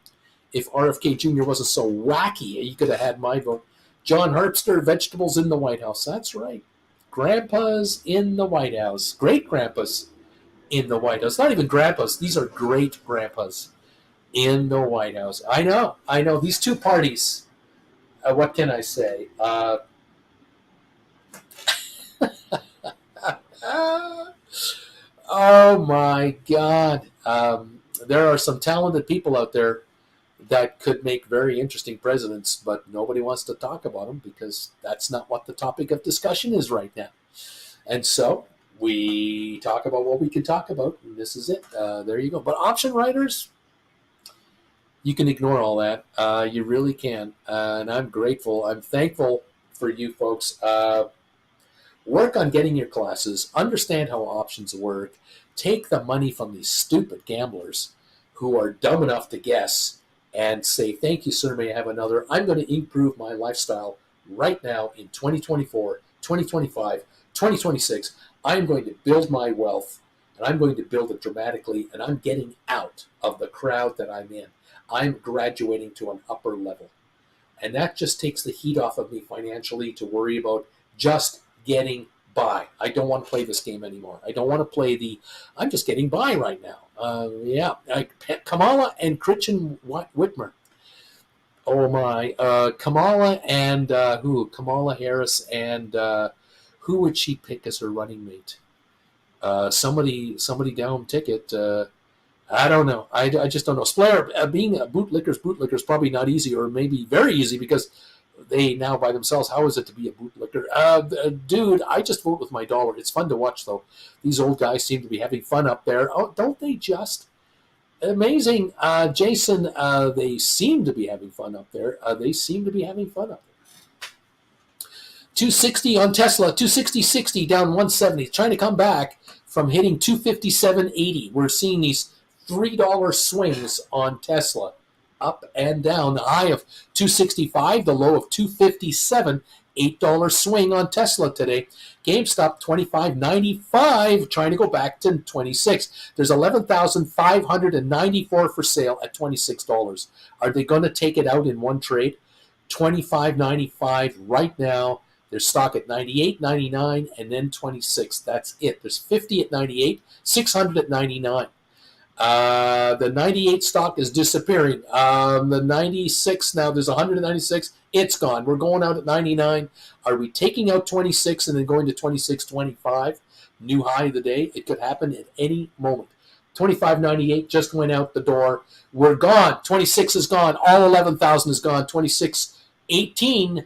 If RFK Jr. wasn't so wacky, he could have had my vote. John Herbster, vegetables in the White House. That's right. Grandpas in the White House. Great grandpas in the White House. Not even grandpas. These are great grandpas in the White House. I know. These two parties. What can I say? Oh, my God. There are some talented people out there that could make very interesting presidents, but nobody wants to talk about them because that's not what the topic of discussion is right now. And so we talk about what we can talk about, and this is it. There you go. But option writers, you can ignore all that. You really can. And I'm grateful. I'm thankful for you folks Work on getting your classes, understand how options work, take the money from these stupid gamblers who are dumb enough to guess and say, thank you, sir, may I have another? I'm going to improve my lifestyle right now in 2024, 2025, 2026. I'm going to build my wealth and I'm going to build it dramatically, and I'm getting out of the crowd that I'm in. I'm graduating to an upper level. And that just takes the heat off of me financially to worry about just getting by. I don't want to play this game anymore. I don't want to play I'm just getting by right now. Kamala and Christian Whitmer. Oh my. Kamala and who? Kamala Harris and who would she pick as her running mate? Somebody down ticket. I don't know. I just don't know. Splair, being a bootlicker is probably not easy, or maybe very easy, because they now by themselves. How is it to be a bootlicker? Dude, I just vote with my dollar. It's fun to watch, though. These old guys seem to be having fun up there. Oh, don't they just? Amazing. Jason, they seem to be having fun up there. 260 on Tesla, 260.60 down 170, trying to come back from hitting 257.80. We're seeing these $3 swings on Tesla, up and down. The high of 265, the low of 257, $8 swing on Tesla today. GameStop 25.95, trying to go back to 26. There's 11,594 for sale at $26. Are they going to take it out in one trade? 25.95 right now. There's stock at 98.99 and then 26. That's it. There's 50 at 98, 600 at 99. The 98 stock is disappearing. The 96 now, there's 196. It's gone. We're going out at 99. Are we taking out 26 and then going to 26.25? New high of the day. It could happen at any moment. 25.98 just went out the door. We're gone. 26 is gone. All 11,000 is gone. 26.18.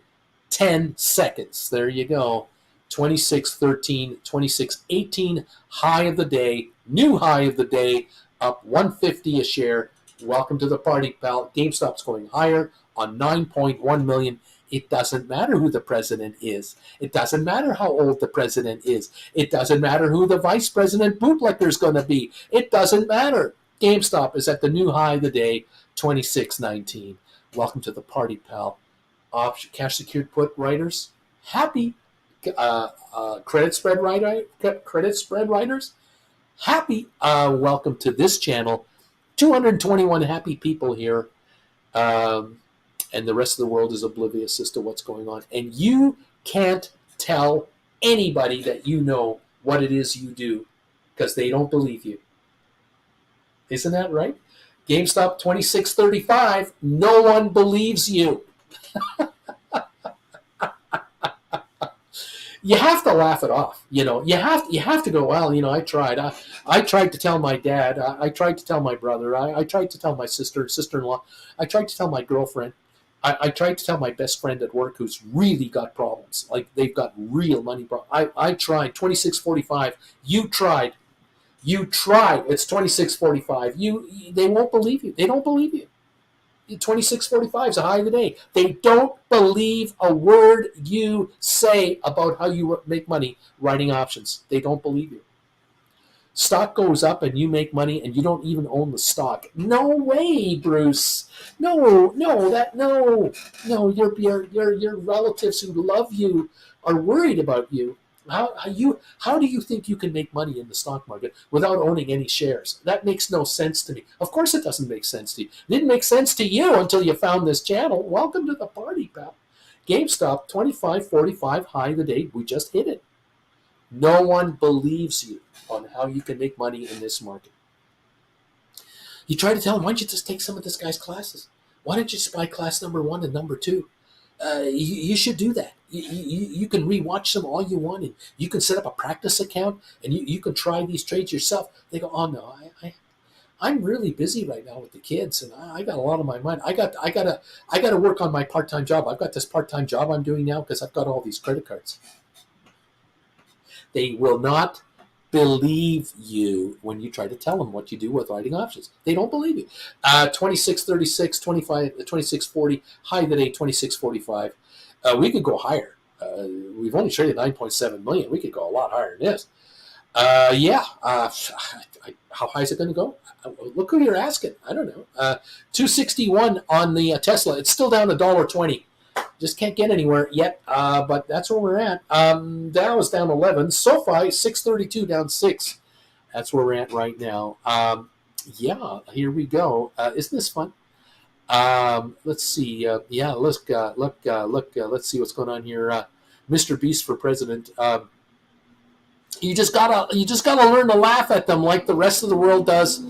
10 seconds. There you go. 26.13, 26.18, high of the day, new high of the day, up 150 a share. Welcome to the party, pal. GameStop's going higher on 9.1 million. It doesn't matter who the president is. It doesn't matter how old the president is. It doesn't matter who the vice president bootlicker is going to be. It doesn't matter. GameStop is at the new high of the day, 26.19. Welcome to the party, pal. Option cash secured put writers happy, credit spread writers happy. Welcome to this channel. 221 happy people here, and the rest of the world is oblivious as to what's going on. And you can't tell anybody that you know what it is you do, because they don't believe you. Isn't that right? GameStop 26.35. No one believes you. You have to laugh it off. You have to go, well, I tried. I tried to tell my dad. I tried to tell my brother. I tried to tell my sister-in-law. I tried to tell my girlfriend. I tried to tell my best friend at work who's really got problems. Like, they've got real money problems. I tried. 26.45. You tried. It's 26.45. They won't believe you. They don't believe you. 26.45 is a high of the day. They don't believe a word you say about how you make money writing options. They don't believe you. Stock goes up and you make money and you don't even own the stock. No way, Bruce. No. Your relatives who love you are worried about you. How do you think you can make money in the stock market without owning any shares? That makes no sense to me. Of course it doesn't make sense to you. It didn't make sense to you until you found this channel. Welcome to the party, pal. GameStop 25.45 high of the day. We just hit it. No one believes you on how you can make money in this market. You try to tell them, why don't you just take some of this guy's classes? Why don't you just buy class number 1 and number 2? You should do that. You can rewatch them all you want, and you can set up a practice account, and you can try these trades yourself. They go, oh no, I'm really busy right now with the kids, and I got a lot on my mind. I got to work on my part-time job. I've got this part-time job I'm doing now because I've got all these credit cards. They will not believe you when you try to tell them what you do with writing options. They don't believe you. 26.36, 26.40, high of the day, 26.45. We could go higher. We've only traded 9.7 million. We could go a lot higher than this. How high is it going to go? Look who you're asking. I don't know. 261 on the Tesla. It's still down $1.20. Just can't get anywhere yet, but that's where we're at. Dow is down 11. SoFi 632 down 6. That's where we're at right now. Here we go. Isn't this fun? Let's see. Let's see what's going on here. Mr. Beast for president. You just gotta learn to laugh at them like the rest of the world does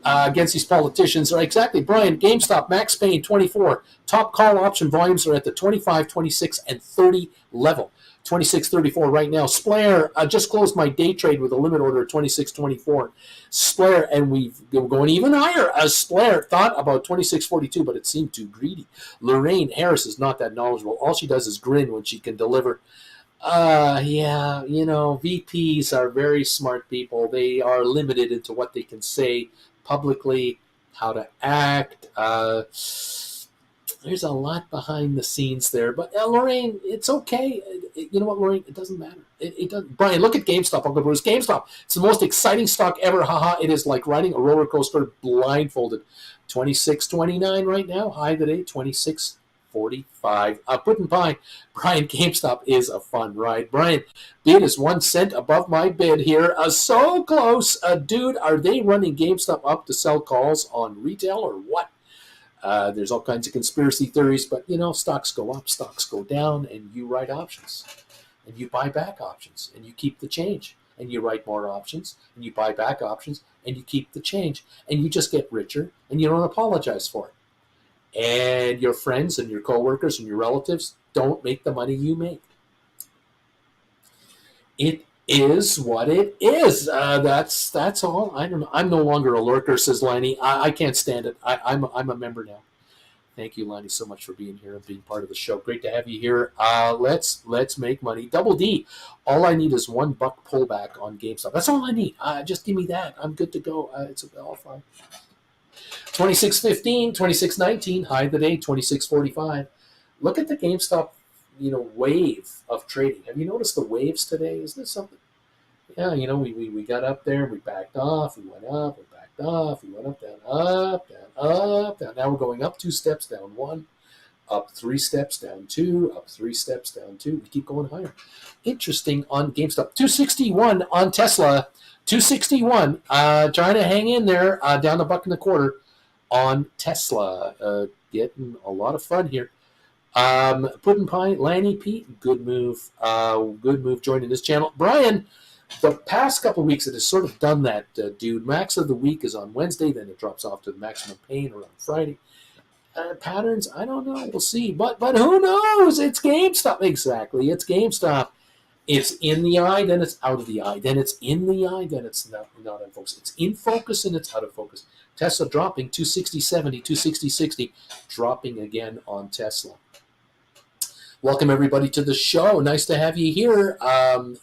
against these politicians. Exactly, Brian. GameStop, Max Payne, 24. Top call option volumes are at the 25, 26, and 30 level. 26.34 right now. Splair, just closed my day trade with a limit order at 26.24. Splair, and we're going even higher. As Splair thought about 26.42, but it seemed too greedy. Lorraine Harris is not that knowledgeable. All she does is grin when she can deliver. VPs are very smart people. They are limited into what they can say publicly, how to act. There's a lot behind the scenes there. But Lorraine, it's okay. You know what, Lorraine? It doesn't matter. It doesn't. Brian, look at GameStop. Uncle Bruce. GameStop. It's the most exciting stock ever. Haha. It is like riding a roller coaster blindfolded. 26.29 right now. High today, 26.45. Puddin' Pie. Brian, GameStop is a fun ride. Brian, bid is 1 cent above my bid here. So close. Dude, are they running GameStop up to sell calls on retail or what? There's all kinds of conspiracy theories, but stocks go up, stocks go down, and you write options, and you buy back options, and you keep the change, and you write more options, and you buy back options, and you keep the change, and you just get richer, and you don't apologize for it. And your friends and your coworkers and your relatives don't make the money you make. It is what it is. That's all. I don't know. I'm no longer a lurker, says Lanny. I can't stand it. I'm a member now. Thank you, Lanny, so much for being here and being part of the show. Great to have you here. Let's make money. Double D. All I need is $1 pullback on GameStop. That's all I need. Just give me that. I'm good to go. It's all fine. 26.15, 26.19. High of the day, 26.45. Look at the GameStop wave of trading. Have you noticed the waves today? Isn't this something? Yeah, we got up there, we backed off, we went up, we backed off, we went up, down, up, down, up, down. Now we're going up 2 steps, down 1, up 3 steps, down 2, up 3 steps, down 2. We keep going higher. Interesting on GameStop. 261 on Tesla. 261. Trying to hang in there, down $1.25 on Tesla. Getting a lot of fun here. Puddin' Pie, Lanny Pete, good move. Good move joining this channel. Brian, the past couple of weeks it has sort of done that, dude. Max of the week is on Wednesday, then it drops off to the maximum pain around Friday. Patterns, I don't know. We'll see. But who knows? It's GameStop. Exactly. It's GameStop. It's in the eye, then it's out of the eye. Then it's in the eye, then it's not in focus. It's in focus and it's out of focus. Tesla dropping 260.70, 260.60, dropping again on Tesla. Welcome, everybody, to the show. Nice to have you here.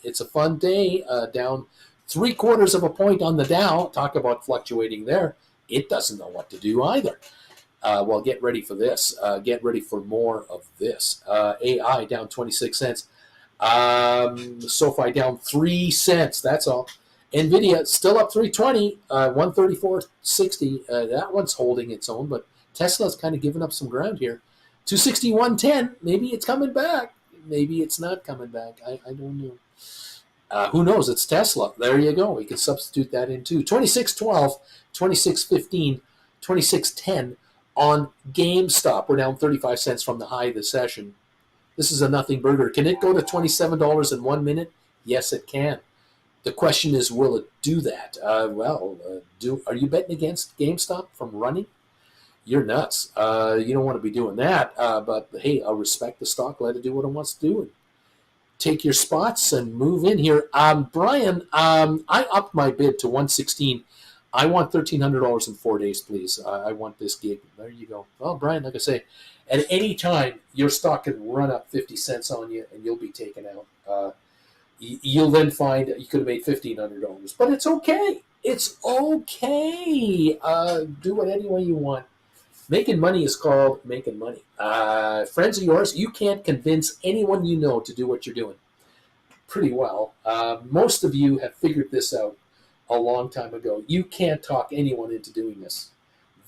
It's a fun day. Down 0.75 point on the Dow. Talk about fluctuating there. It doesn't know what to do either. Well, get ready for this. Get ready for more of this. AI down 26 cents. SoFi down 3 cents. That's all. NVIDIA still up 320, 134.60. That one's holding its own, but Tesla's kind of giving up some ground here. 261.10. Maybe it's coming back. Maybe it's not coming back. I don't know. Who knows? It's Tesla. There you go. We can substitute that in too. 26.12, 26.15, 26.10 on GameStop. We're down 35 cents from the high of the session. This is a nothing burger. Can it go to $27 in 1 minute? Yes, it can. The question is, will it do that? Are you betting against GameStop from running? You're nuts. You don't want to be doing that. But hey, I'll respect the stock. Let it do what it wants to do. And take your spots and move in here. Brian, I upped my bid to 116. I want $1,300 in 4 days, please. I want this gig. There you go. Well, Brian, like I say, at any time, your stock can run up 50 cents on you, and you'll be taken out. You'll then find you could have made $1,500. But it's okay. It's okay. Do it any way you want. Making money is called making money. Friends of yours, you can't convince anyone you know to do what you're doing pretty well. Most of you have figured this out a long time ago. You can't talk anyone into doing this.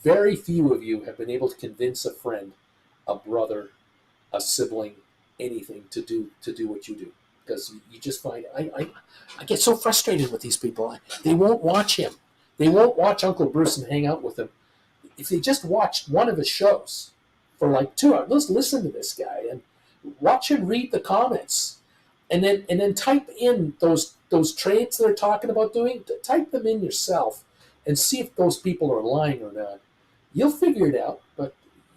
Very few of you have been able to convince a friend, a brother, a sibling, anything to do what you do, because you just find I get so frustrated with these people. They won't watch him. They won't watch Uncle Bruce and hang out with him. If they just watched one of his shows for like 2 hours, let's listen to this guy and watch him read the comments, and then type in those trades they're talking about doing. Type them in yourself and see if those people are lying or not. You'll figure it out, but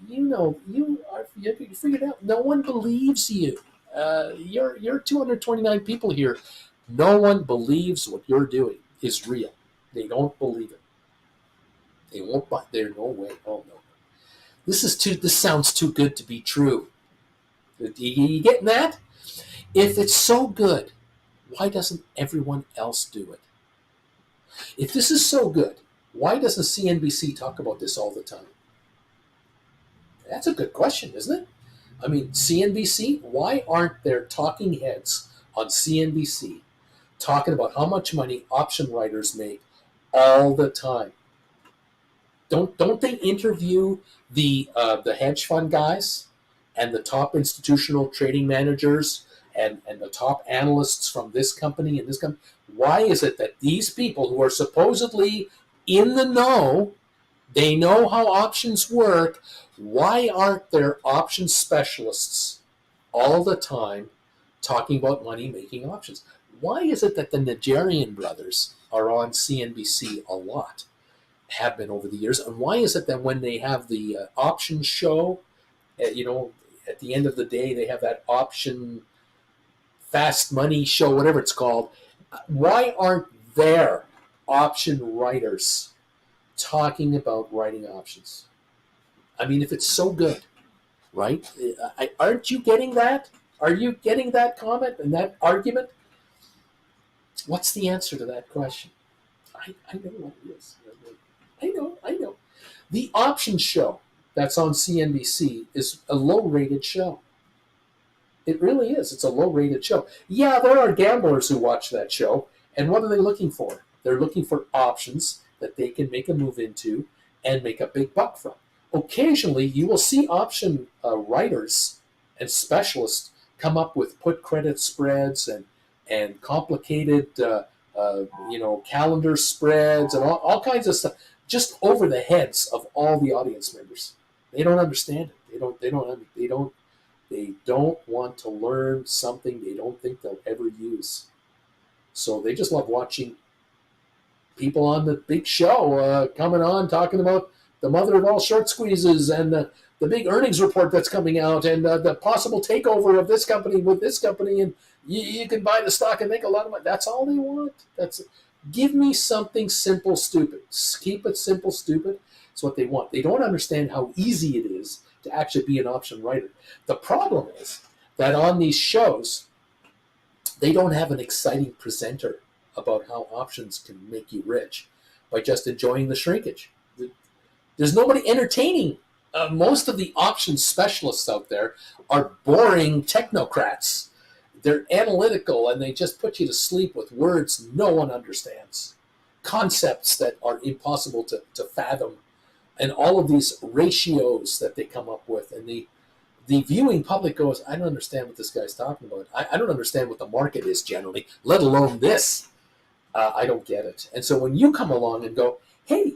you figured out. No one believes you. You're 229 people here. No one believes what you're doing is real. They don't believe it. They won't buy. There's no way. Oh no. This sounds too good to be true. You getting that? If it's so good, why doesn't everyone else do it? If this is so good, why doesn't CNBC talk about this all the time? That's a good question, isn't it? I mean, CNBC, why aren't there talking heads on CNBC talking about how much money option writers make all the time? Don't they interview the hedge fund guys and the top institutional trading managers and the top analysts from this company and this company? Why is it that these people who are supposedly in the know, they know how options work, why aren't there option specialists all the time talking about money making options? Why is it that the Nigerian brothers are on CNBC a lot, have been over the years? And why is it that when they have the option show, at the end of the day, they have that option fast money show, whatever it's called, why aren't there option writers talking about writing options? I mean, if it's so good, right? Aren't you getting that? Are you getting that comment and that argument? What's the answer to that question? I know what it is. I know. The option show that's on CNBC is a low-rated show. It really is. It's a low-rated show. Yeah, there are gamblers who watch that show, and what are they looking for? They're looking for options that they can make a move into and make a big buck from. Occasionally, you will see option writers and specialists come up with put credit spreads and complicated calendar spreads and all kinds of stuff, just over the heads of all the audience members. They don't understand it. They don't want to learn something they don't think they'll ever use. So they just love watching people on the big show coming on talking about the mother of all short squeezes and the big earnings report that's coming out and the possible takeover of this company with this company, and you can buy the stock and make a lot of money. That's all they want. Give me something simple, stupid. Keep it simple, stupid. It's what they want. They don't understand how easy it is to actually be an option writer. The problem is that on these shows, they don't have an exciting presenter about how options can make you rich by just enjoying the shrinkage. There's nobody entertaining. Most of the option specialists out there are boring technocrats. They're analytical and they just put you to sleep with words no one understands, concepts that are impossible to fathom, and all of these ratios that they come up with. And the viewing public goes, I don't understand what this guy's talking about. I don't understand what the market is generally, let alone this. I don't get it. And so when you come along and go, hey,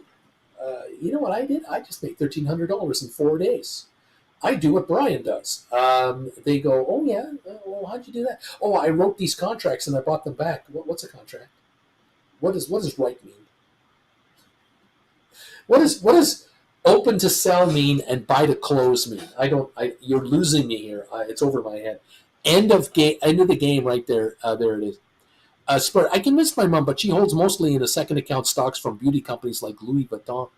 you know what I did? I just made $1,300 in 4 days. I do what Brian does. They go, oh yeah, well, how'd you do that? Oh, I wrote these contracts and I bought them back. What's a contract? What does write mean? What does open to sell mean and buy to close mean? You're losing me here. It's over my head. End of the game right there. There it is. I convinced my mom, but she holds mostly in a second account stocks from beauty companies like Louis Vuitton.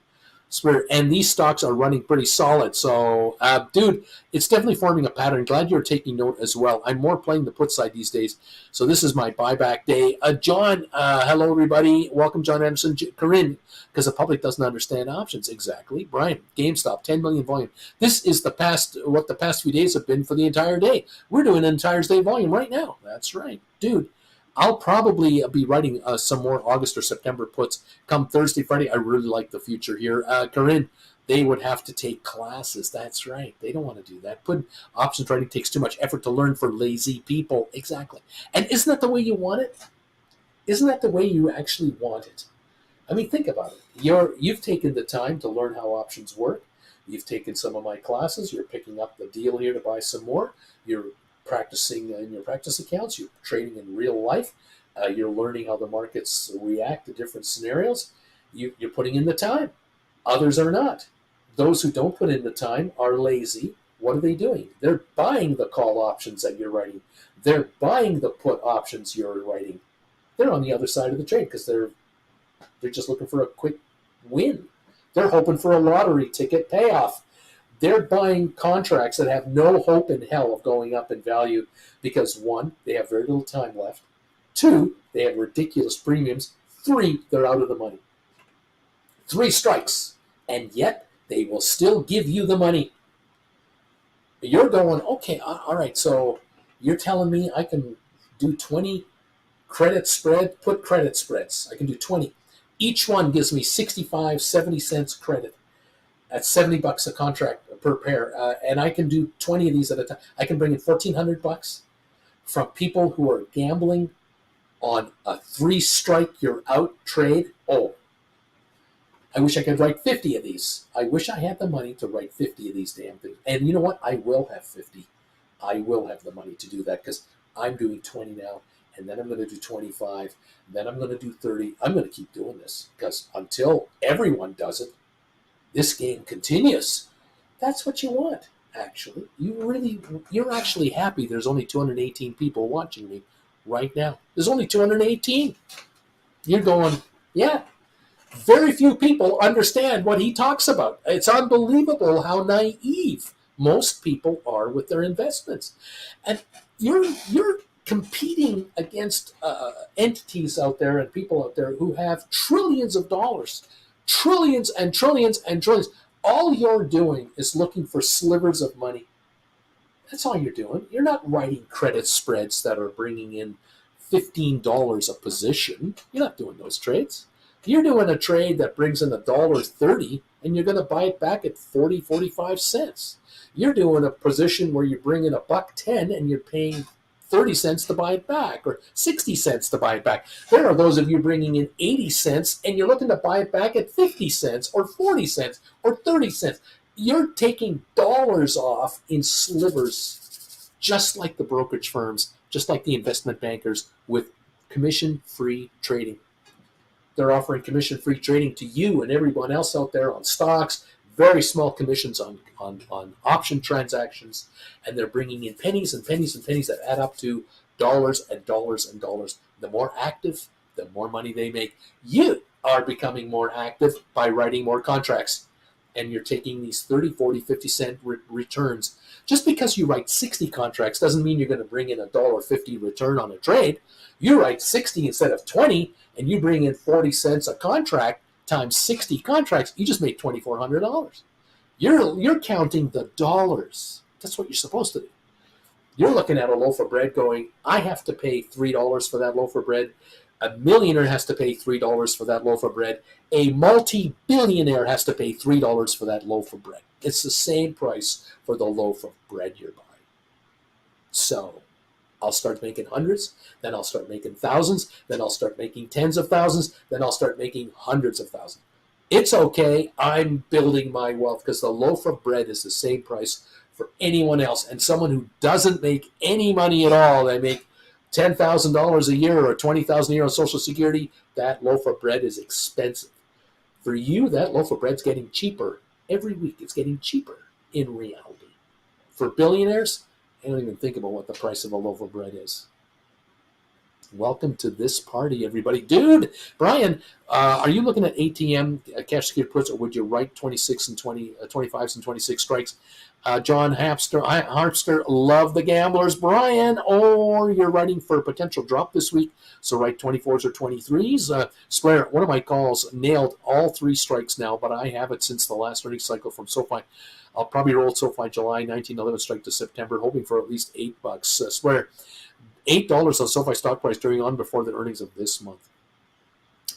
Spirit, and these stocks are running pretty solid. So, dude, it's definitely forming a pattern. Glad you're taking note as well. I'm more playing the put side these days. So this is my buyback day. John, hello everybody. Welcome, John Anderson. Corinne, because the public doesn't understand options. Exactly. Brian, GameStop, 10 million volume. This is what the past few days have been for the entire day. We're doing an entire day volume right now. That's right, dude. I'll probably be writing some more August or September puts come Thursday, Friday. I really like the future here. Corinne, they would have to take classes. That's right. They don't want to do that. Put option trading takes too much effort to learn for lazy people. Exactly. And isn't that the way you want it? Isn't that the way you actually want it? I mean, think about it. You've taken the time to learn how options work. You've taken some of my classes. You're picking up the deal here to buy some more. You're practicing in your practice accounts. You're trading in real life. You're learning how the markets react to different scenarios. You're putting in the time. Others are not. Those who don't put in the time are lazy. What are they doing? They're buying the call options that you're writing. They're buying the put options you're writing. They're on the other side of the trade because they're just looking for a quick win. They're hoping for a lottery ticket payoff. They're buying contracts that have no hope in hell of going up in value because, one, they have very little time left. Two, they have ridiculous premiums. Three, they're out of the money. 3 strikes, and yet they will still give you the money. You're going, okay, all right, so you're telling me I can do 20 credit spread, put credit spreads. I can do 20. Each one gives me 65, 70 cents credit. At $70 a contract per pair, and I can do 20 of these at a time. I can bring in $1,400 from people who are gambling on a 3-strike you're out trade. Oh, I wish I could write 50 of these. I wish I had the money to write 50 of these damn things. And you know what? I will have 50. I will have the money to do that because I'm doing 20 now, and then I'm going to do 25, then I'm going to do 30. I'm going to keep doing this because until everyone does it, this game continues. That's what you want, actually. You're actually happy there's only 218 people watching me right now. There's only 218. You're going, yeah. Very few people understand what he talks about. It's unbelievable how naive most people are with their investments. And you're competing against entities out there and people out there who have trillions of dollars. Trillions and trillions and trillions. All you're doing is looking for slivers of money. That's all you're doing. You're not writing credit spreads that are bringing in $15 a position. You're not doing those trades. You're doing a trade that brings in $1.30 and you're going to buy it back at 40, 45 cents. You're doing a position where you bring in $1.10 and you're paying 30 cents to buy it back or 60 cents to buy it back. There are those of you bringing in 80 cents and you're looking to buy it back at 50 cents or 40 cents or 30 cents. You're taking dollars off in slivers, just like the brokerage firms, just like the investment bankers with commission-free trading. They're offering commission-free trading to you and everyone else out there on stocks, very small commissions on option transactions, and they're bringing in pennies and pennies and pennies that add up to dollars and dollars and dollars. The more active, the more money they make. You are becoming more active by writing more contracts, and you're taking these 30, 40, 50 cent returns. Just because you write 60 contracts doesn't mean you're going to bring in $1.50 return on a trade. You write 60 instead of 20, and you bring in 40 cents a contract times 60 contracts, you just made $2,400. You're counting the dollars. That's what you're supposed to do. You're looking at a loaf of bread going, I have to pay $3 for that loaf of bread. A millionaire has to pay $3 for that loaf of bread. A multi-billionaire has to pay $3 for that loaf of bread. It's the same price for the loaf of bread you're buying. So I'll start making hundreds, then I'll start making thousands, then I'll start making tens of thousands, then I'll start making hundreds of thousands. It's okay. I'm building my wealth because the loaf of bread is the same price for anyone else. And someone who doesn't make any money at all, they make $10,000 a year or $20,000 a year on Social Security, that loaf of bread is expensive. For you, that loaf of bread's getting cheaper. Every week it's getting cheaper in reality. For billionaires, I don't even think about what the price of a loaf of bread is. Welcome to this party, everybody. Dude, Brian, are you looking at ATM, cash secured puts, or would you write 26 and 25s and 26 strikes? John Harpster, love the gamblers. Brian, or you're writing for a potential drop this week, so write 24s or 23s. Swear, one of my calls nailed all 3 strikes now, but I have it since the last earnings cycle from SoFi. I'll probably roll SoFi July 1911 strike to September, hoping for at least $8. Swear, $8 on SoFi stock price during on before the earnings of this month.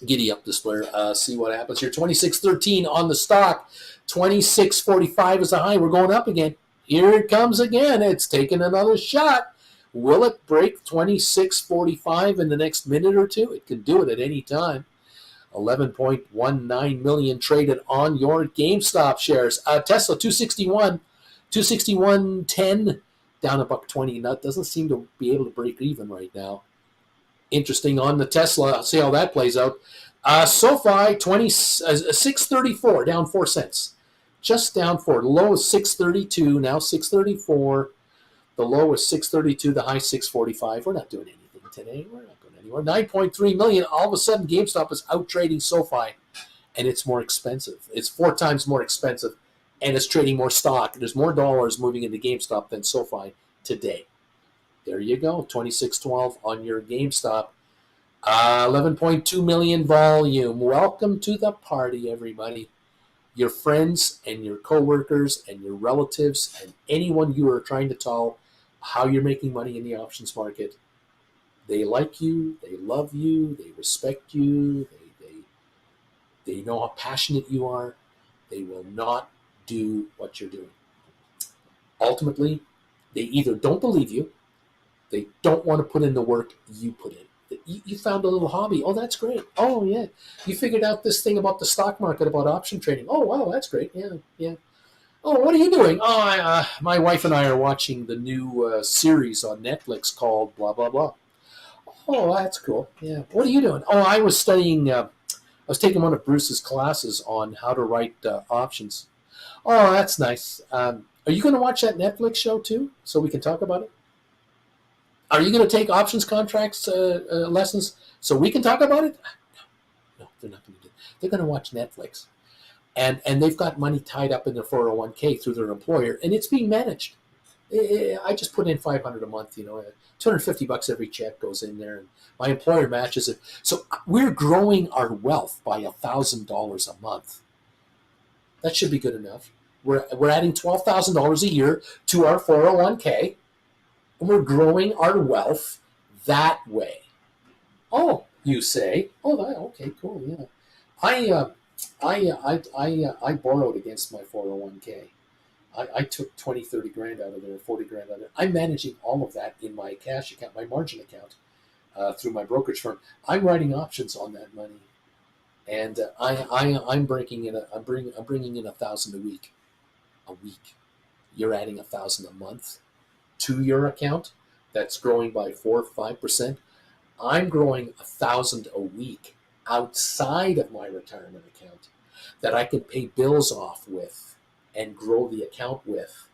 Giddy up this player. See what happens here. 26.13 on the stock. 26.45 is the high. We're going up again. Here it comes again. It's taking another shot. Will it break 26.45 in the next minute or two? It can do it at any time. 11.19 million traded on your GameStop shares. Tesla 261.10, down a $1.20. That doesn't seem to be able to break even right now. Interesting on the Tesla. I'll see how that plays out. SoFi 634, down 4 cents. Just down 4. The low is 632, now 634. The low is 632, the high 645. We're not doing anything today. We're not going anywhere. 9.3 million. All of a sudden, GameStop is out trading SoFi, and it's more expensive. It's 4 times more expensive, and it's trading more stock. There's more dollars moving into GameStop than SoFi today. There you go, 26.12 on your GameStop. 11.2 million volume. Welcome to the party, everybody. Your friends and your coworkers and your relatives and anyone you are trying to tell how you're making money in the options market, they like you, they love you, they respect you, they know how passionate you are. They will not do what you're doing. Ultimately, they either don't believe you, they don't want to put in the work you put in. You found a little hobby. Oh, that's great. Oh, yeah. You figured out this thing about the stock market, about option trading. Oh, wow, that's great. Yeah. Oh, what are you doing? Oh, my wife and I are watching the new series on Netflix called blah, blah, blah. Oh, that's cool. Yeah. What are you doing? Oh, I was studying, I was taking one of Bruce's classes on how to write options. Oh, that's nice. Are you going to watch that Netflix show too, so we can talk about it? Are you going to take options contracts lessons so we can talk about it? No, they're not going to do it. They're going to watch Netflix. And they've got money tied up in their 401k through their employer, and it's being managed. I just put in $500 a month, $250 every check goes in there, and my employer matches it. So we're growing our wealth by $1,000 a month. That should be good enough. We're adding $12,000 a year to our 401k. And we're growing our wealth that way. Oh, you say? Oh, okay, cool. Yeah, I borrowed against my 401k. I took 20, 30 grand out of there, 40 grand out of there. I'm managing all of that in my cash account, my margin account, through my brokerage firm. I'm writing options on that money, and I'm bringing in $1,000 a week. A week. You're adding $1,000 a month to your account. That's growing by 4 or 5%. I'm growing $1,000 a week outside of my retirement account that I can pay bills off with and grow the account with,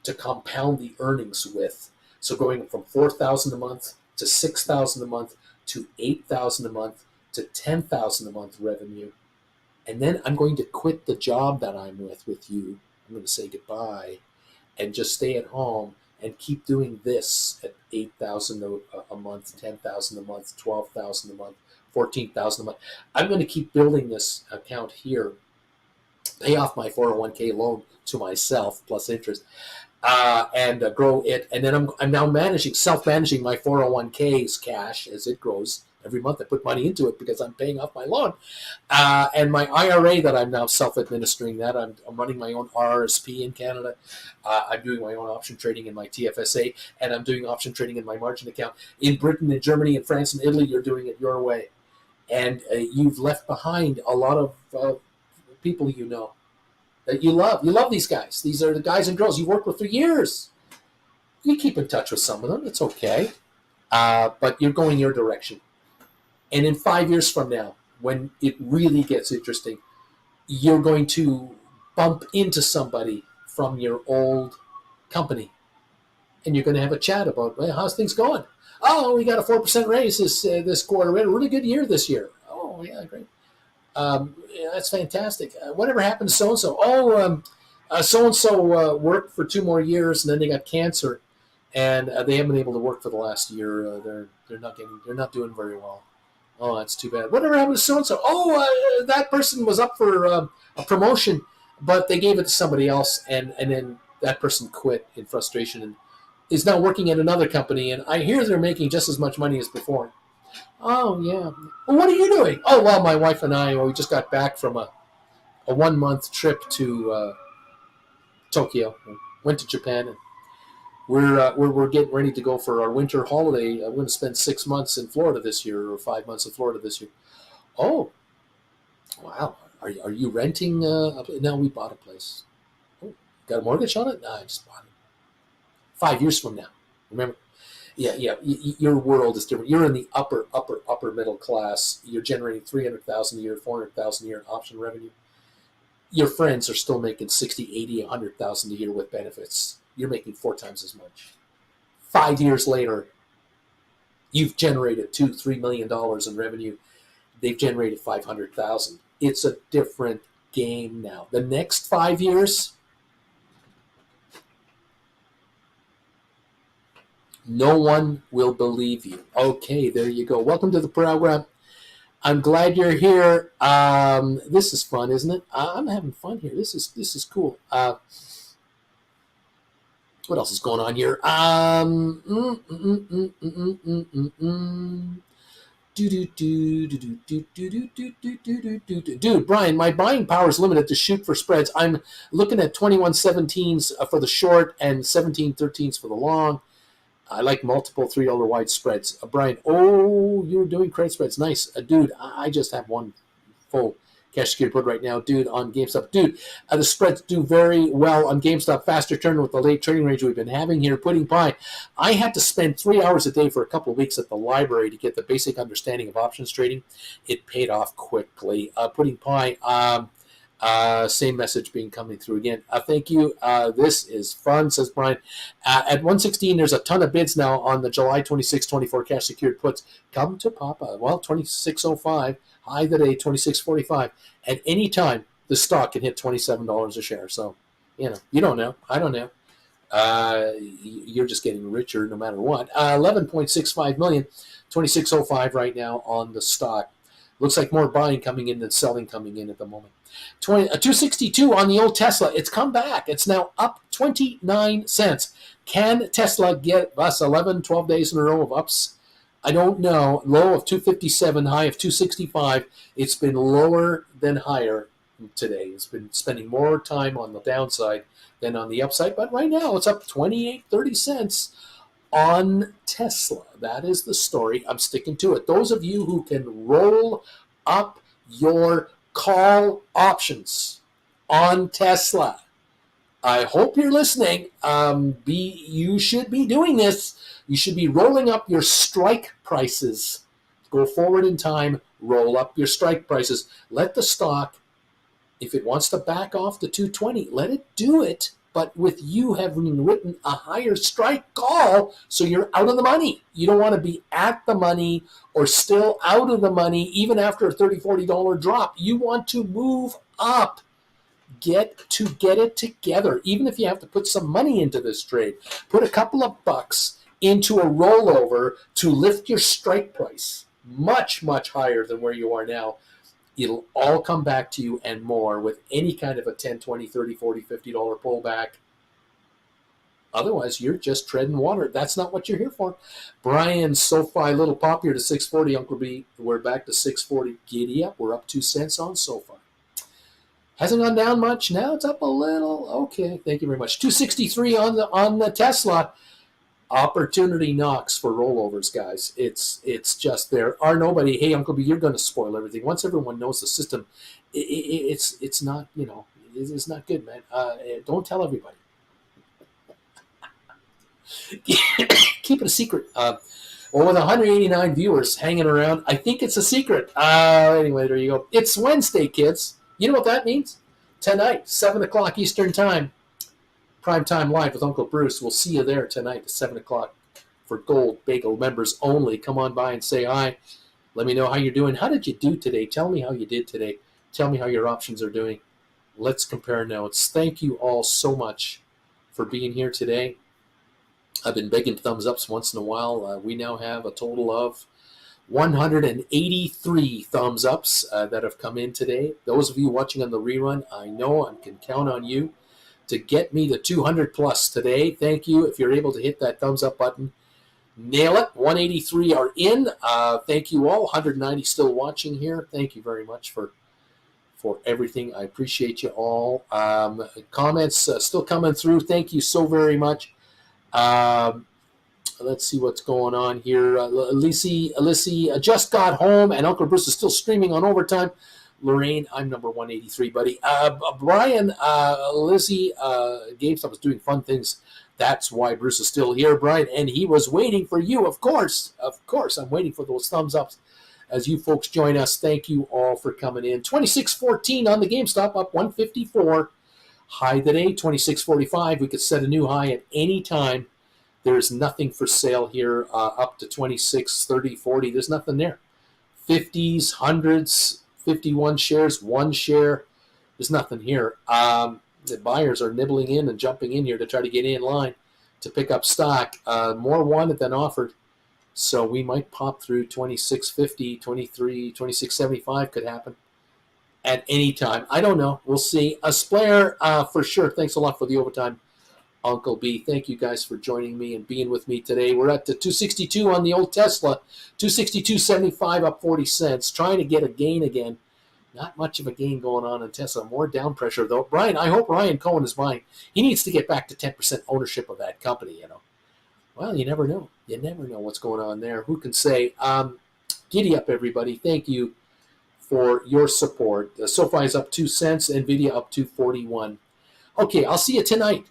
to compound the earnings with. So going from $4,000 a month to $6,000 a month to $8,000 a month to $10,000 a month revenue. And then I'm going to quit the job that I'm with you. I'm going to say goodbye and just stay at home and keep doing this at $8,000 a month, $10,000 a month, $12,000 a month, $14,000 a month. I'm going to keep building this account here, pay off my 401k loan to myself plus interest, and grow it. And then I'm now self-managing my 401k's cash as it grows. Every month I put money into it because I'm paying off my loan. And my IRA that I'm now self-administering that. I'm running my own RRSP in Canada. I'm doing my own option trading in my TFSA, and I'm doing option trading in my margin account. In Britain and Germany and France and Italy, you're doing it your way. And you've left behind a lot of people you know that you love. You love these guys. These are the guys and girls you've worked with for years. You keep in touch with some of them. It's okay. But you're going your direction. And in 5 years from now, when it really gets interesting, you're going to bump into somebody from your old company. And you're going to have a chat about, well, how's things going? Oh, we got a 4% raise this quarter. We had a really good year this year. Oh, yeah, great. Yeah, that's fantastic. Whatever happened to so and so? Oh, so and so worked for 2 more years, and then they got cancer, and they haven't been able to work for the last year. They're not doing very well. Oh, that's too bad. Whatever happened to so and so? Oh, that person was up for a promotion, but they gave it to somebody else, and then that person quit in frustration and is now working at another company. And I hear they're making just as much money as before. Oh, yeah. Well, what are you doing? Oh, well, my wife and I, we just got back from a 1 month trip to Tokyo. Went to Japan, and we're getting ready to go for our winter holiday. I'm going to spend 6 months in Florida this year, or 5 months in Florida this year. Oh, wow. Are you renting? No, we bought a place. Oh, got a mortgage on it? No, I just bought it. 5 years from now. Remember? Yeah. Your world is different. You're in the upper middle class. You're generating 300,000 a year, 400,000 a year in option revenue. Your friends are still making 60, 80, 100,000 a year with benefits. You're making 4 times as much. 5 years later, you've generated $2-3 million in revenue. They've generated 500,000. It's a different game now. The next 5 years, no one will believe you. Okay, there you go. Welcome to the program. I'm glad you're here. This is fun, isn't it? I'm having fun here. This is cool. What else is going on here? Dude, Brian, my buying power is limited to shoot for spreads. I'm looking at 21.17s for the short and 17.13s for the long. I like multiple $3 wide spreads. Brian, oh, you're doing credit spreads. Nice. Dude, I just have one full cash secured put right now, dude, on GameStop. Dude, the spreads do very well on GameStop. Faster turn with the late trading range we've been having here. Pudding Pie, I had to spend 3 hours a day for a couple of weeks at the library to get the basic understanding of options trading. It paid off quickly. Pudding Pie, same message being coming through again. Thank you. This is fun, says Brian. At 116, there's a ton of bids now on the July 26, 24 cash secured puts. Come to Papa. Well, 26.05. High today, 26.45. At any time, the stock can hit $27 a share. So, you don't know. I don't know. You're just getting richer no matter what. 11.65 million, 26.05 right now on the stock. Looks like more buying coming in than selling coming in at the moment. 262 on the old Tesla. It's come back. It's now up 29 cents. Can Tesla get us 11, 12 days in a row of ups? I don't know. Low of 257, high of 265. It's been lower than higher today. It's been spending more time on the downside than on the upside. But right now, it's up 28, 30 cents on Tesla. That is the story. I'm sticking to it. Those of you who can roll up your call options on Tesla, I hope you're listening. You should be doing this. You should be rolling up your strike prices. Go forward in time, roll up your strike prices. Let the stock, if it wants to back off to 220, let it do it. But with you having written a higher strike call, so you're out of the money. You don't want to be at the money or still out of the money, even after a $30, $40 drop. You want to move up. Get it together. Even if you have to put some money into this trade, put a couple of bucks into a rollover to lift your strike price much, much higher than where you are now. It'll all come back to you and more with any kind of a $10, $20, $30, $40, $50 pullback. Otherwise, you're just treading water. That's not what you're here for. Brian, SoFi, little pop here to 640. Uncle B, we're back to 640. Giddy up. We're up 2 cents on SoFi. Hasn't gone down much. Now it's up a little. Okay, thank you very much. 263 on the Tesla. Opportunity knocks for rollovers, guys. It's just there are nobody. Hey, Uncle B, you're going to spoil everything. Once everyone knows the system, it's not it's not good, man. Don't tell everybody. Keep it a secret. Well, with 189 viewers hanging around, I think it's a secret. Anyway, there you go. It's Wednesday, kids. You know what that means? Tonight, 7 o'clock Eastern Time, Prime Time Live with Uncle Bruce. We'll see you there tonight at 7 o'clock for Gold Bagel members only. Come on by and say hi. Let me know how you're doing. How did you do today? Tell me how you did today. Tell me how your options are doing. Let's compare notes. Thank you all so much for being here today. I've been begging thumbs ups once in a while. We now have a total of 183 thumbs ups that have come in today. Those of you watching on the rerun, I know I can count on you to get me to 200 plus today. Thank you. If you're able to hit that thumbs up button, nail it. 183 are in. Thank you all. 190 still watching here. Thank you very much for everything. I appreciate you all. Comments still coming through. Thank you so very much. Let's see what's going on here. Alicia just got home, and Uncle Bruce is still streaming on overtime. Lorraine, I'm number 183, buddy. Brian, Lizzie, GameStop was doing fun things. That's why Bruce is still here, Brian, and he was waiting for you, of course. Of course, I'm waiting for those thumbs ups as you folks join us. Thank you all for coming in. 26.14 on the GameStop, up 154. High today, 26.45. We could set a new high at any time. There's nothing for sale here up to 26, 30, 40. There's nothing there. 50s, 100s, 51 shares, 1 share. There's nothing here. The buyers are nibbling in and jumping in here to try to get in line to pick up stock. More wanted than offered. So we might pop through 26.50, 23, 26.75 could happen at any time. I don't know. We'll see. A Splayer for sure. Thanks a lot for the overtime, Uncle B. Thank you guys for joining me and being with me today. We're at the 262 on the old Tesla. 262.75 up 40 cents. Trying to get a gain again. Not much of a gain going on in Tesla. More down pressure, though. Brian, I hope Ryan Cohen is buying. He needs to get back to 10% ownership of that company, you know. Well, you never know. You never know what's going on there. Who can say? Giddy up, everybody. Thank you for your support. SoFi is up 2 cents. NVIDIA up 241. Okay, I'll see you tonight.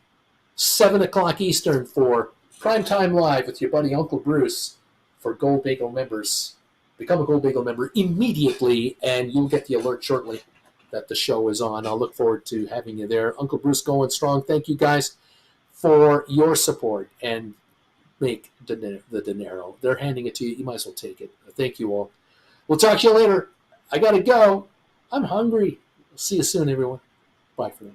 7 o'clock Eastern for Primetime Live with your buddy Uncle Bruce for Gold Bagel members. Become a Gold Bagel member immediately, and you'll get the alert shortly that the show is on. I'll look forward to having you there. Uncle Bruce going strong. Thank you guys for your support, and make the dinero. They're handing it to you. You might as well take it. Thank you all. We'll talk to you later. I got to go. I'm hungry. See you soon, everyone. Bye for now.